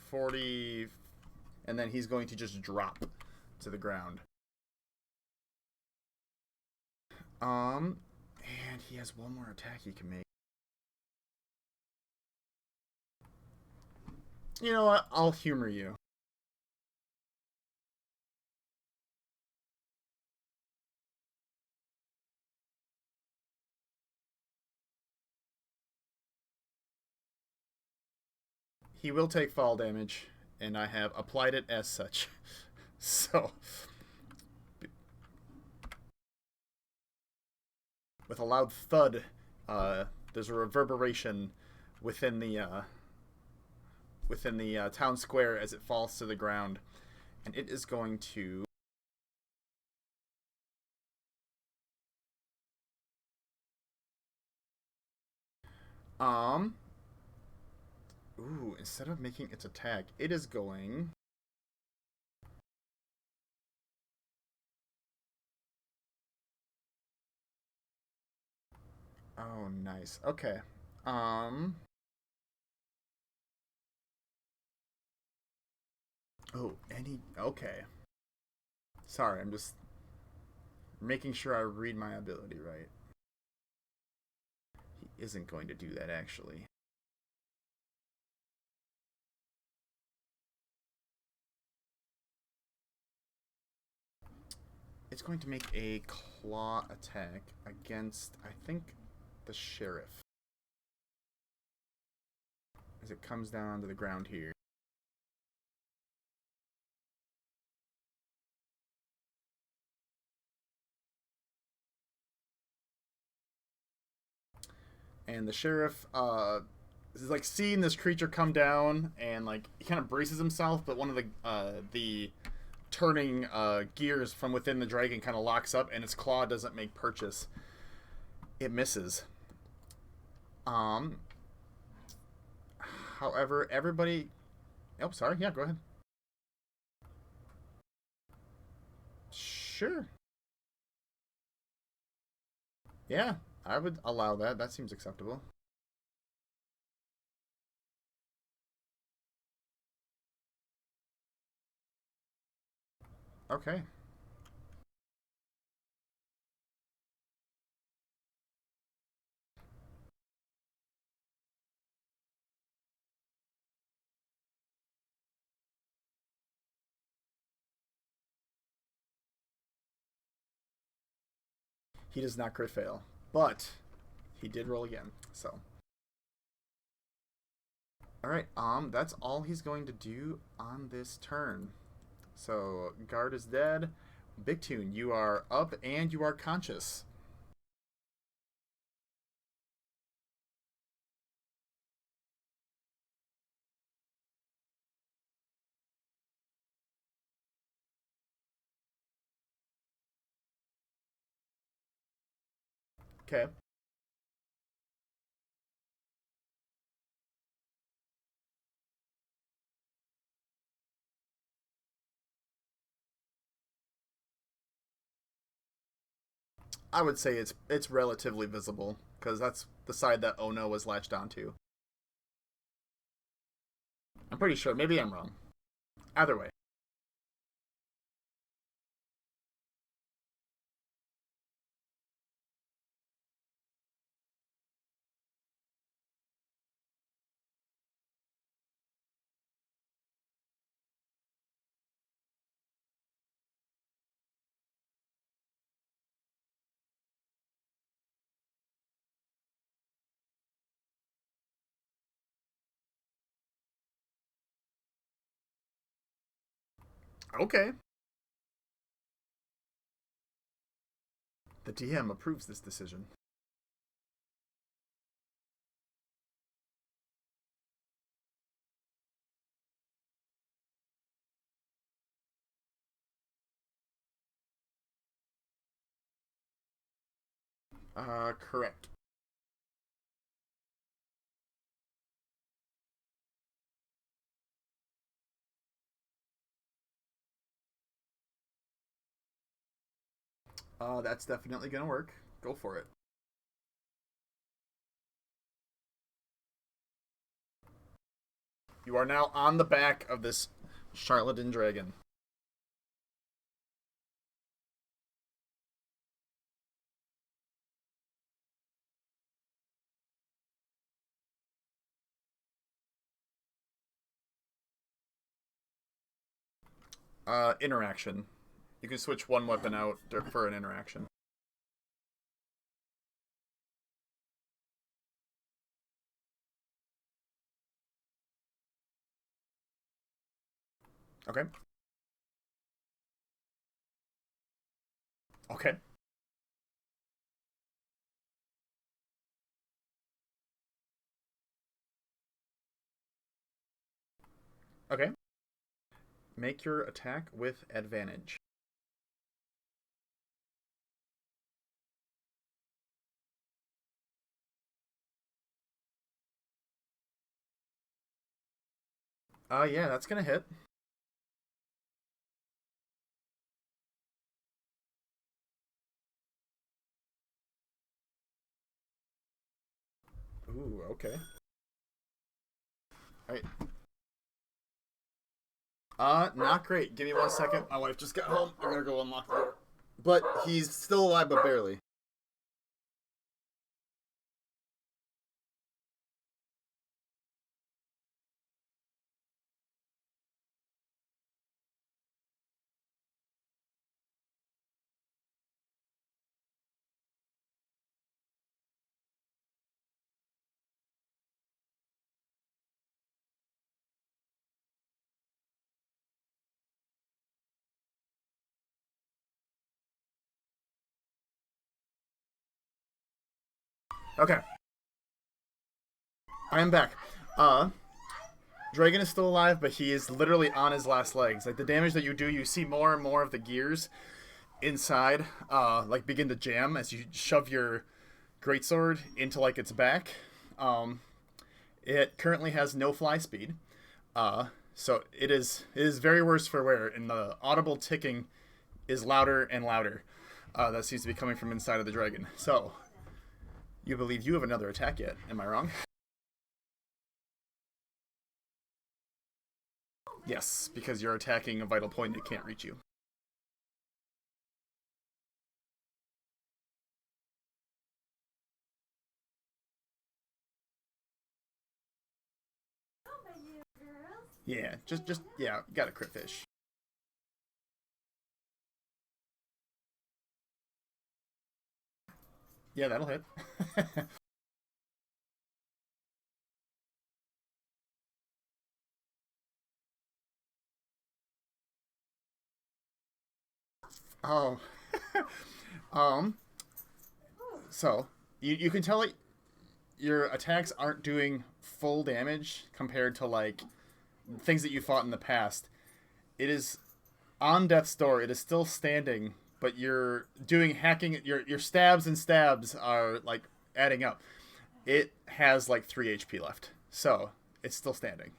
40, and then he's going to just drop to the ground. And he has one more attack he can make. You know what? I'll humor you. He will take fall damage, and I have applied it as such. So, with a loud thud, there's a reverberation within the town square as it falls to the ground, and it is going to. Um. Ooh, instead of making its attack, it is going. Oh, nice. Okay. Um. Oh, any. Okay. Sorry, I'm just making sure I read my ability right. He isn't going to do that, actually. It's going to make a claw attack against, I think, the sheriff. As it comes down onto the ground here. And the sheriff is like seeing this creature come down, and like he kind of braces himself, but one of the turning gears from within the dragon kind of locks up, and its claw doesn't make purchase. It misses. Um. However, everybody. Oh, sorry. Yeah, go ahead. Sure. Yeah, I would allow that. That seems acceptable. Okay. He does not crit fail, but he did roll again. So, all right. That's all he's going to do on this turn. So guard is dead. Big Tune, you are up and you are conscious. Okay. I would say it's relatively visible because that's the side that Ono was latched onto. I'm pretty sure. Maybe I'm wrong. Either way. Okay. The DM approves this decision. Correct. That's definitely gonna work. Go for it. You are now on the back of this charlatan dragon. Interaction. You can switch one weapon out for an interaction. Okay. Okay. Okay. Make your attack with advantage. Yeah, that's gonna hit. Ooh, okay. Alright. Not great. Give me 1 second. My wife just got home. I'm gonna go unlock the door. But he's still alive, but barely. Okay. I am back. Dragon is still alive, but he is literally on his last legs. Like the damage that you do, you see more and more of the gears inside, like begin to jam as you shove your greatsword into like its back. Um, it currently has no fly speed, so it is very worse for wear, and the audible ticking is louder and louder. That seems to be coming from inside of the dragon. So, you believe you have another attack yet? Am I wrong? Yes, because you're attacking a vital point that can't reach you. Yeah, just yeah, got a crit fish. Yeah, that'll hit. Oh, um, so you can tell like your attacks aren't doing full damage compared to like things that you fought in the past. It is on death's door. It is still standing, but you're doing hacking. Your stabs and stabs are like adding up. It has like 3 HP left, so it's still standing.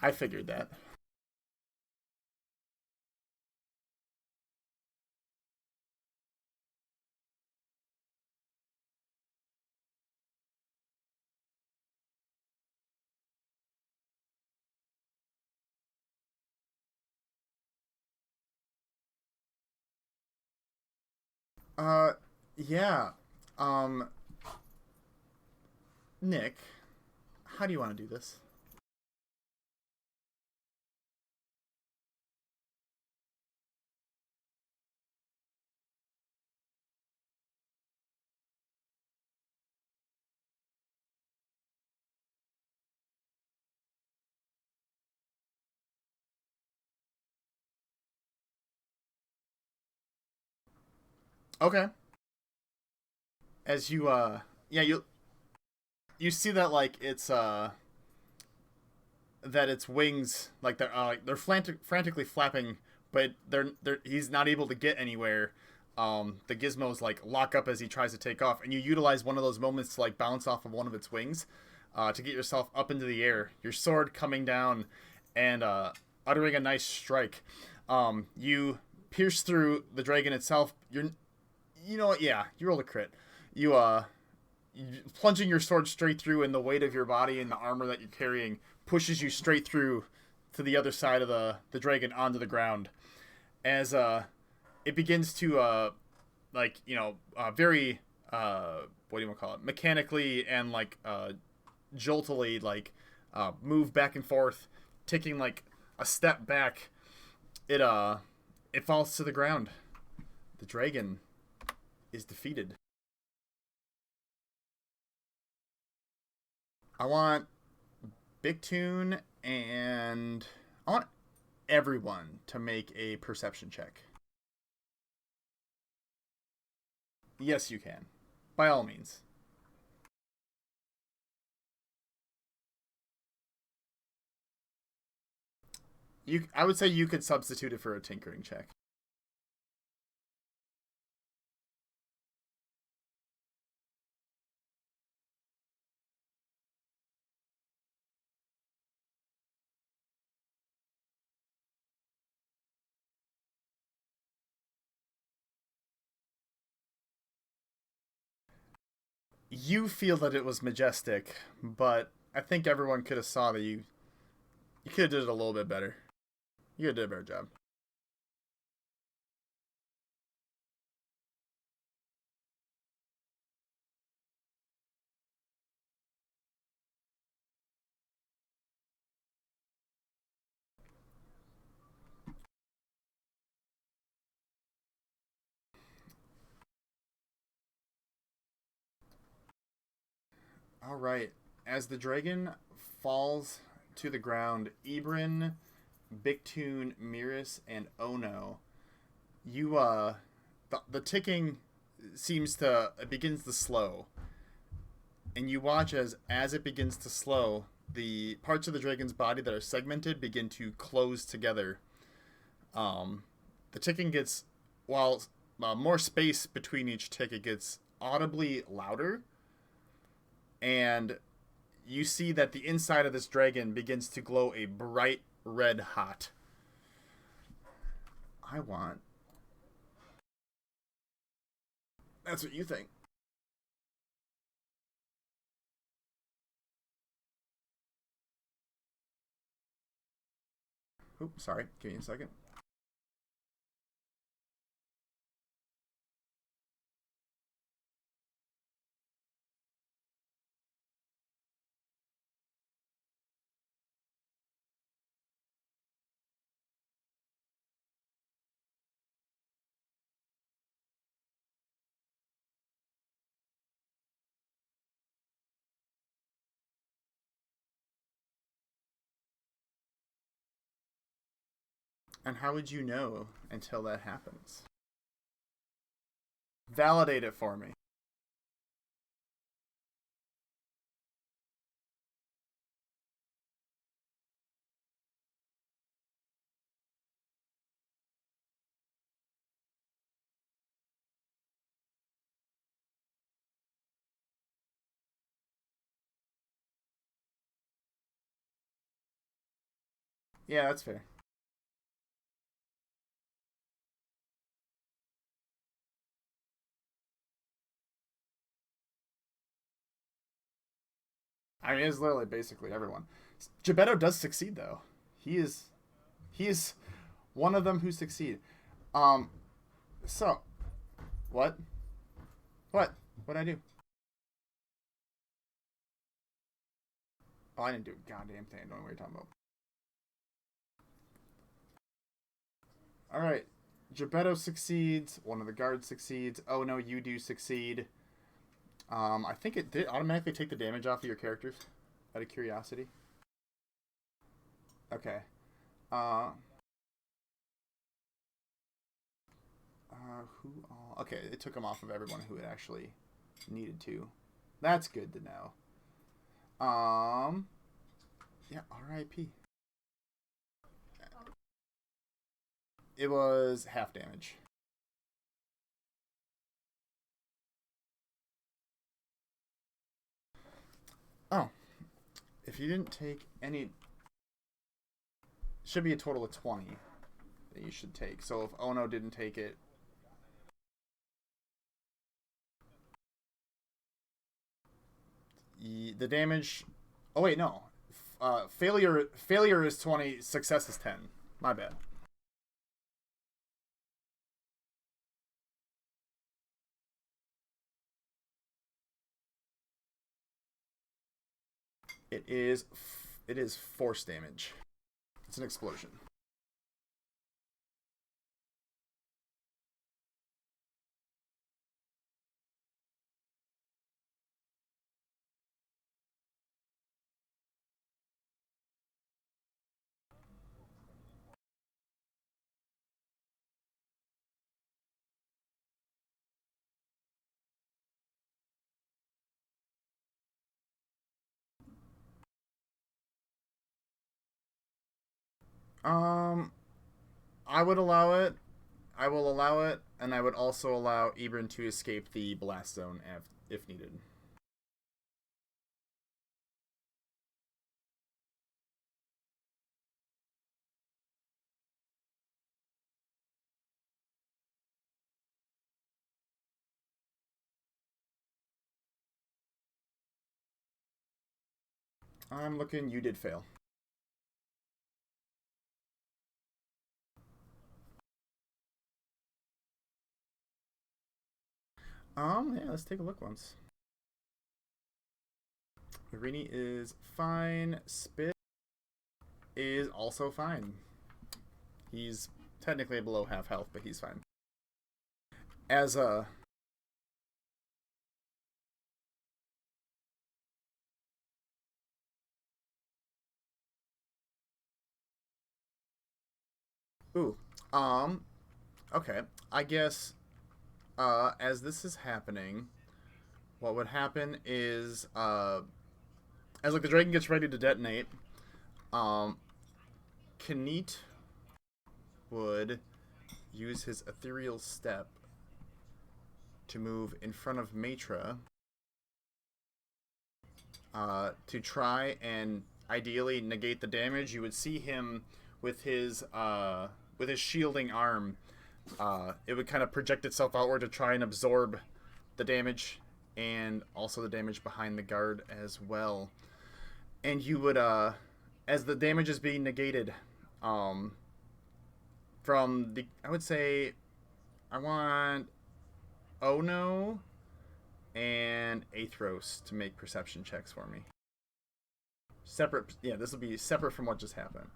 I figured that. Uh, yeah. Um, Nick, how do you want to do this? Okay. As you yeah, you see that like it's that its wings like they're frantically flapping, but they're he's not able to get anywhere. The gizmos like lock up as he tries to take off, and you utilize one of those moments to like bounce off of one of its wings, to get yourself up into the air. Your sword coming down, and uttering a nice strike. You pierce through the dragon itself. You know what? Yeah, you rolled a crit. You plunging your sword straight through, and the weight of your body and the armor that you're carrying pushes you straight through to the other side of the dragon onto the ground. As it begins to like very what do you want to call it, mechanically and like joltily like move back and forth, taking like a step back. It it falls to the ground. The dragon is defeated. I want Big Tune and I want everyone to make a perception check. Yes, you can. By all means. I would say you could substitute it for a tinkering check. You feel that it was majestic, but I think everyone could have saw that you could have did it a little bit better. You could have did a better job. All right. As the dragon falls to the ground, Ibrin, Bictune, Miris, and Ono, you the ticking seems to it begins to slow, and you watch as it begins to slow, the parts of the dragon's body that are segmented begin to close together. The ticking gets while more space between each tick, it gets audibly louder, and you see that the inside of this dragon begins to glow a bright red hot. I want. That's what you think. Oops, sorry. Give me a second. And how would you know until that happens? Validate it for me. Yeah, that's fair. I mean, it's literally basically everyone. Gebetto does succeed though. He is he is one of them who succeed. Um. So what? What? What'd I do? Oh, I didn't do a goddamn thing. I don't know what you're talking about. All right. Gebetto succeeds. One of the guards succeeds. Oh no, you do succeed. I think it did automatically take the damage off of your characters. Out of curiosity. Okay. Uh. Who all? Okay, it took them off of everyone who it actually needed to. That's good to know. Yeah. R.I.P. It was half damage. Oh, if you didn't take any, should be a total of 20 that you should take. So if Ono didn't take it, the damage. Oh wait, no. Failure is 20. Success is 10. My bad. It is force damage. It's an explosion. Um, I would allow it. I will allow it, and I would also allow Ebron to escape the blast zone if needed. I'm looking. You did fail. Yeah, let's take a look once. Irini is fine. Spit is also fine. He's technically below half health, but he's fine. As a ooh, okay. I guess as this is happening, what would happen is as like the dragon gets ready to detonate, um, Kanit would use his ethereal step to move in front of Matra to try and ideally negate the damage. You would see him with his shielding arm. It would kind of project itself outward to try and absorb the damage and also the damage behind the guard as well. And you would, as the damage is being negated, from the, I would say, I want Ono and Athros to make perception checks for me. Separate, yeah, this will be separate from what just happened.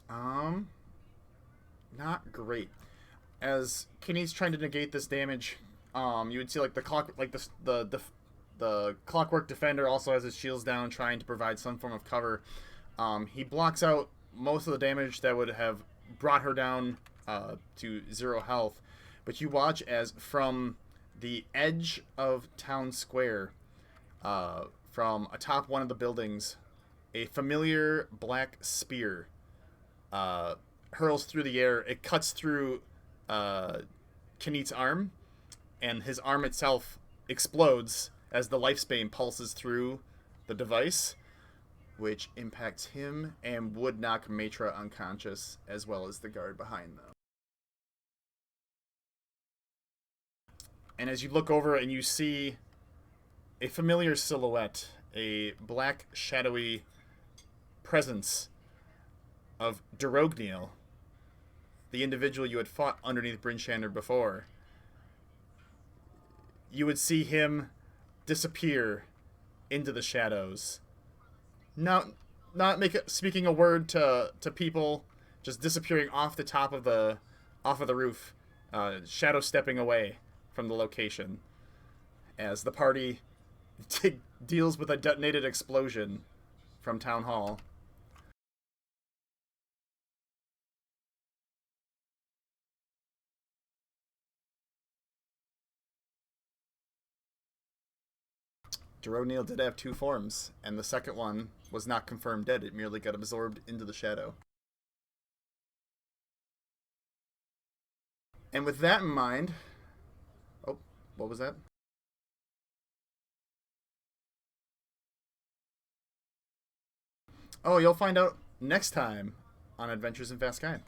Um, Not great. As Kenny's trying to negate this damage, you would see like the clock, like the the Clockwork Defender also has his shields down, trying to provide some form of cover. He blocks out most of the damage that would have brought her down to 0 health. But you watch as from the edge of Town Square, from atop one of the buildings, a familiar black spear hurls through the air. It cuts through Kenit's arm, and his arm itself explodes as the lifespan pulses through the device, which impacts him and would knock Matra unconscious, as well as the guard behind them. And as you look over and you see a familiar silhouette, a black, shadowy presence of Derogneil, the individual you had fought underneath Bryn'Shander before, you would see him disappear into the shadows. Not speaking a word to people, just disappearing off the top of the roof, shadow stepping away from the location as the party deals with a detonated explosion from Town Hall. Derogneil did have 2 forms, and the second one was not confirmed dead. It merely got absorbed into the shadow. And with that in mind... Oh, what was that? Oh, you'll find out next time on Adventures in Vas'Kai.